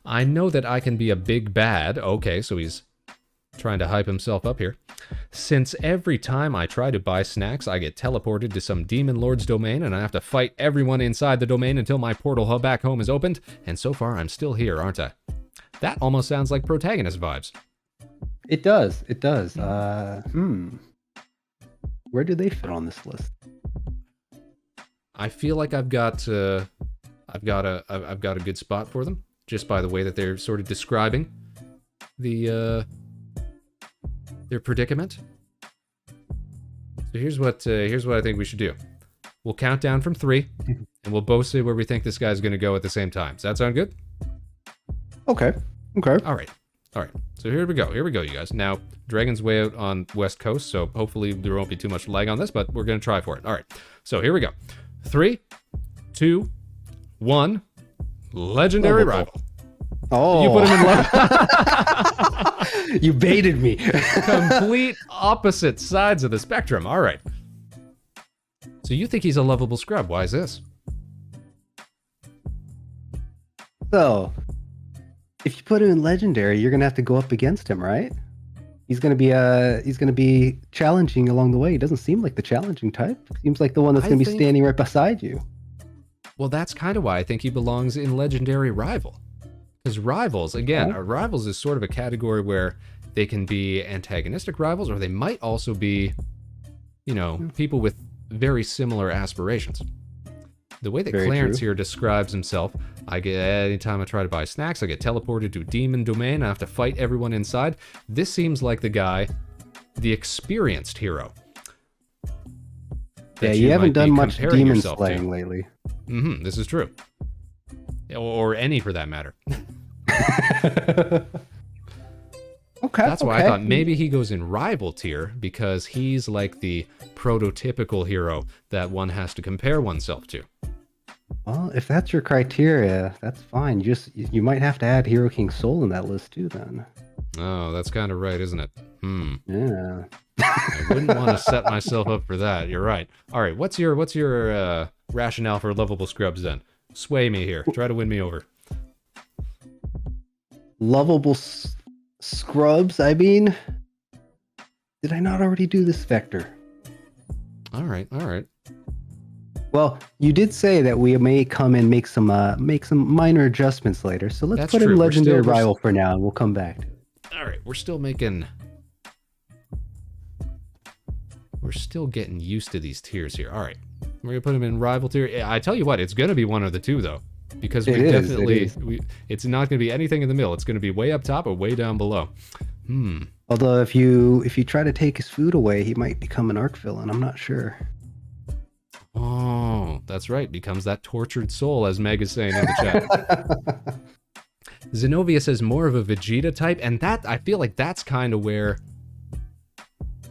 I know that I can be a big bad. Okay, so he's trying to hype himself up here. Since every time I try to buy snacks, I get teleported to some demon lord's domain, and I have to fight everyone inside the domain until my portal hub back home is opened, and so far I'm still here, aren't I? That almost sounds like protagonist vibes. It does. It does. Where do they fit on this list? I feel like I've got a good spot for them, just by the way that they're sort of describing their predicament. So here's what I think we should do. We'll count down from 3, and we'll both say where we think this guy's going to go at the same time. Does that sound good? Okay. All right. So here we go, you guys. Now, Dragon's way out on West Coast, so hopefully there won't be too much lag on this, but we're going to try for it. All right. So here we go. 3, 2, 1. Legendary rival. Oh. You put him in love. You baited me. Complete opposite sides of the spectrum. All right. So you think he's a lovable scrub. Why is this? So, if you put him in legendary, you're gonna have to go up against him, right? He's gonna be challenging along the way. He doesn't seem like the challenging type. Seems like the one that's gonna be standing right beside you. Well, that's kind of why I think he belongs in legendary rival. Because rivals, again, rivals is sort of a category where they can be antagonistic rivals, or they might also be, people with very similar aspirations. The way that Clarence here describes himself, anytime I try to buy snacks, I get teleported to demon domain. I have to fight everyone inside. This seems like the guy, the experienced hero. Yeah, you haven't done much demon slaying lately. This is true. Or any for that matter. Okay. That's why I thought maybe he goes in rival tier, because he's like the prototypical hero that one has to compare oneself to. Well, if that's your criteria, that's fine. You might have to add Hero King Soul in that list too, then. Oh, that's kind of right, isn't it? Yeah. I wouldn't want to set myself up for that. You're right. All right, what's your rationale for lovable scrubs then? Sway me here. Try to win me over. Lovable scrubs? I mean, did I not already do this, Vector? All right. Well, you did say that we may come and make some minor adjustments later, so let's put in legendary rival for now, and we'll come back to it. All right, we're still getting used to these tiers here. All right, we're gonna put him in rival tier. I tell you what, it's gonna be one of the two though, because it's not gonna be anything in the middle. It's gonna be way up top or way down below. Although if you try to take his food away, he might become an arc villain. I'm not sure. Oh, that's right. Becomes that tortured soul, as Meg is saying in the chat. Zenobia says more of a Vegeta type, and that I feel like that's kind of where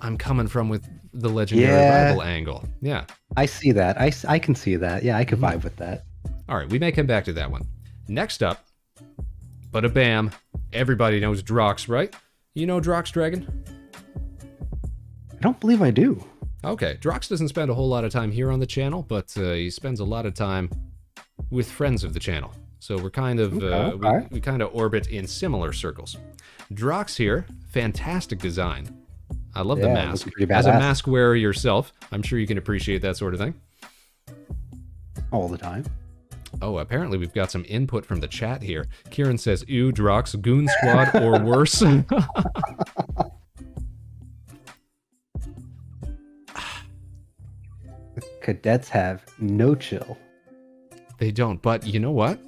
I'm coming from with the legendary rival angle. Yeah, I see that. I can see that. Yeah, I could vibe with that. All right, we may come back to that one. Next up, bada bam, everybody knows Drox, right? You know Drox Dragon? I don't believe I do. Okay, Drox doesn't spend a whole lot of time here on the channel, but he spends a lot of time with friends of the channel. So we're kind of we kind of orbit in similar circles. Drox here, fantastic design. I love the mask. As a mask wearer yourself, I'm sure you can appreciate that sort of thing. All the time. Oh, apparently we've got some input from the chat here. Kieran says, ew, Drox, Goon Squad, or worse. Cadets have no chill. They don't, but you know what?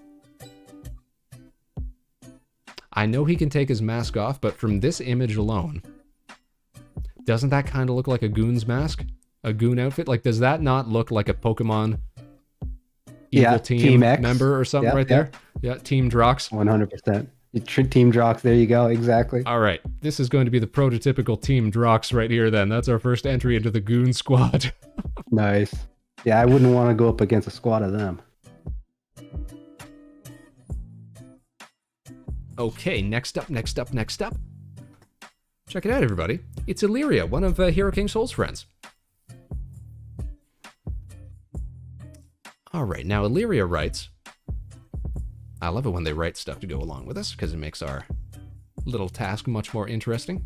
I know he can take his mask off, but from this image alone, doesn't that kind of look like a Goon's mask? A Goon outfit? Like, does that not look like a Pokemon Evil Team X member or something there? Yeah, Team Drox. 100%. Team Drox, there you go, exactly. All right, this is going to be the prototypical Team Drox right here then. That's our first entry into the Goon Squad. Nice. Yeah, I wouldn't want to go up against a squad of them. Okay, next up. Check it out, everybody. It's Illyria, one of Hero King Soul's friends. All right, now Illyria writes, I love it when they write stuff to go along with us, because it makes our little task much more interesting.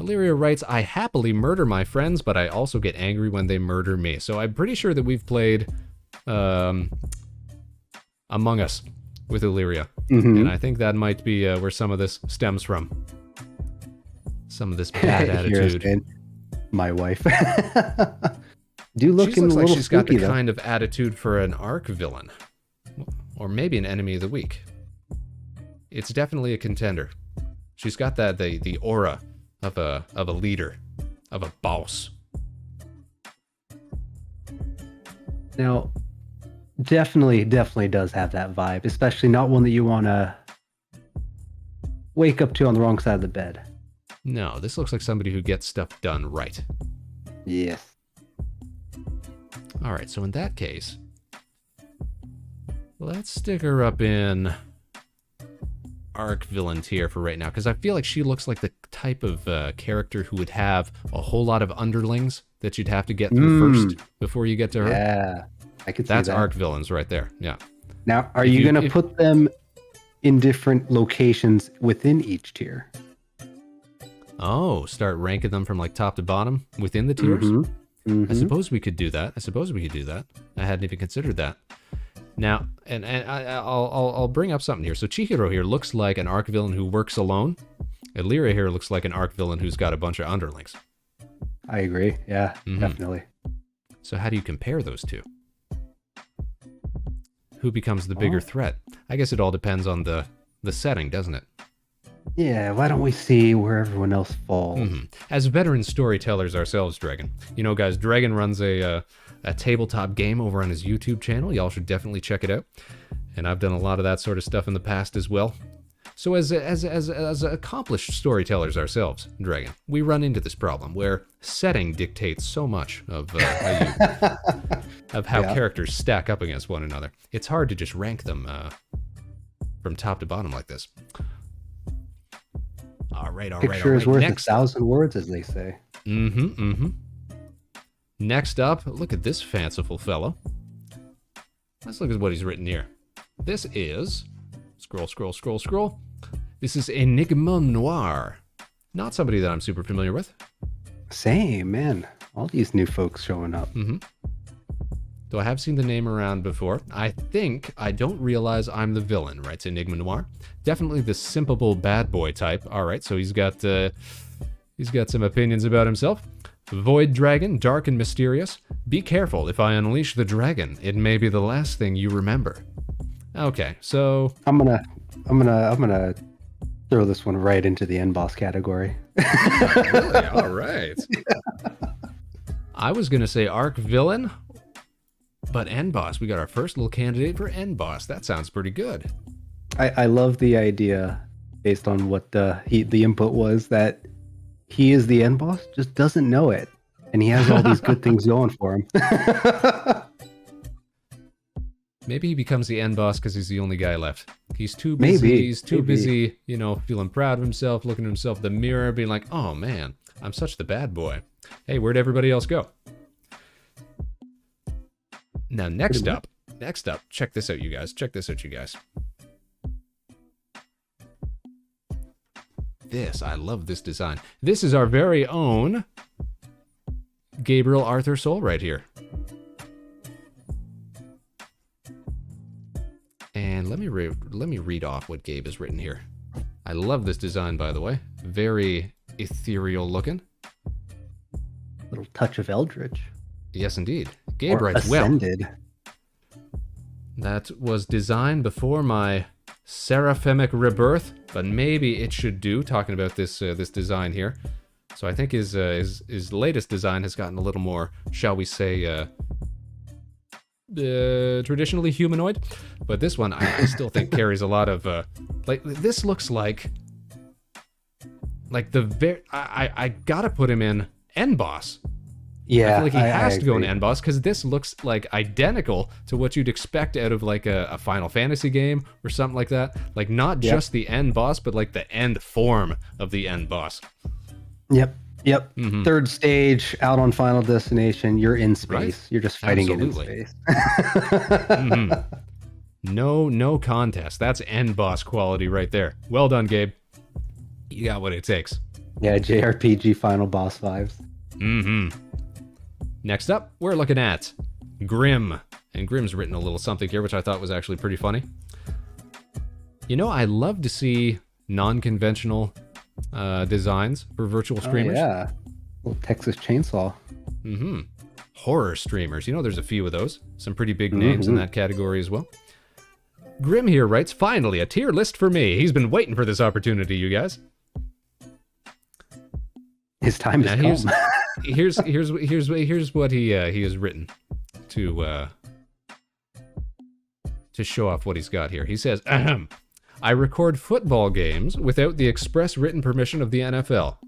Illyria writes, I happily murder my friends, but I also get angry when they murder me. So I'm pretty sure that we've played Among Us with Illyria. And I think that might be where some of this stems from. Some of this bad attitude. My wife. Do look she looks like she's got the though. kind of attitude for an arc villain. Or maybe an enemy of the week. It's definitely a contender. She's got that the aura of a leader, of a boss. Now, definitely does have that vibe, especially not one that you want to wake up to on the wrong side of the bed. No, this looks like somebody who gets stuff done right. Yes. All right, so in that case, let's stick her up in arc villain tier for right now, because I feel like she looks like the type of character who would have a whole lot of underlings that you'd have to get through first before you get to her. Yeah, I could see That's that. arc villains right there. Yeah. Now, are you going to put them in different locations within each tier? Oh, start ranking them from like top to bottom within the tiers? I suppose we could do that. I hadn't even considered that. Now, and I'll bring up something here. So Chihiro here looks like an arc villain who works alone. Illyria here looks like an arc villain who's got a bunch of underlings. I agree. Yeah, definitely. So how do you compare those two? Who becomes the bigger threat? I guess it all depends on the setting, doesn't it? Yeah, why don't we see where everyone else falls? As veteran storytellers ourselves, Dragon. You know, guys, Dragon runs a tabletop game over on his YouTube channel. Y'all should definitely check it out. And I've done a lot of that sort of stuff in the past as well. So as accomplished storytellers ourselves, Dragon, we run into this problem where setting dictates so much of how characters stack up against one another. It's hard to just rank them from top to bottom like this. All right. Picture is worth 1,000 words, as they say. Next up, look at this fanciful fellow. Let's look at what he's written here. This is... Scroll. This is Enigma Noir. Not somebody that I'm super familiar with. Same, man. All these new folks showing up. Though I have seen the name around before. I think I don't realize I'm the villain, writes Enigma Noir. Definitely the simpable bad boy type. All right, so he's got some opinions about himself. Void dragon, dark and mysterious. Be careful, if I unleash the dragon, it may be the last thing you remember. Okay, so I'm gonna throw this one right into the end boss category. really? All right. I was gonna say arc villain, but end boss. We got our first little candidate for end boss. That sounds pretty good. I love the idea, based on what the input was, that he is the end boss, just doesn't know it, and he has all these good things going for him. Maybe he becomes the end boss because he's the only guy left. He's too busy. Maybe. Busy, you know, feeling proud of himself, looking at himself in the mirror, being like, "Oh man, I'm such the bad boy." Hey, where'd everybody else go? Now, next up, check this out, you guys. I love this design. This is our very own Gabriel Arthur Soul right here. And let me read off what Gabe has written here. I love this design, by the way. Very ethereal looking. Little touch of Eldritch. Yes, indeed. Gabe writes, Ascended. That was designed before my seraphimic rebirth, but maybe it should do, talking about this design here. So I think his latest design has gotten a little more, shall we say, traditionally humanoid, but this one I still think carries a lot of like, this looks like I gotta put him in end boss. Yeah, I feel like he has to go in agree. end boss because this looks like identical to what you'd expect out of like a Final Fantasy game or something like that. Like not just the end boss, but like the end form of the end boss. Yep. Third stage, out on Final Destination. You're in space. Right? You're just fighting it in Absolutely. space. No contest. That's end boss quality right there. Well done, Gabe. You got what it takes. Yeah, JRPG final boss vibes. Mm-hmm. Next up, we're looking at Grim. And Grim's written a little something here, which I thought was actually pretty funny. You know, I love to see non-conventional designs for virtual streamers. Oh, yeah. Little Texas Chainsaw. Mm-hmm. Horror streamers. You know, there's a few of those. Some pretty big names in that category as well. Grim here writes, finally, a tier list for me. He's been waiting for this opportunity, you guys. His time has come. Here's what he has written to show off what he's got here. He says, ahem, I record football games without the express written permission of the NFL.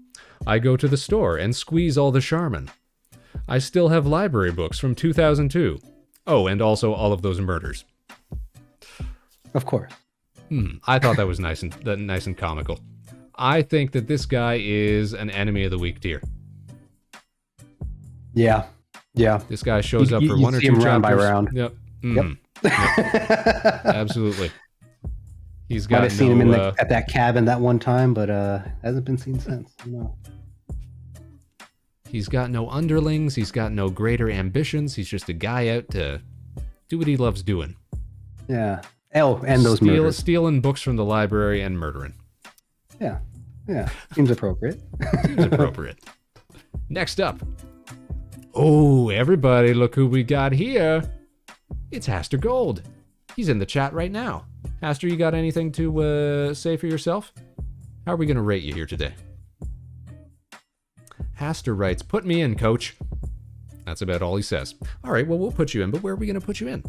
I go to the store and squeeze all the Charmin. I still have library books from 2002. Oh, and also all of those murders. Of course. I thought that was nice and comical. I think that this guy is an enemy of the week tier. Yeah. This guy shows up for one or two chapters. Round by round. Yep. Yep. Absolutely. He's got Might have seen him at that cabin that one time, but hasn't been seen since. No. He's got no underlings. He's got no greater ambitions. He's just a guy out to do what he loves doing. Yeah. Oh, and those murders. Stealing books from the library and murdering. Yeah. Seems appropriate. Seems appropriate. Next up. Oh, everybody, look who we got here. It's Haster Gold. He's in the chat right now. Haster, you got anything to say for yourself? How are we going to rate you here today? Haster writes, put me in, coach. That's about all he says. All right, well, we'll put you in, but where are we going to put you in?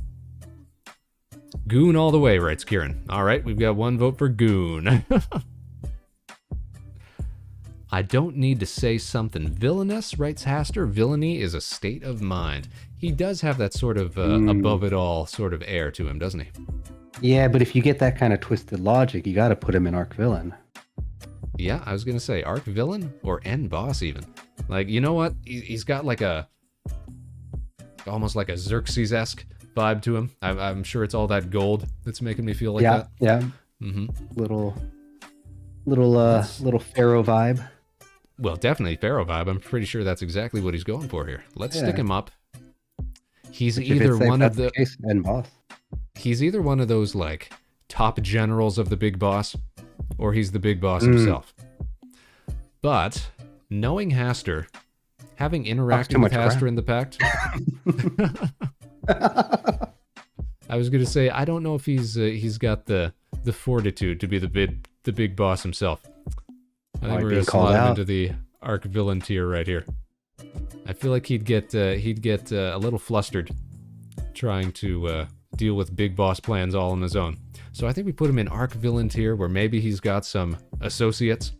Goon all the way, writes Kieran. All right, we've got one vote for Goon. I don't need to say something villainous, writes Haster. Villainy is a state of mind. He does have that sort of above-it-all sort of air to him, doesn't he? Yeah, but if you get that kind of twisted logic, you got to put him in Arc Villain. Yeah, I was going to say Arc Villain or End Boss even. Like, you know what? He's got like almost like a Xerxes-esque vibe to him. I'm sure it's all that gold that's making me feel like that. Yeah. Mm-hmm. Little Pharaoh vibe. Well, definitely Pharaoh vibe. I'm pretty sure that's exactly what he's going for here. Let's stick him up. He's either one of the End Boss. He's either one of those like top generals of the big boss, or he's the big boss himself. But knowing Haster, having interacted with Haster in the pact, I was gonna say I don't know if he's got the fortitude to be the big boss himself. I think we're gonna slide him into the Arc Villain tier right here. I feel like he'd get a little flustered trying to deal with big boss plans all on his own. So I think we put him in Arc Villain tier, where maybe he's got some associates,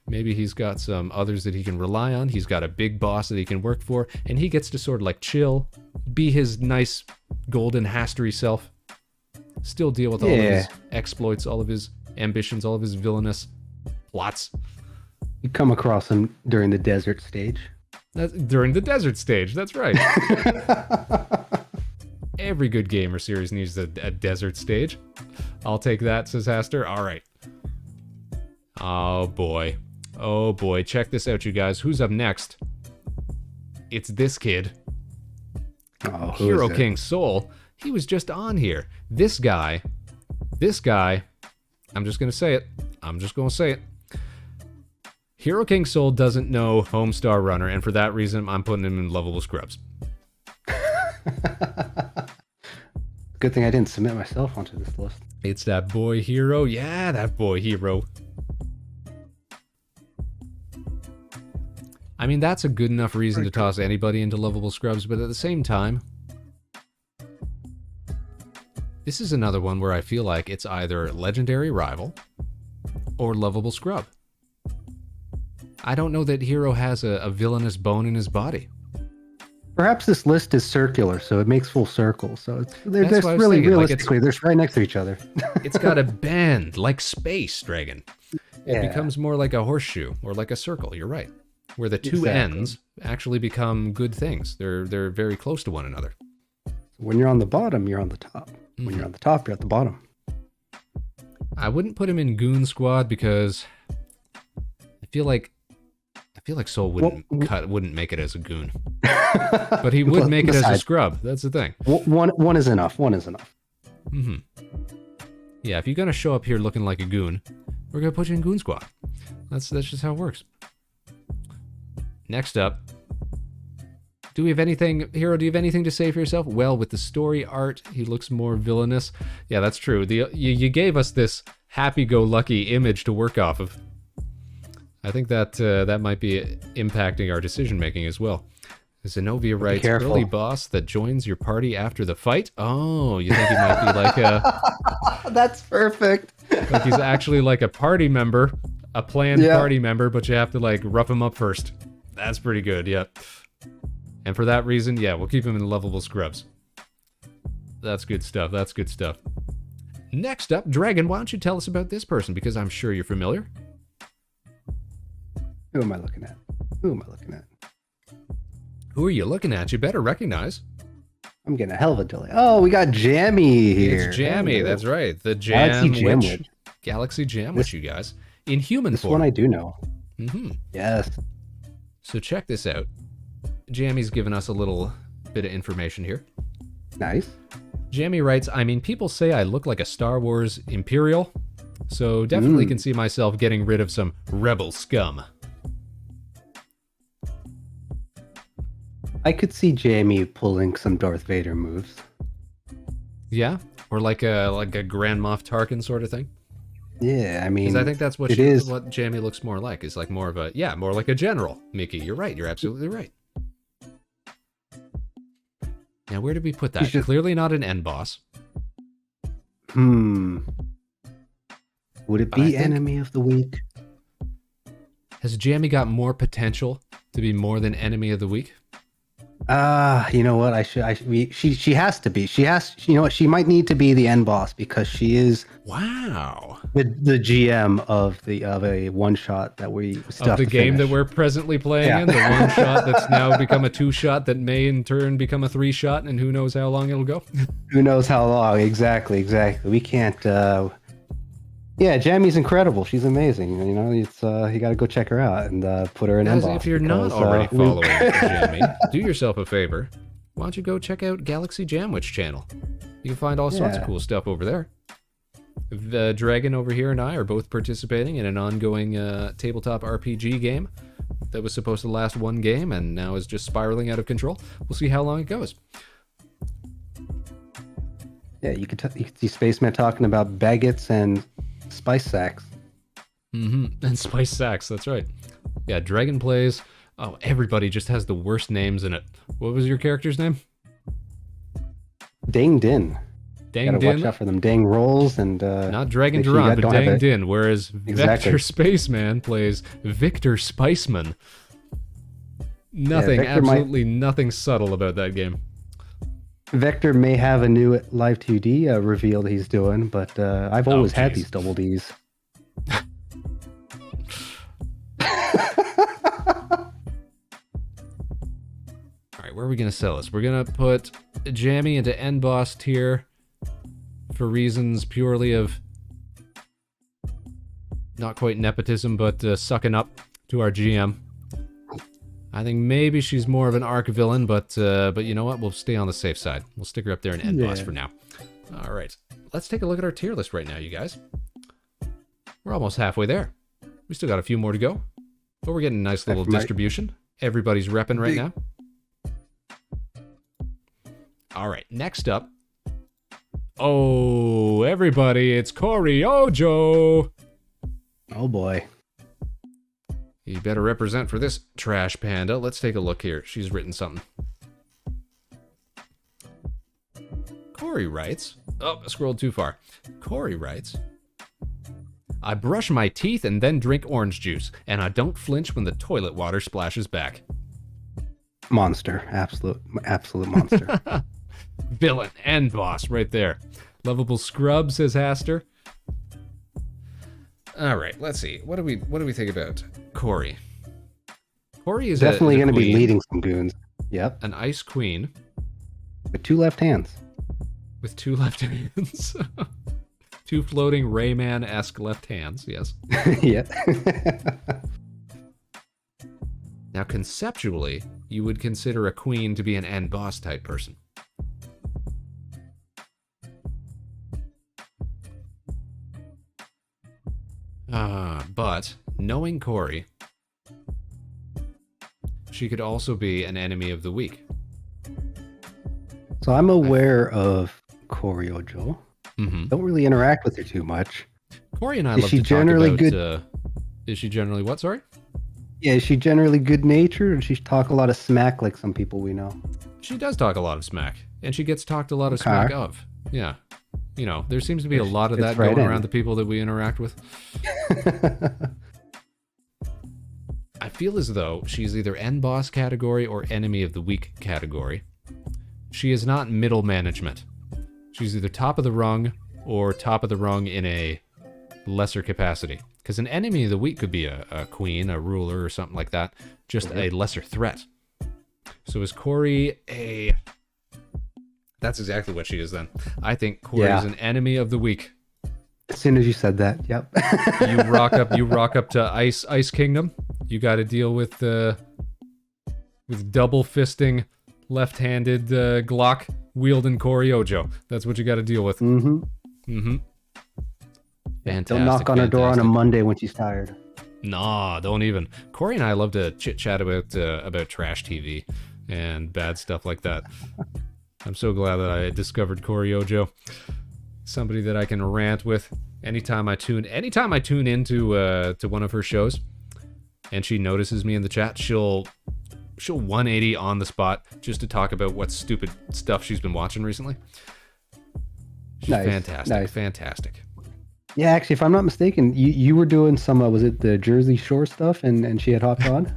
maybe he's got some others that he can rely on. He's got a big boss that he can work for, and he gets to sort of like chill, be his nice golden Hastery self, still deal with all of his exploits, all of his ambitions, all of his villainous plots. You come across him during the desert stage. During the desert stage, that's right. Every good game or series needs a desert stage. I'll take that, says Haster. All right. Oh boy. Check this out, you guys. Who's up next? It's this kid. Hero King Soul. He was just on here. This guy. I'm just going to say it. Hero King Soul doesn't know Homestar Runner, and for that reason, I'm putting him in Lovable Scrubs. Good thing I didn't submit myself onto this list. It's that boy Hero. Yeah, that boy Hero. I mean, that's a good enough reason to toss anybody into Lovable Scrubs, but at the same time, this is another one where I feel like it's either Legendary Rival or Lovable Scrub. I don't know that Hero has a villainous bone in his body. Perhaps this list is circular, so it makes full circle. So they're really realistically, they're right next to each other. It's got a bend like Space Dragon. It becomes more like a horseshoe or like a circle. You're right, where the two ends actually become good things. They're very close to one another. When you're on the bottom, you're on the top. When you're on the top, you're at the bottom. I wouldn't put him in Goon Squad because I feel like feel like Soul wouldn't make it as a goon, but he would make it as a scrub. That's the thing. One is enough. One is enough. Mm-hmm. Yeah, if you're gonna show up here looking like a goon, we're gonna put you in Goon Squad. That's just how it works. Next up, do we have anything, Hero? Do you have anything to say for yourself? Well, with the story art, he looks more villainous. Yeah, that's true. You gave us this happy-go-lucky image to work off of. I think that might be impacting our decision making as well. Zenobia writes, early boss that joins your party after the fight. Oh, you think he might be like a... That's perfect. Like he's actually like a party member, a planned party member, but you have to like rough him up first. That's pretty good, yeah. And for that reason, yeah, we'll keep him in lovable scrubs. That's good stuff, that's good stuff. Next up, Dragon, why don't you tell us about this person, because I'm sure you're familiar. Who am I looking at? Who am I looking at? Who are you looking at? You better recognize. I'm getting a hell of a delay. Oh, we got Jammy here. It's Jammy, that's right. The Galaxy Jam Witch, you guys. In human form. This one I do know. Mm-hmm. Yes. So check this out. Jammy's given us a little bit of information here. Nice. Jammy writes, I mean, people say I look like a Star Wars Imperial, so definitely can see myself getting rid of some rebel scum. I could see Jamie pulling some Darth Vader moves. Yeah? Or like a Grand Moff Tarkin sort of thing? Yeah, I mean... Because I think that's what what Jamie looks more like. Is like more of a... Yeah, more like a general. Mickey, you're right. You're absolutely right. Now, where did we put that? Clearly not an end boss. Would it be enemy of the week? Has Jamie got more potential to be more than enemy of the week? You know what? She has to be. You know what? She might need to be the end boss because she is. Wow. The GM of a one shot that we still of the game that we're presently playing in, the one shot that's now become a 2-shot that may in turn become a 3-shot, and who knows how long it'll go. Who knows how long? Exactly. We can't. Yeah, Jammy's incredible. She's amazing. You know, it's you got to go check her out and put her in end boss. If you're not already following Jammy, do yourself a favor. Why don't you go check out Galaxy Jam Witch channel? You can find all sorts of cool stuff over there. The Dragon over here and I are both participating in an ongoing tabletop RPG game that was supposed to last one game and now is just spiraling out of control. We'll see how long it goes. Yeah, you can see Spaceman talking about baguettes and spice sacks. Mm-hmm. And spice sacks, that's right. Yeah, Dragon plays. Oh, everybody just has the worst names in it. What was your character's name? Dang Din. Dang Din. Watch out for them dang rolls and not Dragon Durant, but Dang Din. Whereas Vector Spaceman plays Vector Spaceman. Nothing, absolutely nothing subtle about that game. Vector may have a new Live 2D reveal that he's doing, but I've always had these double Ds. Alright, where are we going to sell this? We're going to put Jammy into end boss tier for reasons purely of not quite nepotism, but sucking up to our GM. I think maybe she's more of an arc villain, but you know what? We'll stay on the safe side. We'll stick her up there in end boss for now. All right, let's take a look at our tier list right now, you guys. We're almost halfway there. We still got a few more to go, but we're getting a nice little distribution. Everybody's repping right now. All right, next up. Oh, everybody, it's Corey Ojo. Oh boy. You better represent for this trash panda. Let's take a look here. She's written something. Corey writes... Oh, I scrolled too far. Corey writes... I brush my teeth and then drink orange juice, and I don't flinch when the toilet water splashes back. Monster. Absolute monster. Villain and boss right there. Lovable scrub, says Haster. All right, let's see. What do we think about Corey? Corey is definitely going to be leading some goons. Yep. An ice queen with 2 left hands. With 2 left hands. 2 floating Rayman-esque left hands. Yes. Yeah. Now, conceptually, you would consider a queen to be an end boss type person. But knowing Corey, she could also be an enemy of the week. So I'm aware of Corey Ojo. Mm-hmm. Don't really interact with her too much. Corey and I Is love she to generally talk about... good? Is she generally what, sorry? Yeah, is she generally good-natured, or does she talk a lot of smack like some people we know? She does talk a lot of smack, and she gets talked a lot of smack of. Yeah. You know, there seems to be a lot of that going around the people that we interact with. I feel as though she's either end boss category or enemy of the week category. She is not middle management. She's either top of the rung or top of the rung in a lesser capacity. Because an enemy of the week could be a queen, a ruler, or something like that. Just a lesser threat. So is Corey a... That's exactly what she is then. I think Corey is an enemy of the week. As soon as you said that, yep. You rock up to Ice Kingdom. You got to deal with double fisting, left-handed Glock wielding Corey Ojo. That's what you got to deal with. Mm-hmm. Mm-hmm. Fantastic. Don't knock on her door on a Monday when she's tired. Nah, don't even. Corey and I love to chit-chat about trash TV and bad stuff like that. I'm so glad that I discovered Corey Ojo. Somebody that I can rant with anytime I tune into to one of her shows, and she notices me in the chat, she'll 180 on the spot just to talk about what stupid stuff she's been watching recently. She's fantastic. Yeah, actually, if I'm not mistaken, you were doing some, was it the Jersey Shore stuff, and she had hopped on?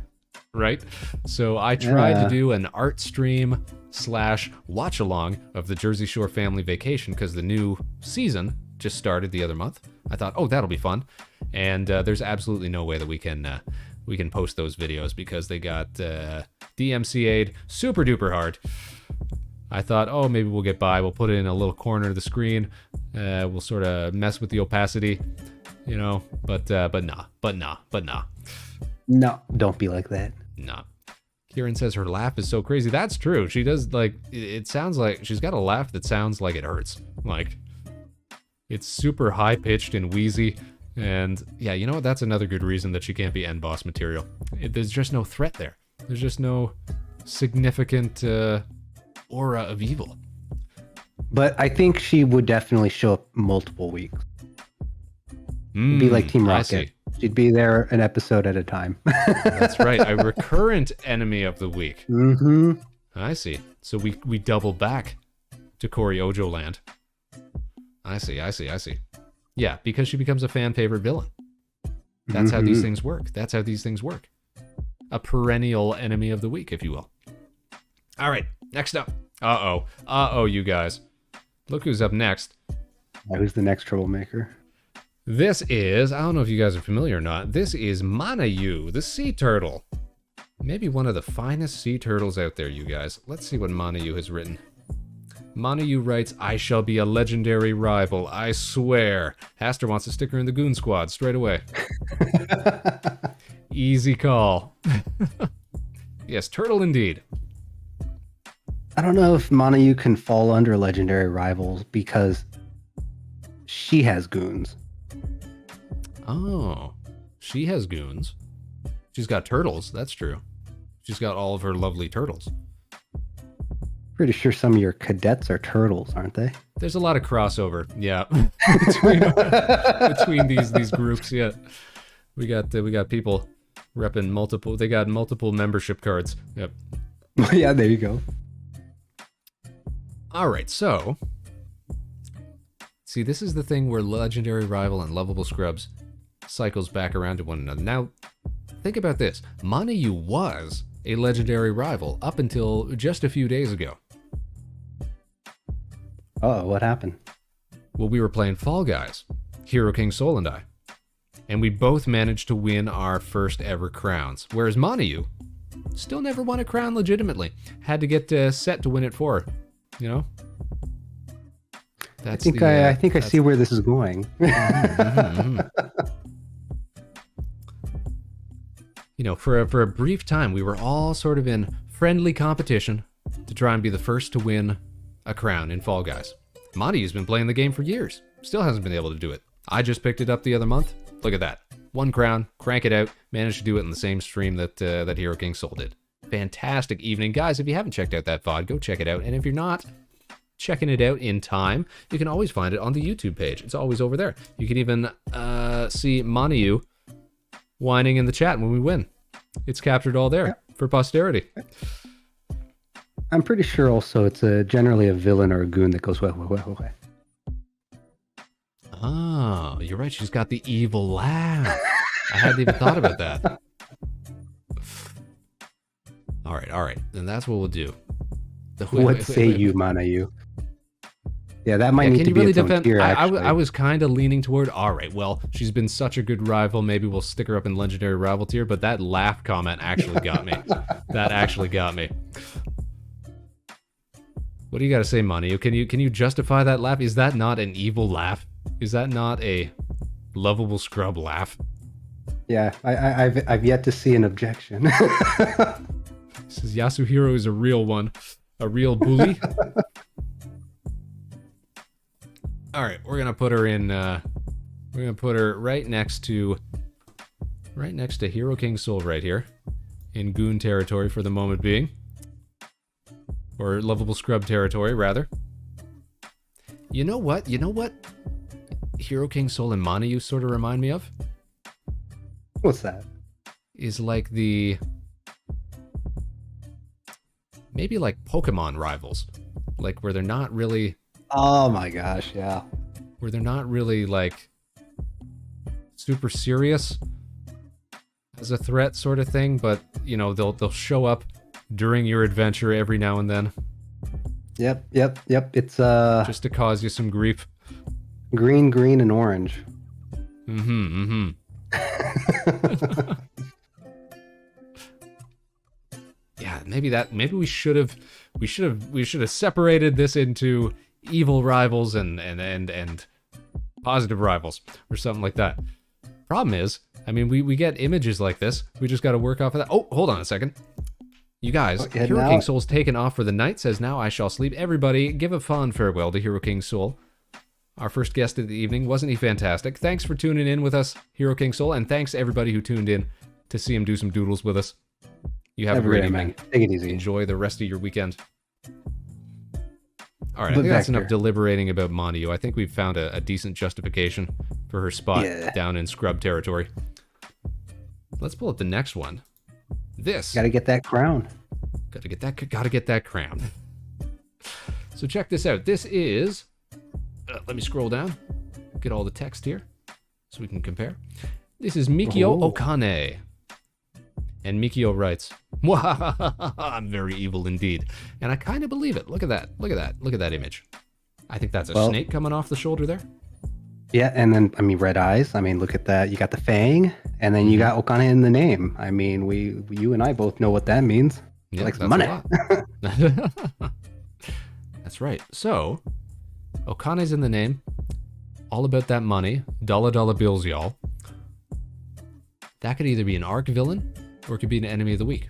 Right. So I tried to do an art stream / watch along of the Jersey Shore Family Vacation because the new season just started the other month. I thought, oh, that'll be fun. And there's absolutely no way that we can post those videos because they got DMCA'd super duper hard. I thought, oh, maybe we'll get by. We'll put it in a little corner of the screen. We'll sort of mess with the opacity, you know. But nah. No, don't be like that. Nah. Kieran says her laugh is so crazy. That's true. She does, like, it sounds like she's got a laugh that sounds like it hurts. Like, it's super high-pitched and wheezy. And yeah, you know what? That's another good reason that she can't be end boss material. There's just no threat there. There's just no significant aura of evil. But I think she would definitely show up multiple weeks. It'd be like Team Rocket. She'd be there an episode at a time. That's right. A recurrent enemy of the week. Mm-hmm. I see. So we double back to Corey Ojo land. I see. Yeah, because she becomes a fan favorite villain. That's how these things work. A perennial enemy of the week, if you will. All right, next up. Uh-oh, you guys. Look who's up next. Who's the next troublemaker? This is, I don't know if you guys are familiar or not, this is Manayu, the sea turtle. Maybe one of the finest sea turtles out there, you guys. Let's see what Manayu has written. Manayu writes, I shall be a legendary rival, I swear. Haster wants to stick her in the Goon Squad straight away. Easy call. Yes, turtle indeed. I don't know if Manayu can fall under legendary rivals because she has goons. Oh, she has goons. She's got turtles, that's true. She's got all of her lovely turtles. Pretty sure some of your cadets are turtles, aren't they? There's a lot of crossover, yeah, between these groups. Yeah, we got people repping multiple. They got multiple membership cards. Yep. Yeah, there you go. All right, so see, this is the thing where legendary rival and lovable scrubs cycles back around to one another. Now, think about this. Manayu was a legendary rival up until just a few days ago. Oh, what happened? Well, we were playing Fall Guys, Hero King Soul and I, and we both managed to win our first ever crowns, whereas Manayu still never won a crown legitimately. Had to get set to win it for her, you know? I think I see where this is going. you know, for a brief time, we were all sort of in friendly competition to try and be the first to win a crown in Fall Guys. Monty's been playing the game for years. Still hasn't been able to do it. I just picked it up the other month. Look at that. 1 crown, crank it out, managed to do it in the same stream that that Hero King Soul did. Fantastic evening. Guys, if you haven't checked out that VOD, go check it out. And if you're not checking it out in time, you can always find it on the YouTube page. It's always over there. You can even see Manayu whining in the chat when we win. It's captured all there for posterity. I'm pretty sure also it's generally a villain or a goon that goes, well. Oh, you're right. She's got the evil laugh. I hadn't even thought about that. All right. Then that's what we'll do. What say you, Manayu? Yeah, that might need to be its own tier, actually. I was kind of leaning toward, all right, well, she's been such a good rival. Maybe we'll stick her up in Legendary Rival tier, but that laugh comment actually got me. That actually got me. What do you got to say, Manayu? Can you justify that laugh? Is that not an evil laugh? Is that not a lovable scrub laugh? Yeah, I've yet to see an objection. Says Yasuhiro is a real one, a real bully. All right, we're gonna put her in. We're gonna put her right next to Hero King Soul right here, in Goon territory for the moment being, or lovable scrub territory rather. You know what? Hero King Soul and Manayu sort of remind me of. What's that? Is like maybe like Pokemon rivals, like where they're not really. Oh my gosh, yeah. Where they're not really like super serious as a threat sort of thing, but you know, they'll show up during your adventure every now and then. Yep. It's just to cause you some grief. Green, and orange. Mm-hmm. Yeah, maybe we should have separated this into evil rivals and positive rivals or something like that. Problem is, I mean, we get images like this. We just got to work off of that. Oh, hold on a second. You guys, Hero King Soul's taken off for the night, says, now I shall sleep. Everybody, give a fond farewell to Hero King Soul. Our first guest of the evening. Wasn't he fantastic? Thanks for tuning in with us, Hero King Soul, and thanks to everybody who tuned in to see him do some doodles with us. You have a great evening. Take it easy. Enjoy the rest of your weekend. All right, I think that's enough deliberating about Manayu. I think we've found a decent justification for her spot down in scrub territory. Let's pull up the next one. This. Gotta get that crown. Gotta get that crown. So check this out. This is... let me scroll down. Get all the text here so we can compare. This is Mikio Okane. And Mikio writes, I'm very evil indeed. And I kind of believe it. Look at that. Look at that image. I think that's a snake coming off the shoulder there. Yeah, and then, I mean, red eyes. I mean, look at that. You got the fang, and then you got Okane in the name. I mean, you and I both know what that means. Yeah, like money. That's right. So, Okane's in the name. All about that money. Dollar bills, y'all. That could either be an arc villain, or it could be an enemy of the week.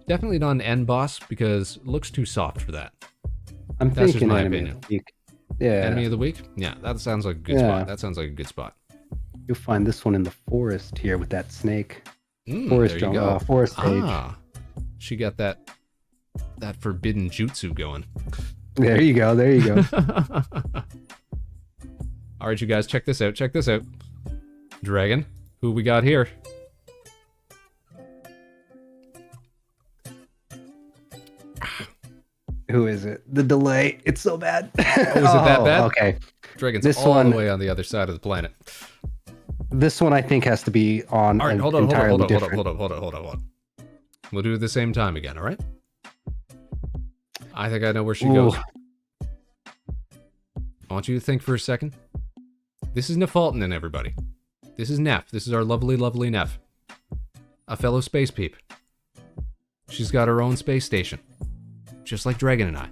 Definitely not an end boss, because it looks too soft for that. I'm That's thinking just my enemy opinion. of the week. Yeah. Enemy of the week? Yeah, that sounds like a good spot. That sounds like a good spot. You'll find this one in the forest here with that snake. Forest stage. She got that forbidden jutsu going. There you go. All right, you guys, check this out. Dragon, who we got here? Who is it? The delay. It's so bad. Oh, is it that bad? Okay. Dragon's the way on the other side of the planet. This one I think has to be on. All right, hold on. We'll do it at the same time again, all right? I think I know where she goes. I want you to think for a second. This is Nefalton, everybody. This is Nef. This is our lovely, lovely Nef. A fellow space peep. She's got her own space station. Just like Dragon and I.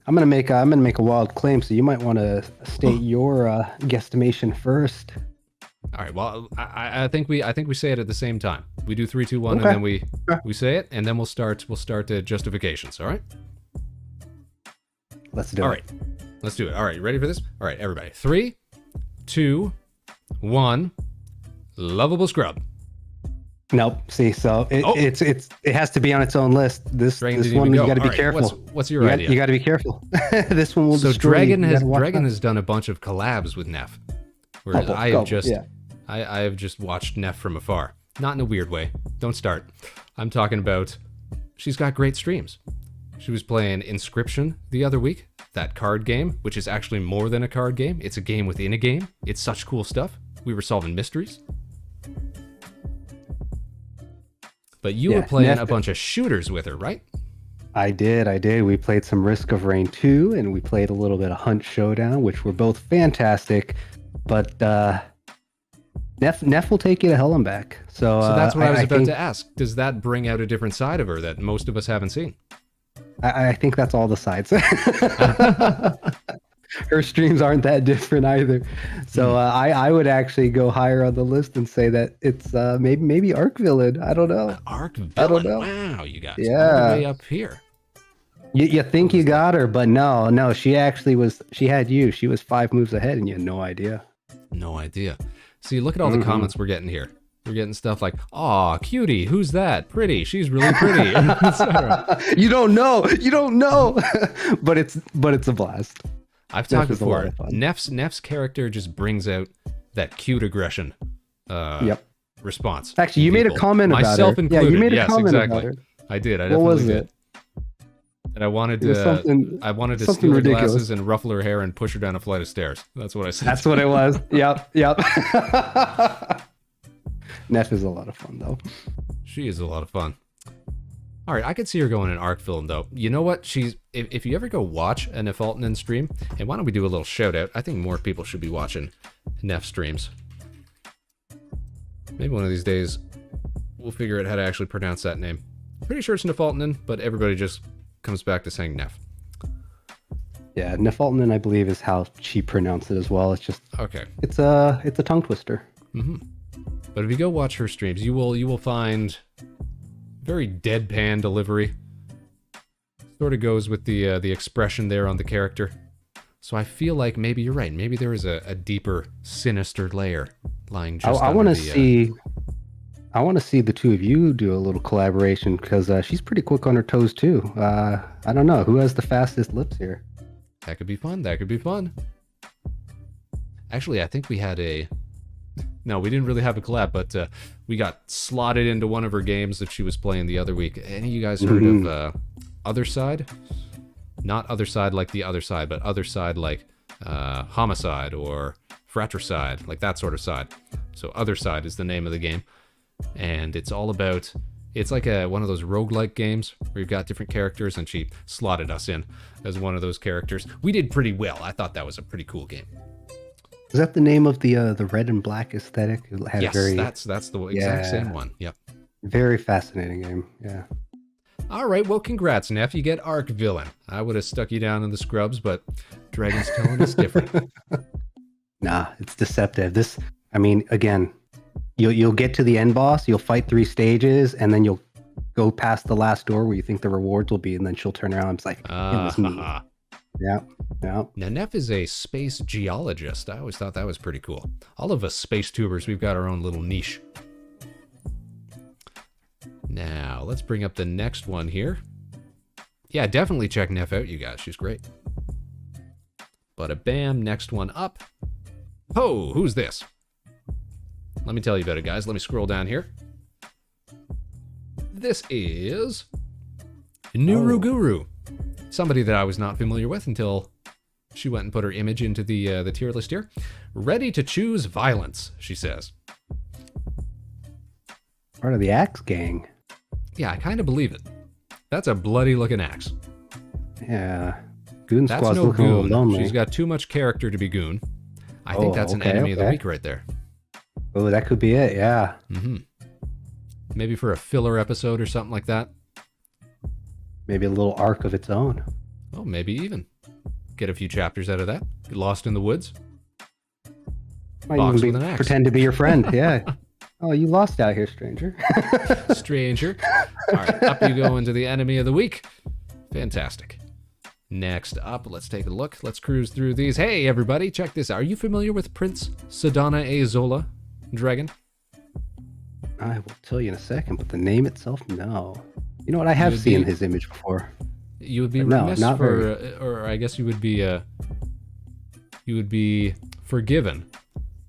I'm gonna make a wild claim, so you might want to state your guesstimation first. All right. Well, I think we say it at the same time. We do 3, 2, 1, Okay. and then we say it, and then we'll start the justifications. All right. Let's do All it. right. Let's do it. All right. You ready for this? All right, everybody. 3, 2, 1. Lovable scrub. Nope. See, so it has to be on its own list. This Dragon this didn't one even you go. got to be All right, careful. What's your idea? You got to be careful. This one will So destroy Dragon you. You gotta watch Dragon out. has done a bunch of collabs with Neff, whereas I have just watched Neff from afar. Not in a weird way. Don't start. I'm talking about she's got great streams. She was playing Inscription the other week, that card game, which is actually more than a card game. It's a game within a game. It's such cool stuff. We were solving mysteries. But you were playing a bunch of shooters with her, right? I did. We played some Risk of Rain 2, and we played a little bit of Hunt Showdown, which were both fantastic. But Neff will take you to hell and back. So that's what I was about to ask. Does that bring out a different side of her that most of us haven't seen? I think that's all the sides. Her streams aren't that different either. So I would actually go higher on the list and say that it's maybe Arc Villain. I don't know. Arc Villain. I don't know. Wow, you guys. Yeah. All the way up here. You think you got her, but no. She actually was. She had you. She was 5 moves ahead, and you had no idea. No idea. See, look at all the comments we're getting here. We're getting stuff like, "Aw, cutie, who's that? Pretty, she's really pretty." You don't know. but it's a blast. I've talked before. Neff's character just brings out that cute aggression response. Actually, you made a comment about myself her. included. Yeah, you made a yes, comment exactly. about her. I did. I What definitely was did. it? And I wanted It was to something steal her ridiculous. glasses and ruffle her hair and push her down a flight of stairs. That's what I said. That's what it was. Yep. Neff is a lot of fun, though. She is a lot of fun. All right, I could see her going in Arc Villain, though. You know what? If you ever go watch a Neff Altonen stream, and why don't we do a little shout out? I think more people should be watching Neff streams. Maybe one of these days we'll figure out how to actually pronounce that name. Pretty sure it's Neff Altonen, but everybody just comes back to saying Neff. Yeah, Neff Altonen, I believe, is how she pronounced it as well. It's just okay. It's a tongue twister. But if you go watch her streams, you will find very deadpan delivery. Sort of goes with the expression there on the character. So I feel like maybe you're right. Maybe there is a deeper, sinister layer lying just I under want to the, see. I want to see the two of you do a little collaboration because she's pretty quick on her toes too. I don't know who has the fastest lips here. That could be fun. That could be fun. Actually, I think we had a... No, we didn't really have a collab, but we got slotted into one of her games that she was playing the other week. Any of you guys heard of Other Side? Not Other Side like the other side, but Other Side like Homicide or Fratricide, like that sort of side. So Other Side is the name of the game. And it's all about... It's like one of those roguelike games where you've got different characters, and she slotted us in as one of those characters. We did pretty well. I thought that was a pretty cool game. Is that the name of the red and black aesthetic? It had Yes, that's the exact same one. Yep. Very fascinating game. Yeah. All right, well, congrats, Neff. You get Arc Villain. I would have stuck you down in the scrubs, but Dragon's telling us different. Nah, it's deceptive. This, I mean, again, you'll get to the end boss, you'll fight 3 stages, and then you'll go past the last door where you think the rewards will be, and then she'll turn around and it's like, it was me. Yeah. Now, Neff is a space geologist. I always thought that was pretty cool. All of us space tubers, we've got our own little niche. Now, let's bring up the next one here. Yeah, definitely check Neff out, you guys. She's great. Bada bam, next one up. Oh, who's this? Let me tell you about it, guys. Let me scroll down here. This is Nuru Guru. Somebody that I was not familiar with until she went and put her image into the tier list here. Ready to choose violence, she says. Part of the Axe Gang. Yeah, I kind of believe it. That's a bloody looking axe. Yeah. Goon That's Squad's no looking a little goon. lonely. She's got too much character to be goon. I think that's an enemy of the week right there. Oh, that could be it, yeah. Maybe for a filler episode or something like that. Maybe a little arc of its own. Oh, maybe even. get a few chapters out of that. Get lost in the woods. Might Box even with an axe. pretend to be your friend. Yeah. Oh, you lost out here, stranger. Stranger. All right, up you go into the enemy of the week. Fantastic. Next up, let's take a look. Let's cruise through these. Hey, everybody, check this out. Are you familiar with Prince Sedana Azola Dragon? I will tell you in a second, but the name itself, no. You know what? I have seen his image before. You would be But no, remiss not for, or I guess you would be forgiven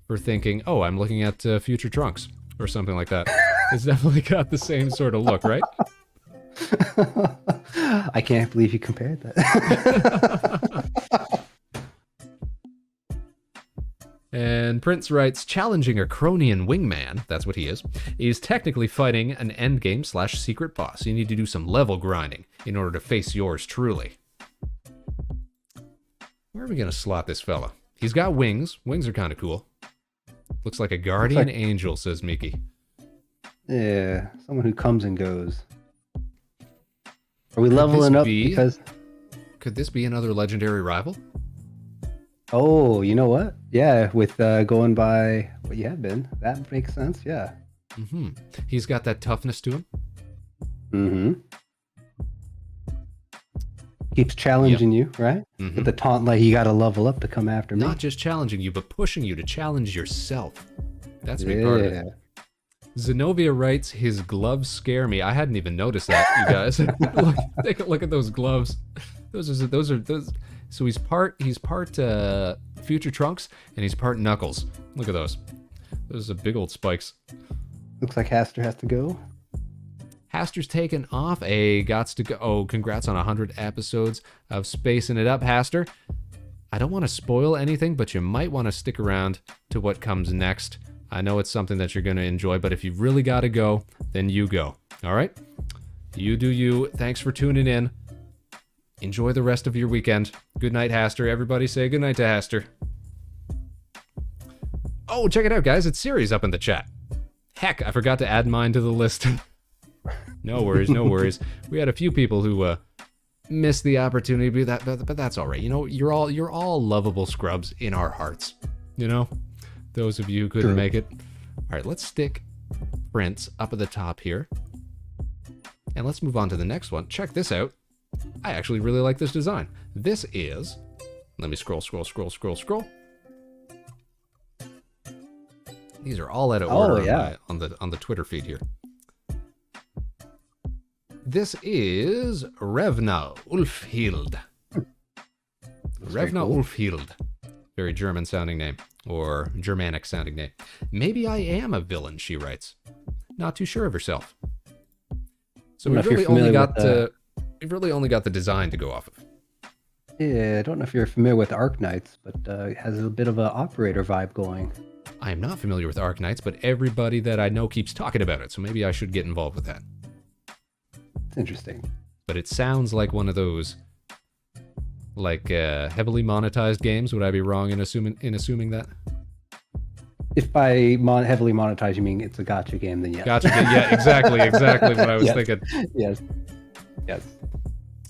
for thinking, oh, I'm looking at Future Trunks or something like that. It's definitely got the same sort of look, right? I can't believe you compared that. And Prince writes, challenging a Cronian wingman, that's what he is technically fighting an endgame / secret boss. You need to do some level grinding in order to face yours truly. Where are we going to slot this fella? He's got wings. Wings are kind of cool. Looks like a guardian angel, says Mickey. Yeah, someone who comes and goes. Are we leveling up because... Could this be another legendary rival? Oh, you know what? Yeah, with going by what you have been. That makes sense, yeah. Mm-hmm. He's got that toughness to him. Mm-hmm. Keeps challenging you, right? Mm-hmm. With the taunt, like, you gotta level up to come after me. Not just challenging you, but pushing you to challenge yourself. That's a big part of it. Zenobia writes, his gloves scare me. I hadn't even noticed that, you guys. Look, take a look at those gloves. Those are. So he's part Future Trunks and he's part Knuckles. Look at those. Those are big old spikes. Looks like Haster has to go. Haster's taken off. Gots to go. Oh, congrats on 100 episodes of spacing it up, Haster. I don't want to spoil anything, but you might want to stick around to what comes next. I know it's something that you're going to enjoy, but if you've really got to go, then you go. All right? You do you. Thanks for tuning in. Enjoy the rest of your weekend. Good night, Haster. Everybody say good night to Haster. Oh, check it out, guys. It's Siri's up in the chat. Heck, I forgot to add mine to the list. No worries, no worries. We had a few people who missed the opportunity to do that, but that's all right. You know, you're all lovable scrubs in our hearts. You know, those of you who couldn't make it. All right, let's stick Prince up at the top here, and let's move on to the next one. Check this out. I actually really like this design. This is, let me scroll. These are all out of order on the Twitter feed here. This is Revna Ulfhild. Revna Ulfhild. Very German sounding name, or Germanic sounding name. Maybe I am a villain, she writes. Not too sure of herself. So we've really only got the design to go off of. Yeah, I don't know if you're familiar with Arknights, but it has a bit of an operator vibe going. I am not familiar with Arknights, but everybody that I know keeps talking about it, so maybe I should get involved with that. It's interesting. But it sounds like one of those, like, heavily monetized games. Would I be wrong in assuming that? If by heavily monetized you mean it's a gacha game, then yes. Gacha game, yeah, exactly what I was thinking. Yes.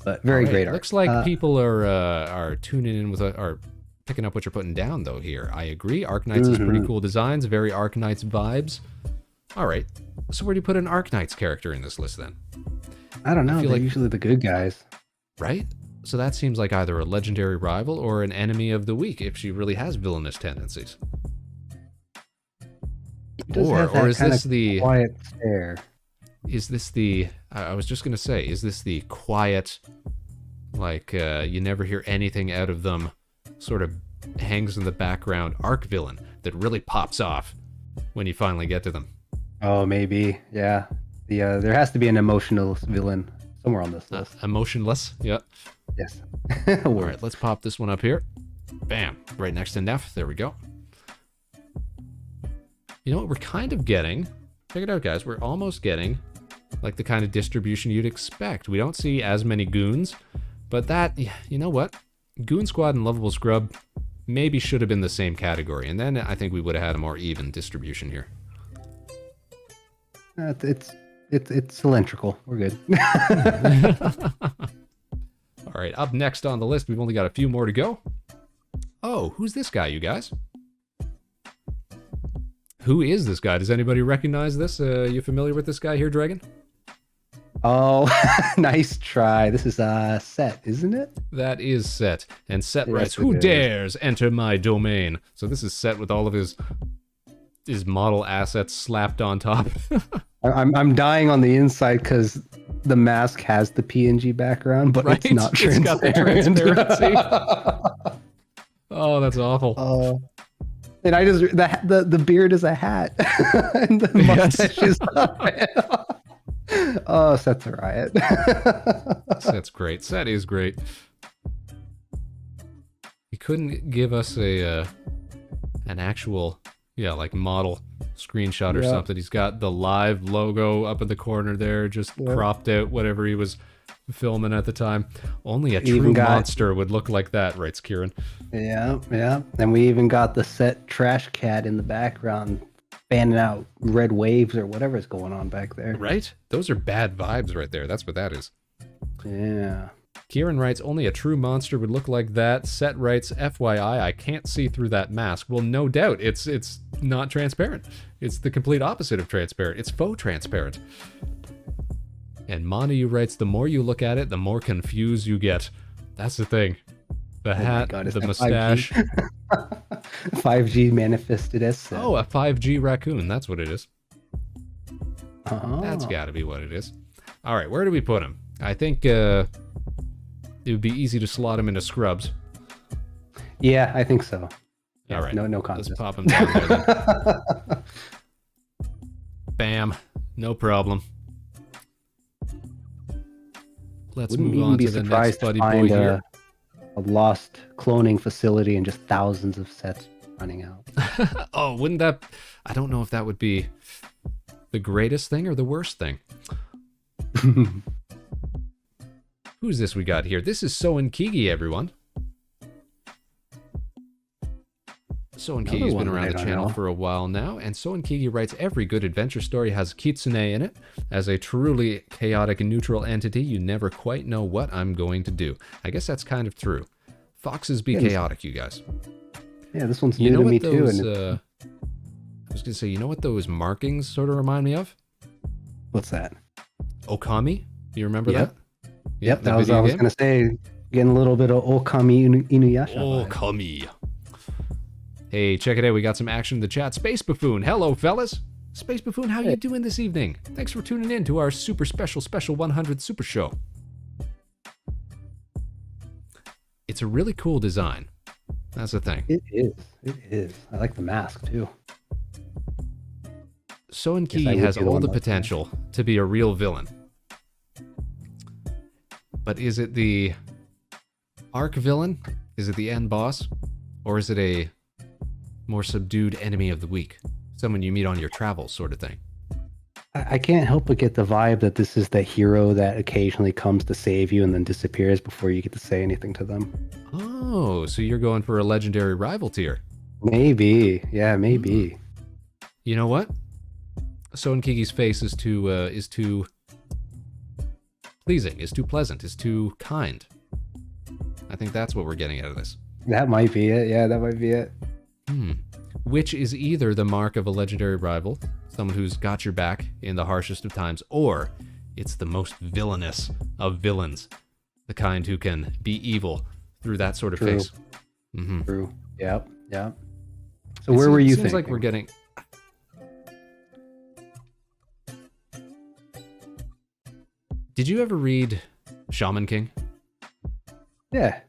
But very great art. Looks like people are tuning in with are picking up what you're putting down though here. I agree. Arknights is pretty cool designs, very Arknights vibes. All right. So where do you put an Arknights character in this list then? I don't know. They're usually the good guys. Right? So that seems like either a legendary rival or an enemy of the week if she really has villainous tendencies. Or is this the quiet stare? Is this the I was just gonna say, is this the quiet, like you never hear anything out of them, sort of hangs in the background arc villain that really pops off when you finally get to them? Oh, maybe. Yeah. There has to be an emotional villain somewhere on this list. Emotionless? Yeah. Yes. All right, let's pop this one up here. Bam. Right next to Neff. There we go. You know what we're kind of getting? Check it out, guys. We're almost getting like the kind of distribution you'd expect. We don't see as many goons, but that, you know what? Goon Squad and Lovable Scrub maybe should have been the same category, and then I think we would have had a more even distribution here. It's cylindrical. We're good. All right, up next on the list, we've only got a few more to go. Oh, who's this guy, you guys? Who is this guy? Does anybody recognize this? You familiar with this guy here, Dragon? Oh, nice try. This is Set, isn't it? That is Set. And Set Yes, writes, it "Who is. dares enter my domain?" So this is Set with all of his model assets slapped on top. I'm dying on the inside because the mask has the PNG background, but Right? it's not It's got the transparency. Oh, that's awful. And I just the beard is a hat, and the mustache is. Oh, Set's a riot. Set's great. Set is great. He couldn't give us an actual, like model screenshot or something. He's got the live logo up in the corner there, just cropped out whatever he was filming at the time. Only a true monster would look like that, writes Kieran. Yeah. And we even got the Set trash cat in the background, fanning out red waves or whatever's going on back there. Right? Those are bad vibes right there. That's what that is. Yeah. Kieran writes, "Only a true monster would look like that." Set writes, "FYI, I can't see through that mask." Well, no doubt. It's not transparent. It's the complete opposite of transparent. It's faux transparent. And Monayu writes, "The more you look at it, the more confused you get." That's the thing. The hat, the mustache. 5G manifested as Set. Oh, a 5G raccoon. That's what it is. Oh. That's got to be what it is. All right, where do we put him? I think it would be easy to slot him into Scrubs. Yeah, I think so. All right. No contest. Let's pop him down there then. Bam. No problem. Let's move on to the next buddy boy here. A lost cloning facility and just thousands of Sets running out. Oh, wouldn't that... I don't know if that would be the greatest thing or the worst thing. Who's this we got here? This is Soen Kigi, everyone. Soen Kigi's been around the channel for a while now, and Soen Kigi writes, "Every good adventure story has Kitsune in it. As a truly chaotic and neutral entity, you never quite know what I'm going to do." I guess that's kind of true. Foxes be chaotic, you guys. Yeah, this one's new to me too. I was going to say, you know what those markings sort of remind me of? What's that? Okami? You remember that? Yep, that was I was going to say. Getting a little bit of Okami Inuyasha. Okami. Hey, check it out. We got some action in the chat. Space Buffoon. Hello, fellas. Space Buffoon, how you doing this evening? Thanks for tuning in to our super special 100 Super Show. It's a really cool design. That's the thing. It is. It is. I like the mask, too. Soen Kigi has all the potential to be a real villain. But is it the arc villain? Is it the end boss? Or is it a more subdued enemy of the week? Someone you meet on your travels sort of thing. I can't help but get the vibe that this is the hero that occasionally comes to save you and then disappears before you get to say anything to them. Oh, so you're going for a legendary rival tier. Maybe. Yeah, maybe. You know what? Soen Kigi's face is too pleasing, is too pleasant, is too kind. I think that's what we're getting out of this. That might be it. Yeah, that might be it. Which is either the mark of a legendary rival, someone who's got your back in the harshest of times, or it's the most villainous of villains, the kind who can be evil through that sort of face. True. Yep. So where were you thinking? Seems like we're getting... Did you ever read Shaman King? Yeah.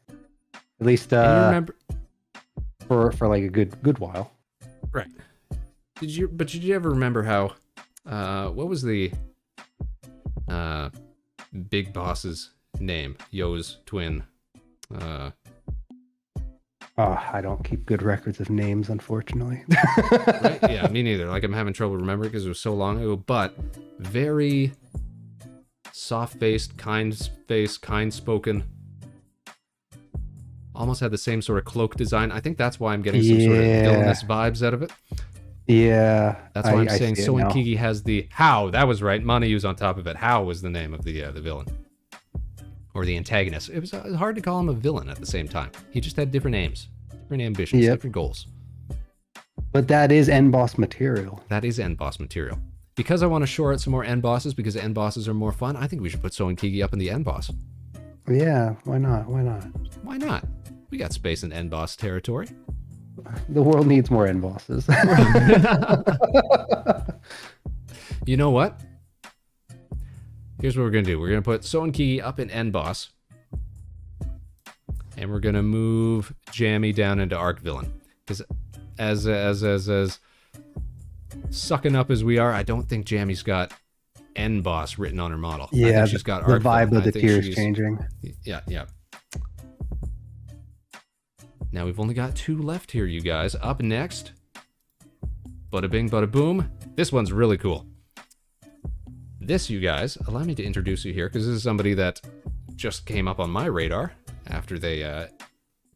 At least you remember... for like a good while. Right. Did you ever remember how what was the big boss's name? Yo's twin. Oh, I don't keep good records of names, unfortunately. Right? Yeah, me neither. Like, I'm having trouble remembering because it was so long ago, but very soft-faced, kind-spoken. Almost had the same sort of cloak design. I think that's why I'm getting some sort of villainous vibes out of it. Yeah. That's why I'm saying Soen Kigi has the... How, that was right. Manayu's on top of it. How was the name of the villain. or the antagonist. It was hard to call him a villain at the same time. He just had different aims, different ambitions, different goals. But that is end boss material. That is end boss material. Because I want to shore out some more end bosses, because end bosses are more fun, I think we should put So and Kiki up in the end boss. Yeah, why not? Why not? Why not? We got space in end boss territory. The world needs more end bosses. You know what? Here's what we're going to do. We're going to put So and Kiki up in end boss. And we're going to move Jammy down into arc villain. Because as sucking up as we are, I don't think Jammy's got end boss written on her model. Yeah, I think she's got the arc vibe villain. of the tier is changing. Yeah, yeah. Now we've only got 2 left here, you guys. Up next, bada bing, bada boom. This one's really cool. This, you guys, allow me to introduce you here, because this is somebody that just came up on my radar after they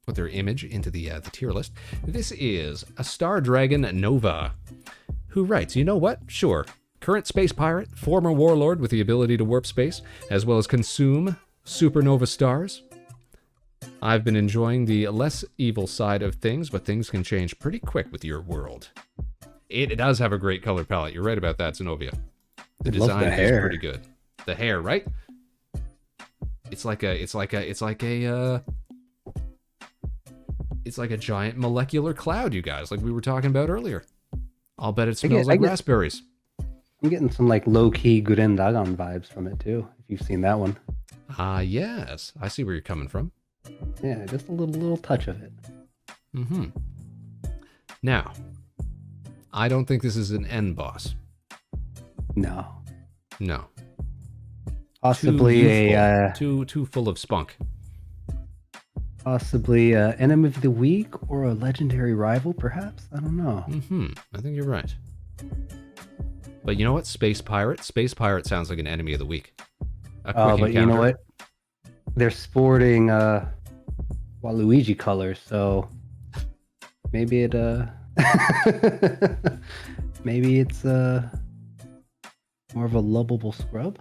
put their image into the tier list. This is a Star Dragon Nova, who writes, you know what? Sure. Current space pirate, former warlord with the ability to warp space, as well as consume supernova stars. I've been enjoying the less evil side of things, but things can change pretty quick with your world. It does have a great color palette. You're right about that, Zenobia. The design is pretty good. The hair, right? It's like a giant molecular cloud, you guys, like we were talking about earlier. I'll bet it smells like raspberries. I'm getting some like low-key Gurren Lagann vibes from it too, if you've seen that one. Yes. I see where you're coming from. Yeah, just a little touch of it. Mm-hmm. Now, I don't think this is an end boss. No. No. Possibly too full of spunk. Possibly enemy of the week or a legendary rival, perhaps? I don't know. Mm-hmm. I think you're right. But you know what? Space Pirate? Space Pirate sounds like an enemy of the week. A quick but encounter. You know what? They're sporting Waluigi colors, so maybe it maybe it's more of a lovable scrub.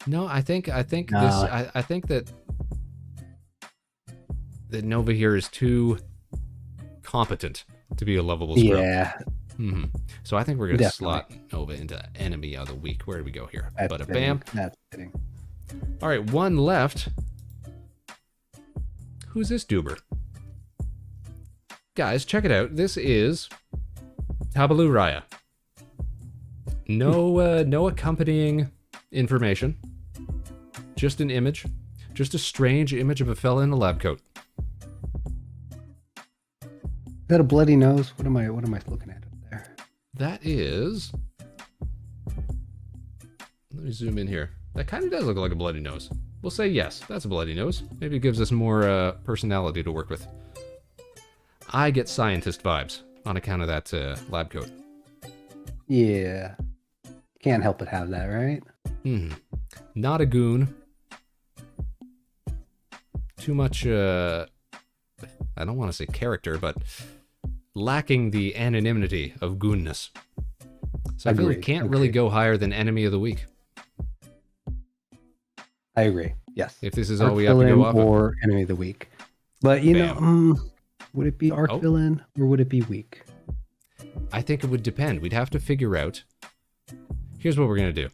No, I think that Nova here is too competent to be a lovable scrub. Yeah. Mm-hmm. So I think we're gonna slot Nova into enemy of the week. Where do we go here? That's bam. That's fitting. All right, one left. Who's this Doober? Guys, check it out. This is Tabalu Raya. No accompanying information. Just an image. Just a strange image of a fella in a lab coat. Is that a bloody nose? What am I looking at up there? That is... Let me zoom in here. That kind of does look like a bloody nose. We'll say yes, that's a bloody nose. Maybe it gives us more personality to work with. I get scientist vibes on account of that lab coat. Yeah. Can't help but have that, right? Hmm. Not a goon. Too much, I don't want to say character, but lacking the anonymity of goonness. So I feel like can't really go higher than enemy of the week. I agree. Yes. If this is all we have to go off or enemy of the week. But you know, would it be arc villain or would it be weak? I think it would depend. We'd have to figure out. Here's what we're gonna do.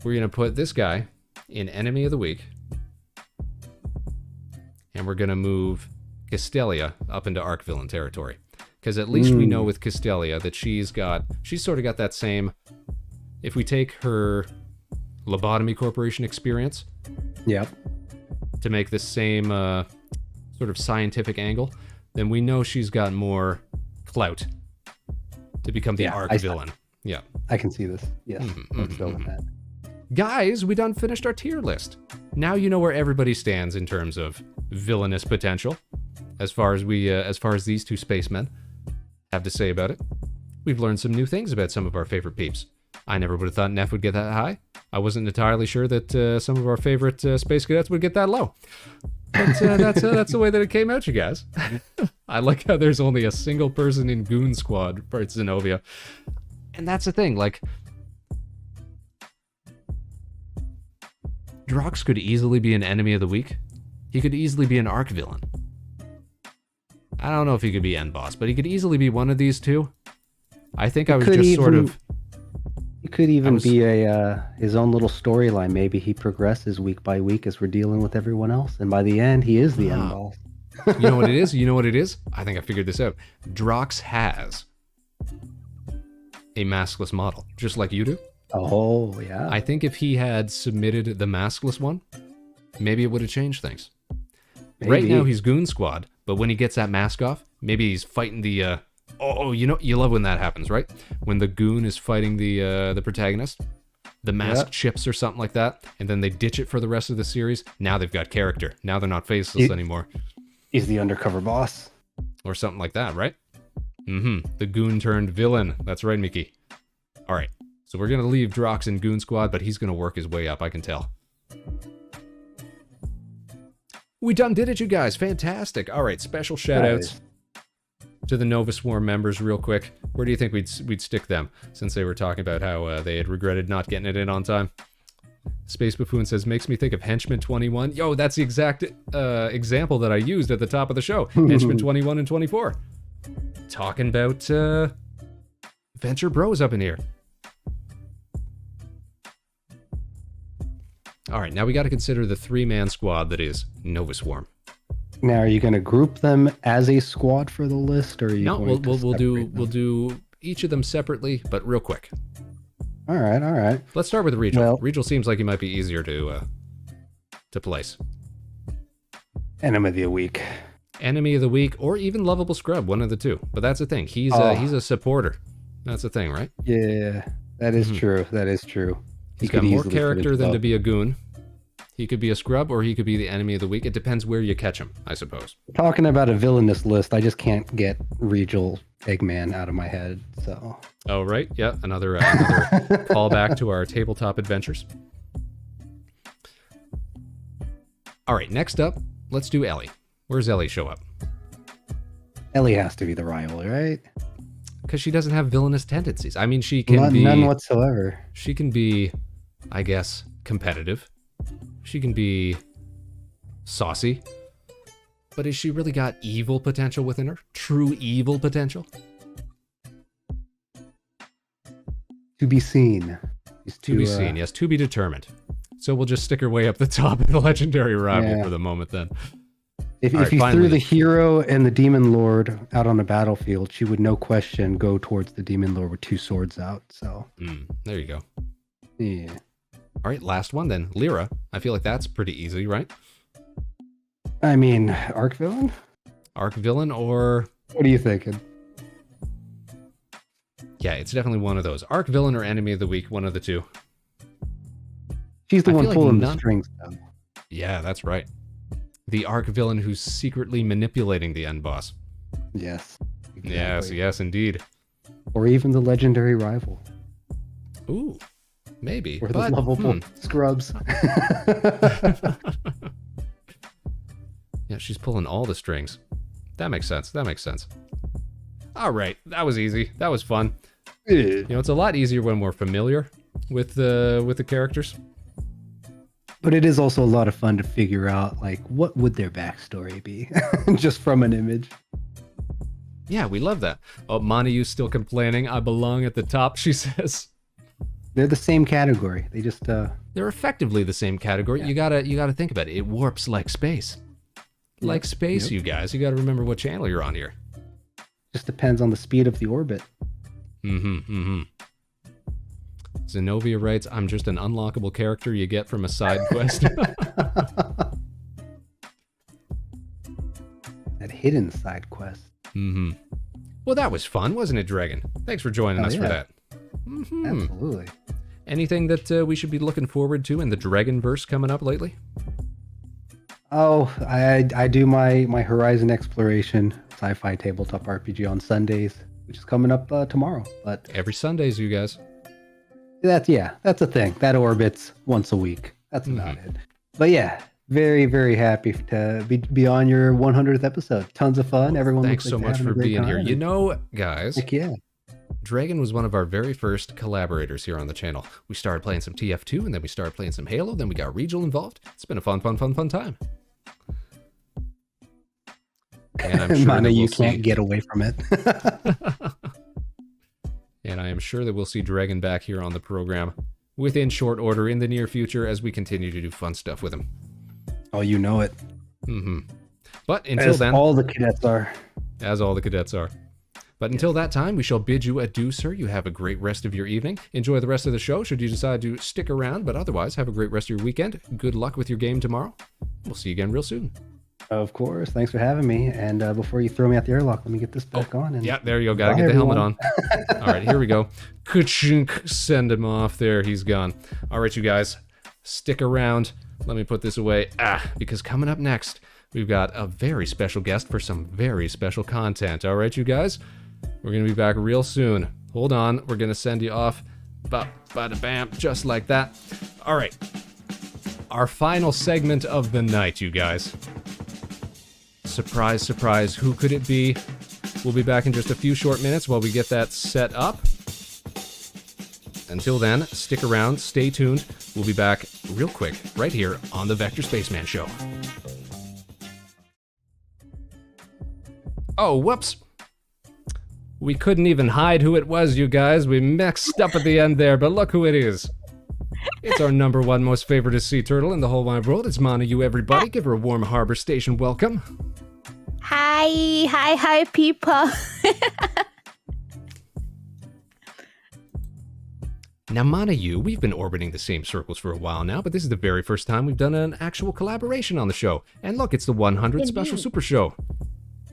We're gonna put this guy in enemy of the week, and we're gonna move Castelia up into arc villain territory. Because at least we know with Castelia that she's sort of got that same. If we take her Lobotomy Corporation experience, yep, to make the same sort of scientific angle, then we know she's got more clout to become the arc villain. Yeah, I can see this. Yes, let's go with that. Guys, we done finished our tier list. Now you know where everybody stands in terms of villainous potential, as far as these two spacemen have to say about it. We've learned some new things about some of our favorite peeps. I never would have thought Neff would get that high. I wasn't entirely sure that some of our favorite space cadets would get that low. But that's the way that it came out, you guys. I like how there's only a single person in Goon Squad for Zenobia. And that's the thing, like... Drox could easily be an enemy of the week. He could easily be an arc villain. I don't know if he could be end boss, but he could easily be one of these two. I think I was just sort of... It could even be his own little storyline. Maybe he progresses week by week as we're dealing with everyone else, and by the end, he is the end boss. You know what it is? You know what it is? I think I figured this out. Drox has a maskless model, just like you do. Oh, yeah. I think if he had submitted the maskless one, maybe it would have changed things. Maybe. Right now, he's Goon Squad, but when he gets that mask off, maybe he's fighting the... you know, you love when that happens, right? When the goon is fighting the protagonist, the mask chips or something like that, and then they ditch it for the rest of the series. Now they've got character. Now they're not faceless anymore. He's the undercover boss. Or something like that, right? The goon turned villain. That's right, Mickey. All right, so we're going to leave Drox in Goon Squad, but he's going to work his way up, I can tell. We done did it, you guys. Fantastic. All right, special shout-outs to the Nova Swarm members real quick. Where do you think we'd stick them, since they were talking about how they had regretted not getting it in on time? Space Buffoon says, makes me think of Henchman 21. Yo, that's the exact example that I used at the top of the show. Henchman 21 and 24. Talking about Venture Bros up in here. All right, now we got to consider the three-man squad that is Nova Swarm. Now, are you going to group them as a squad for the list, or are you? No, we'll do each of them separately, but real quick. All right. Let's start with Regal. Well, Regal seems like he might be easier to place. Enemy of the week. Enemy of the week, or even lovable scrub, one of the two. But that's the thing. He's a supporter. That's the thing, right? Yeah, that is true. That is true. He's got more character than to be a goon. He could be a scrub, or he could be the enemy of the week. It depends where you catch him, I suppose. Talking about a villainous list, I just can't get Regal Eggman out of my head. So. Oh right, yeah, another callback to our tabletop adventures. All right, next up, let's do Ellie. Where's Ellie show up? Ellie has to be the rival, right? Because she doesn't have villainous tendencies. I mean, she can be... None whatsoever. She can be, I guess, competitive. She can be saucy. But has she really got evil potential within her? True evil potential? To be seen. To be seen, yes. To be determined. So we'll just stick her way up the top of the legendary rival for the moment then. If you threw the hero and the demon lord out on the battlefield, she would no question go towards the demon lord with two swords out. So there you go. Yeah. All right, last one then. Lyra. I feel like that's pretty easy, right? I mean, arc villain? Arc villain, or... What are you thinking? Yeah, it's definitely one of those. Arc villain or enemy of the week, one of the two. She's the one pulling the strings down. Yeah, that's right. The arc villain who's secretly manipulating the end boss. Yes. Exactly. Yes, indeed. Or even the legendary rival. Ooh, maybe. Or the lovable scrubs. Yeah, she's pulling all the strings. That makes sense. All right, that was easy. That was fun. You know, it's a lot easier when we're familiar with the characters. But it is also a lot of fun to figure out, like, what would their backstory be? Just from an image. Yeah, we love that. Oh, Monayu's still complaining. I belong at the top, she says. They're the same category. They just They're effectively the same category. Yeah. You gotta think about it. It warps like space. Like space, you guys. You gotta remember what channel you're on here. Just depends on the speed of the orbit. Zenobia writes, I'm just an unlockable character you get from a side quest. That hidden side quest. Well, that was fun, wasn't it, Dragon? Thanks for joining us for that. Absolutely. Anything that we should be looking forward to in the Dragonverse coming up lately? Oh, I do my Horizon Exploration sci-fi tabletop RPG on Sundays, which is coming up tomorrow. But every Sundays, you guys. That's a thing. That orbits once a week. That's about it. But yeah, very, very happy to be on your 100th episode. Tons of fun. Everyone, thanks so much for being here. You know, guys. Heck yeah. Dragon was one of our very first collaborators here on the channel. We started playing some TF2, and then we started playing some Halo, then we got Regional involved. It's been a fun time. And I'm sure Mana, you we'll can't get away from it. And I am sure that we'll see Dragon back here on the program within short order in the near future as we continue to do fun stuff with him. Oh, you know it. But until then... all the cadets are. As all the cadets are. But until that time, we shall bid you adieu, sir. You have a great rest of your evening. Enjoy the rest of the show, should you decide to stick around. But otherwise, have a great rest of your weekend. Good luck with your game tomorrow. We'll see you again real soon. Of course. Thanks for having me. And before you throw me out the airlock, let me get this back on. And yeah, there you go. Gotta get the helmet on. All right, here we go. Ka-chink. Send him off there. He's gone. All right, you guys, stick around. Let me put this away. Because coming up next, we've got a very special guest for some very special content. All right, you guys? We're going to be back real soon. Hold on. We're going to send you off. Bam, just like that. All right. Our final segment of the night, you guys. Surprise, surprise. Who could it be? We'll be back in just a few short minutes while we get that set up. Until then, stick around. Stay tuned. We'll be back real quick right here on the Vector Spaceman Show. Oh, whoops. We couldn't even hide who it was, you guys. We mixed up at the end there, but look who it is. It's our #1 most favorite sea turtle in the whole wide world. It's Mana, you everybody. Give her a warm Harbor Station welcome. Hi, people. Now, Mana, we've been orbiting the same circles for a while now, but this is the very first time we've done an actual collaboration on the show. And look, it's the 100th Special Super Show.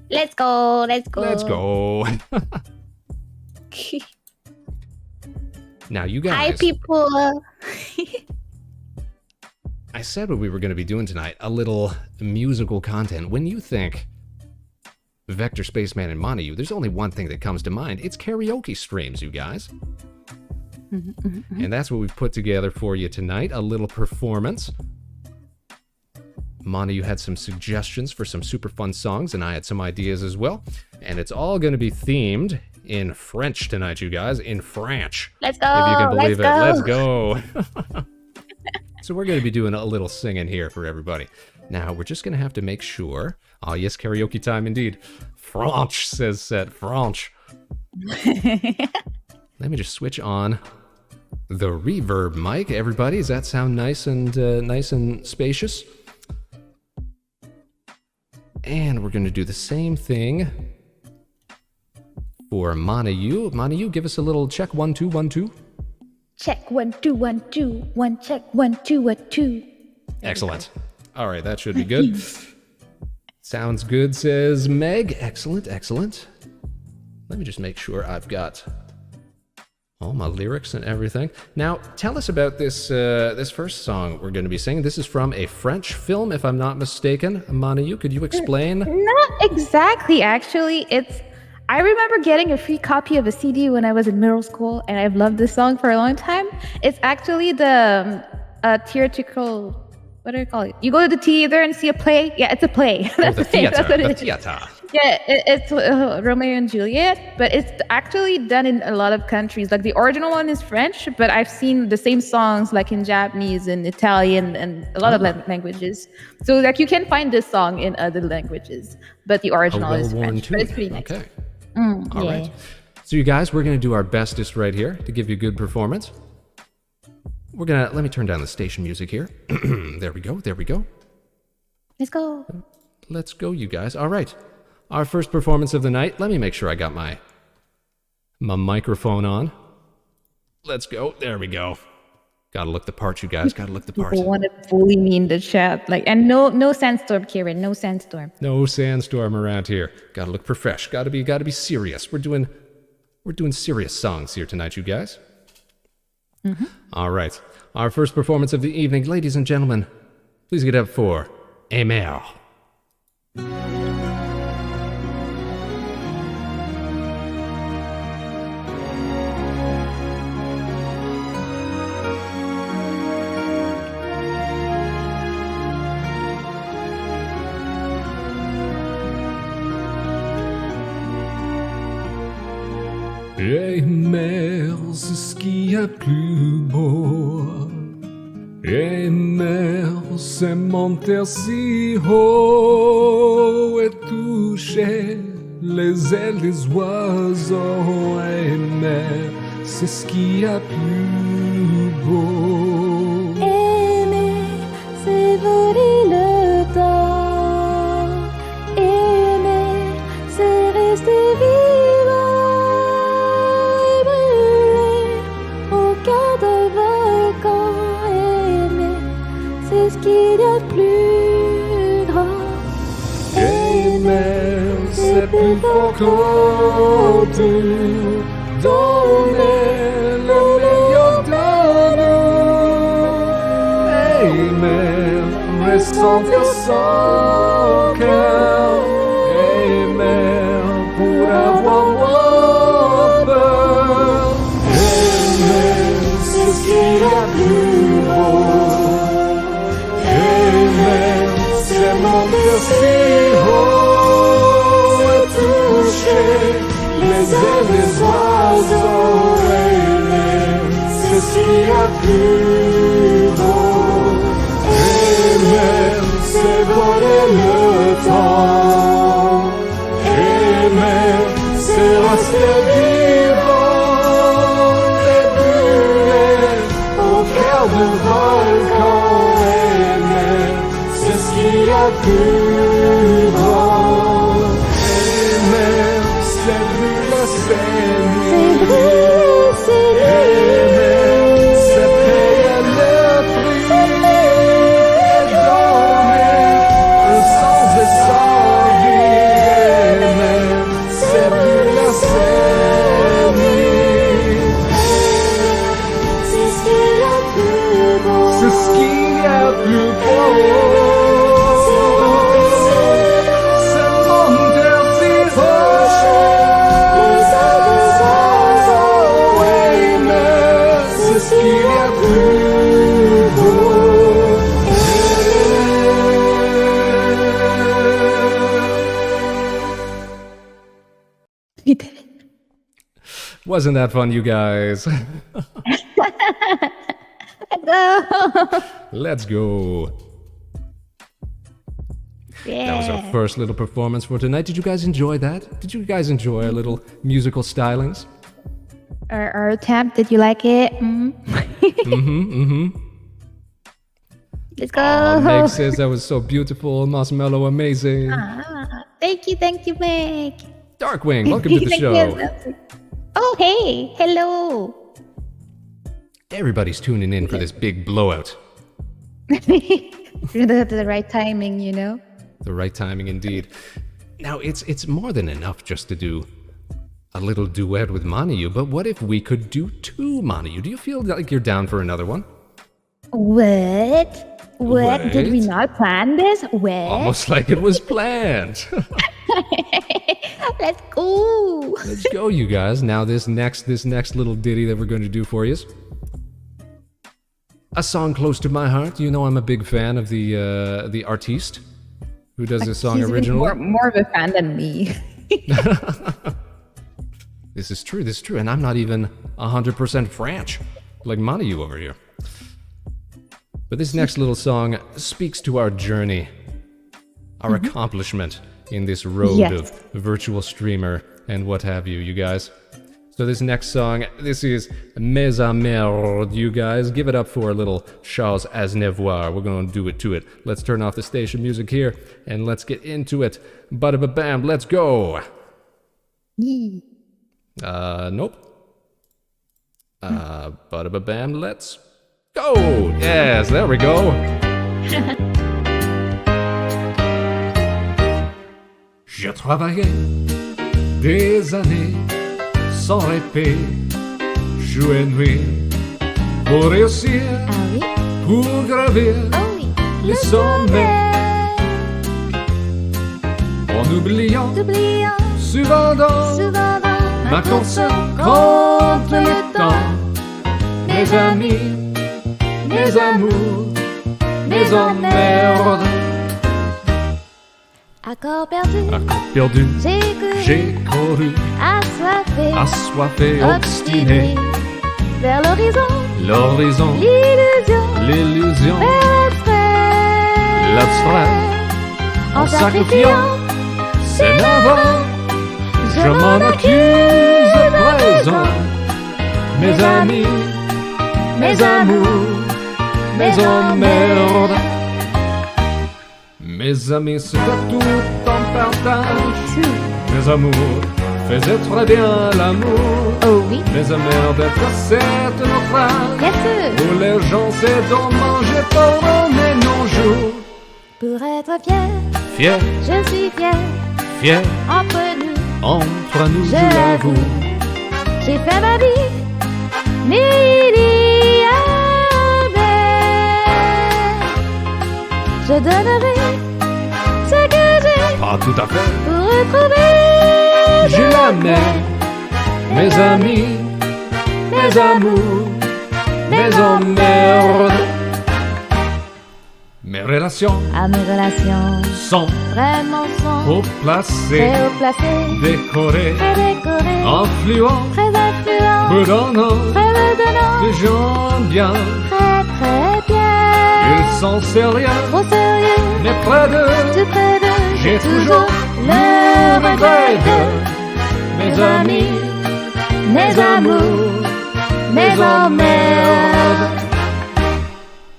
Let's go. Let's go. Now, you guys. Hi, people. I said what we were going to be doing tonight, a little musical content. When you think Vector Spaceman and Mana, there's only one thing that comes to mind. It's karaoke streams, you guys. And that's what we've put together for you tonight, a little performance. Mana, you had some suggestions for some super fun songs, and I had some ideas as well. And it's all going to be themed in French tonight, you guys. In French. Let's go. If you can believe it. Let's go. So we're going to be doing a little singing here for everybody. Now, we're just going to have to make sure. Oh, yes, karaoke time indeed. French, says Set. French. Let me just switch on the reverb mic. Everybody, does that sound nice and spacious? And we're going to do the same thing for Mana. Mana, give us a little check. 1 2 1 2. Check 1 2 1 2. 1 check 1 2 1 2. Excellent. All right, that should be good. Sounds good, says Meg. Excellent. Let me just make sure I've got all my lyrics and everything. Now, tell us about this this first song we're going to be singing. This is from a French film, if I'm not mistaken. Manu, could you explain? Not exactly, actually. I remember getting a free copy of a CD when I was in middle school, and I've loved this song for a long time. It's actually the theatrical... What do you call it? You go to the theater and see a play? Yeah, it's a play. That's the theater. That's what the it is. theater. Yeah, it's Romeo and Juliet, but it's actually done in a lot of countries. Like the original one is French, but I've seen the same songs like in Japanese and Italian and a lot of languages. So like you can find this song in other languages, but the original is French. But it's pretty nice. Okay. All right. So you guys, we're going to do our bestest right here to give you a good performance. Let me turn down the station music here. There we go. Let's go. Let's go, you guys. All right. Our first performance of the night. Let me make sure I got my microphone on. Let's go. There we go. Gotta look the part, you guys. Gotta look the part. People want to bully me in the chat. And no sandstorm, Kieran. No sandstorm. No sandstorm around here. Gotta look profesh. Gotta be serious. We're doing serious songs here tonight, you guys. All right. Our first performance of the evening, ladies and gentlemen, please get up for Emer. Et mer, c'est ce qu'il y a plus beau. Et mer, c'est monter si haut et toucher les ailes des oiseaux. Et mer, c'est ce qu'il y a plus beau. Aimer, c'est voler le temps. Aimer, c'est rester vivant et brûler au cœur d'un volcan. Aimer, c'est ce qu'il y a de plus grand. Aimer, c'est plus fort que tout. Donner le meilleur de nous. Aimer, ressentir son cœur. Aimer, pour avoir moins peur. Aimer, c'est ce qu'il y a plus beau. Aimer, c'est monter si haut et toucher les ailes des oiseaux. Aimer, c'est ce qu'il y a plus beau. Aimer, c'est voler le temps. Aimer, c'est rester vivant et brûler au cœur du volcan. Aimer, c'est ce qu'il y a plus grand. Aimer, c'est brûler ses nuits. Aimer, c'est payer le prix et donner un sens et sans vie. Aimer, c'est brûler ses nuits. C'est ce qu'il y a de plus beau. C'est ce qu'il y a de plus beau. C'est monter si haut. Aimer, c'est ce qu'il y a de plus beau. Wasn't that fun, you guys? Let's go. That was our first little performance for tonight. Did you guys enjoy that? Did you guys enjoy our little musical stylings? Our attempt, did you like it? Let's go. Meg says that was so beautiful, Marshmallow, amazing. Thank you, Meg. Darkwing, welcome to the show. Oh, hey, hello. Everybody's tuning in for this big blowout. The right timing, you know? The right timing indeed. Now, it's more than enough just to do a little duet with Manayu, but what if we could do two Manayu? Do you feel like you're down for another one? What? What? Did we not plan this? What? Almost like it was planned. Let's go. Let's go, you guys. Now this next little ditty that we're going to do for you is a song close to my heart. You know I'm a big fan of the artiste who does this song He's originally. More of a fan than me. This is true, and I'm not even 100% French, like Manayu over here. But this next little song speaks to our journey, our accomplishment in this road of virtual streamer and what have you, you guys. So this next song, this is Mes Amers, you guys. Give it up for a little Charles Aznavour. We're going to do it to it. Let's turn off the station music here, and let's get into it. Bada-ba-bam, let's go! Nope. Bada-ba-bam, let's go! Yes, there we go! Je travaillais des années sans répit, jour et nuit, pour réussir, pour gravir les sommets, en oubliant souvent ma conscience contre le temps, mes amis, mes amours, mes emmerdes. Accord perdu, Accord perdu, j'ai couru, couru, assoiffé, obstiné, vers l'horizon, l'horizon, l'illusion, l'abstrait, en sacrifiant ses 9 ans, je m'en accuse à présent. Mes amis, mes amours, mes emmerdes. Mes amis, c'était tout en partage. Mes amours faisaient très bien l'amour. Oh oui, Mes emmerdes passaient notre âge. bien sûr. Où les gens s'étant mangés pendant mes non-jours. Pour être fier, Fier, je suis fier. fier, Entre nous, je je l'avoue. j'ai fait ma vie, mais il y avait. Je donnerai ce que j'ai Pas tout à fait, pour retrouver. je l'aimais. Mes amis, mes amours, mes emmerdes. Mes relations À mes relations, sont vraiment sont haut placées, très haut placées, décorées, très décorées, influents, très influents, bedonnants, très redonnants, des gens bien. très très bien. Ils sont sérieux, Trop sérieux, mais près d'eux, tout près d'eux, j'ai toujours le regret de mes amis, mes amours, mes emmerdes.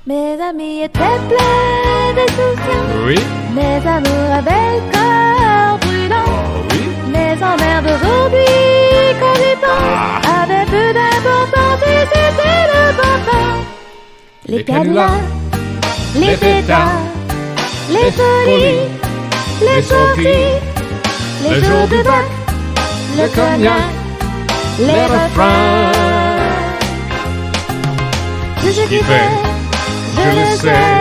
Mes amis étaient pleins d'insouciance, Oui, mes amours avaient le cœur brûlant, oh oui, mes emmerdes d'aujourd'hui qu'on y pense avaient peu d'importance et c'était le bon temps. Les canulars, les pétards, les folies, les sorties, les jours de bac, le cognac, les refrains. Tout ce qui fait, je le sais,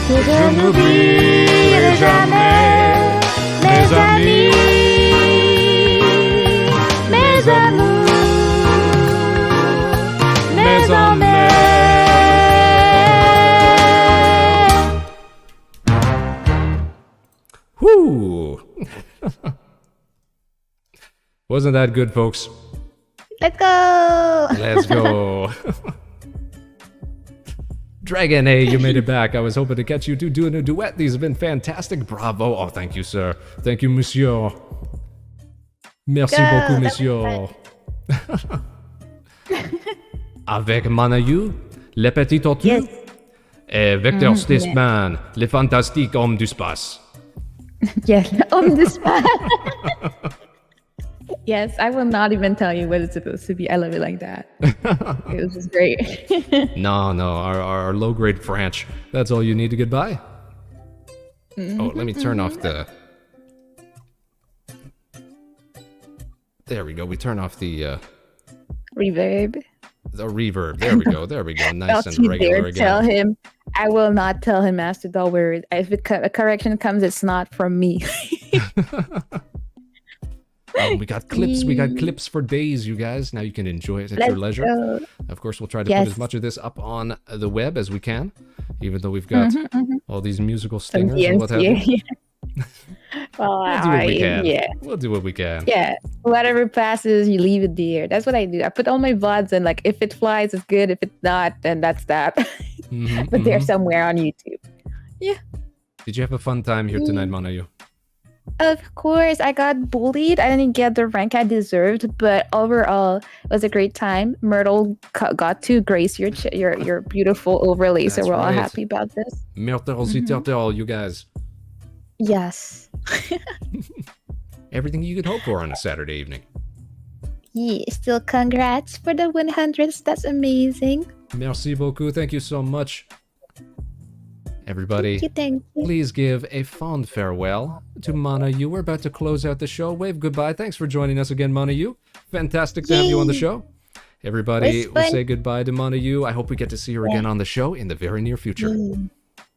que je n'oublierai jamais mes amis, mes amours, mes emmerdes. whoo. Wasn't that good, folks? Let's go! Let's go. Dragon, hey, you made it back. I was hoping to catch you two doing a duet. These have been fantastic. Bravo. Oh, thank you, sir. Thank you, monsieur. Merci Go, beaucoup, that's monsieur. Avec Manayu, le petit tortue, Yes. et Vector Spaceman, le fantastique homme du space. Yes, on the spot. Yes, I will not even tell you what it's supposed to be. I love it like that. It was just great. No, our low-grade French. That's all you need to get by. Oh, let me turn off the... There we go. We turn off the Reverb. reverb. There we go. There we go. Nice Don't and you regular dare again. tell him. I will not tell him Master Doll where if a correction comes, it's not from me. We got clips. We got clips for days, you guys. Now you can enjoy it at your leisure. go. Of course, we'll try to put Yes. as much of this up on the web as we can, even though we've got all these musical stingers and what have you. DNC. Well, We'll do what we can. yeah. We'll do what we can. Yeah, whatever passes, you leave it there. That's what I do. I put all my VODs and like, if it flies, it's good. If it's not, then that's that. But they're somewhere on YouTube. Did you have a fun time here tonight, Manayu? Of course, I got bullied. I didn't get the rank I deserved, but overall, it was a great time. Myrtle got to grace your beautiful overlay, so That's we're all right. happy about this. Myrtle, you guys. Yes. Everything you could hope for on a Saturday evening. Yeah, still congrats for the 100s. That's amazing. Merci beaucoup. Thank you so much. Everybody, Thank you. please give a fond farewell to Manayu. We're about to close out the show. Wave goodbye. Thanks for joining us again, Manayu. Fantastic to have you on the Yay. show. Everybody, Was we'll fun. say goodbye to Manayu. I hope we get to see her again on the show in the very near future.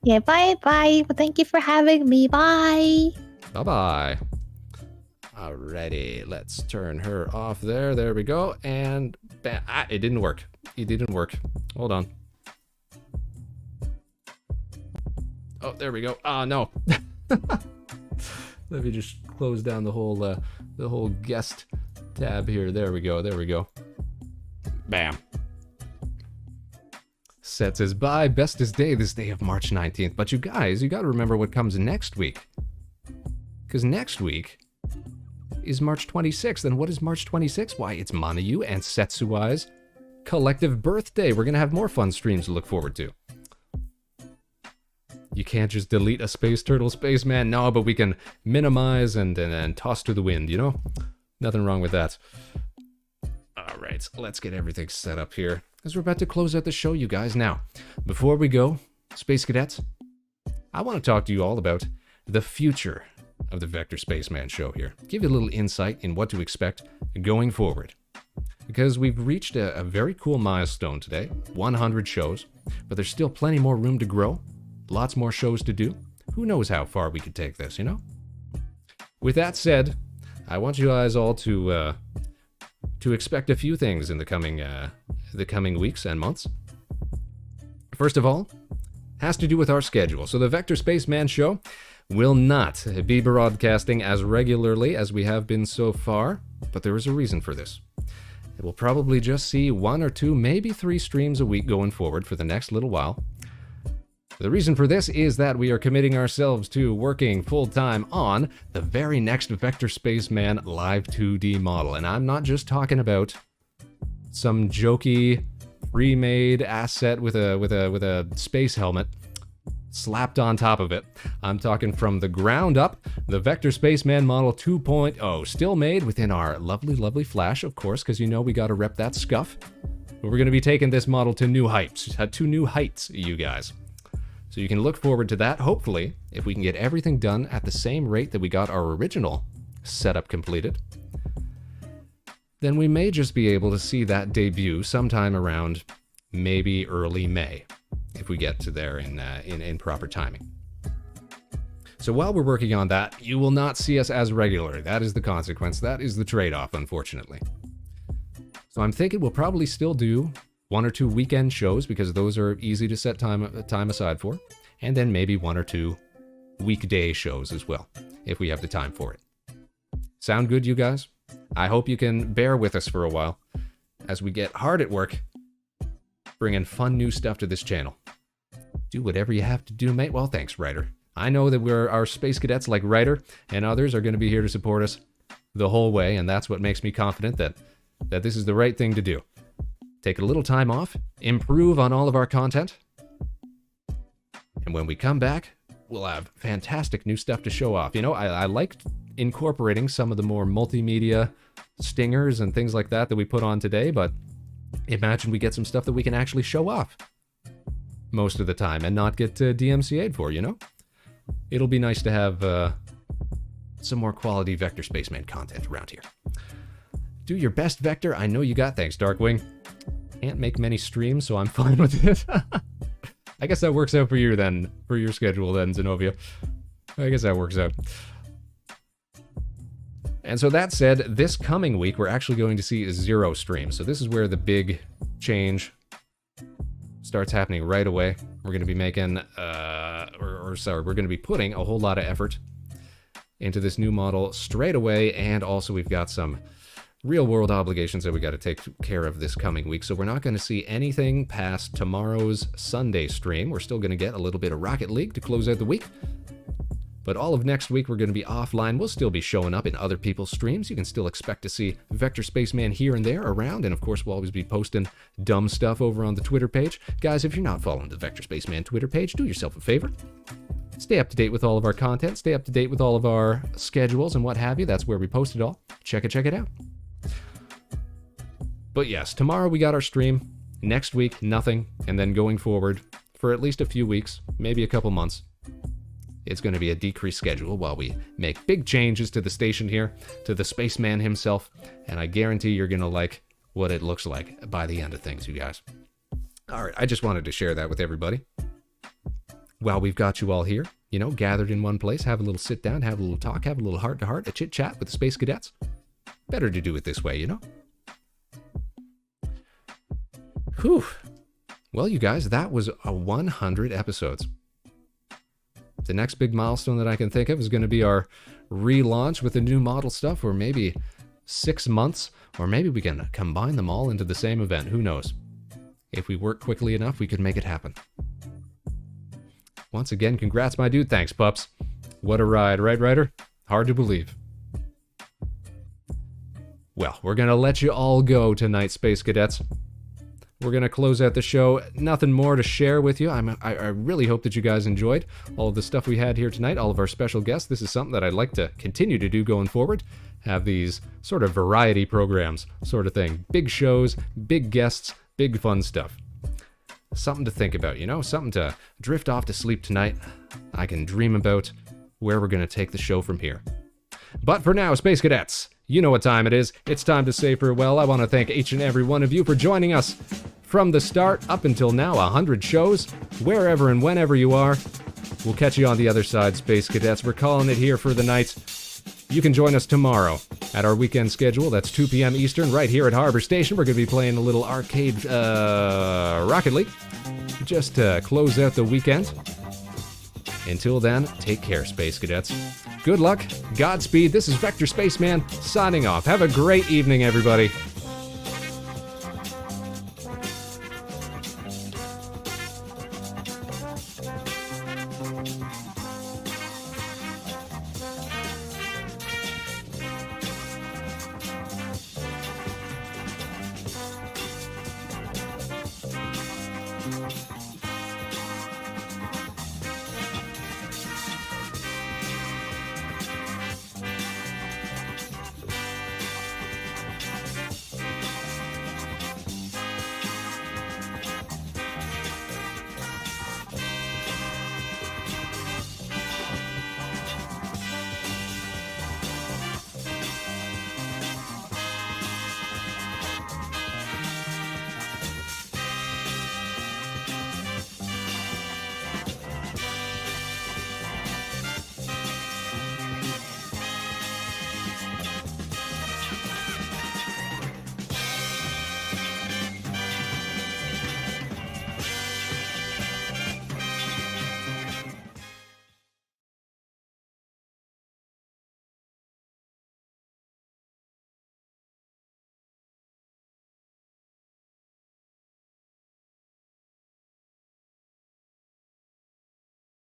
Yeah, bye bye. Well, thank you for having me. Bye. Bye-bye. Alrighty, let's turn her off there. There we go. And it didn't work. It didn't work. Hold on. Oh, there we go. Ah, no. Let me just close down the whole guest tab here. There we go. Bam. Set says, bye, bestest day, this day of March 19th. But you guys, you gotta remember what comes next week. Because next week is March 26th. And what is March 26th? Why, it's Manayu and Setsuai's collective birthday. We're gonna have more fun streams to look forward to. You can't just delete a space turtle, spaceman. No, but we can minimize and toss to the wind, you know? Nothing wrong with that. All right, let's get everything set up here, because we're about to close out the show, you guys. Now, before we go, Space Cadets, I want to talk to you all about the future of the Vector Spaceman Show here. Give you a little insight in what to expect going forward. Because we've reached a very cool milestone today, 100 shows, but there's still plenty more room to grow. Lots more shows to do. Who knows how far we could take this, you know? With that said, I want you guys all to expect a few things in the coming weeks and months. First of all, has to do with our schedule. So the Vector Spaceman Show will not be broadcasting as regularly as we have been so far, but there is a reason for this. We'll probably just see 1 or 2, maybe 3 streams a week going forward for the next little while. The reason for this is that we are committing ourselves to working full-time on the very next Vector Spaceman Live 2D model. And I'm not just talking about some jokey, pre-made asset with a space helmet slapped on top of it. I'm talking from the ground up, the Vector Spaceman Model 2.0, still made within our lovely, lovely Flash, of course, because you know we gotta rep that scuff. But we're gonna be taking this model to new heights, you guys. So you can look forward to that, hopefully, if we can get everything done at the same rate that we got our original setup completed. Then we may just be able to see that debut sometime around maybe early May, if we get to there in proper timing. So while we're working on that, you will not see us as regular. That is the consequence. That is the trade-off, unfortunately. So I'm thinking we'll probably still do 1 or 2 weekend shows, because those are easy to set time aside for, and then maybe 1 or 2 weekday shows as well, if we have the time for it. Sound good, you guys? I hope you can bear with us for a while as we get hard at work bringing fun new stuff to this channel. Do whatever you have to do, mate. Well, thanks, Ryder. I know that our space cadets like Ryder and others are going to be here to support us the whole way, and that's what makes me confident that this is the right thing to do. Take a little time off, improve on all of our content, and when we come back, we'll have fantastic new stuff to show off. You know, I liked incorporating some of the more multimedia stingers and things like that we put on today, but imagine we get some stuff that we can actually show off most of the time and not get DMCA'd for, you know? It'll be nice to have some more quality Vector Spaceman content around here. Do your best, Vector. I know you got. Thanks, Darkwing. Can't make many streams, so I'm fine with it. I guess that works out for you then, for your schedule then, Zenobia. I guess that works out. And so that said, this coming week, we're actually going to see 0 streams. So this is where the big change starts happening right away. We're going to be making, we're going to be putting a whole lot of effort into this new model straight away, and also we've got some real-world obligations that we got to take care of this coming week. So we're not going to see anything past tomorrow's Sunday stream. We're still going to get a little bit of Rocket League to close out the week. But all of next week, we're going to be offline. We'll still be showing up in other people's streams. You can still expect to see Vector Spaceman here and there around. And of course, we'll always be posting dumb stuff over on the Twitter page. Guys, if you're not following the Vector Spaceman Twitter page, do yourself a favor. Stay up to date with all of our content. Stay up to date with all of our schedules and what have you. That's where we post it all. Check it out. But yes, tomorrow we got our stream. Next week, nothing. And then going forward, for at least a few weeks, maybe a couple months, it's going to be a decreased schedule while we make big changes to the station here, to the spaceman himself. And I guarantee you're going to like what it looks like by the end of things, you guys. All right, I just wanted to share that with everybody. While we've got you all here, you know, gathered in one place, have a little sit down, have a little talk, have a little heart-to-heart, a chit-chat with the Space Cadets. Better to do it this way, you know? Whew. Well, you guys, that was 100 episodes. The next big milestone that I can think of is going to be our relaunch with the new model stuff, or maybe 6 months, or maybe we can combine them all into the same event. Who knows? If we work quickly enough, we could make it happen. Once again, congrats, my dude. Thanks, pups. What a ride, right, Ryder? Hard to believe. Well, we're going to let you all go tonight, Space Cadets. We're going to close out the show. Nothing more to share with you. I really hope that you guys enjoyed all of the stuff we had here tonight, all of our special guests. This is something that I'd like to continue to do going forward. Have these sort of variety programs sort of thing. Big shows, big guests, big fun stuff. Something to think about, you know? Something to drift off to sleep tonight. I can dream about where we're going to take the show from here. But for now, Space Cadets, you know what time it is. It's time to say farewell. I want to thank each and every one of you for joining us from the start up until now, 100 shows, wherever and whenever you are. We'll catch you on the other side, Space Cadets. We're calling it here for the night. You can join us tomorrow at our weekend schedule. That's 2 p.m. Eastern, right here at Harbor Station. We're going to be playing a little arcade Rocket League just to close out the weekend. Until then, take care, Space Cadets. Good luck, Godspeed. This is Vector Spaceman signing off. Have a great evening, everybody.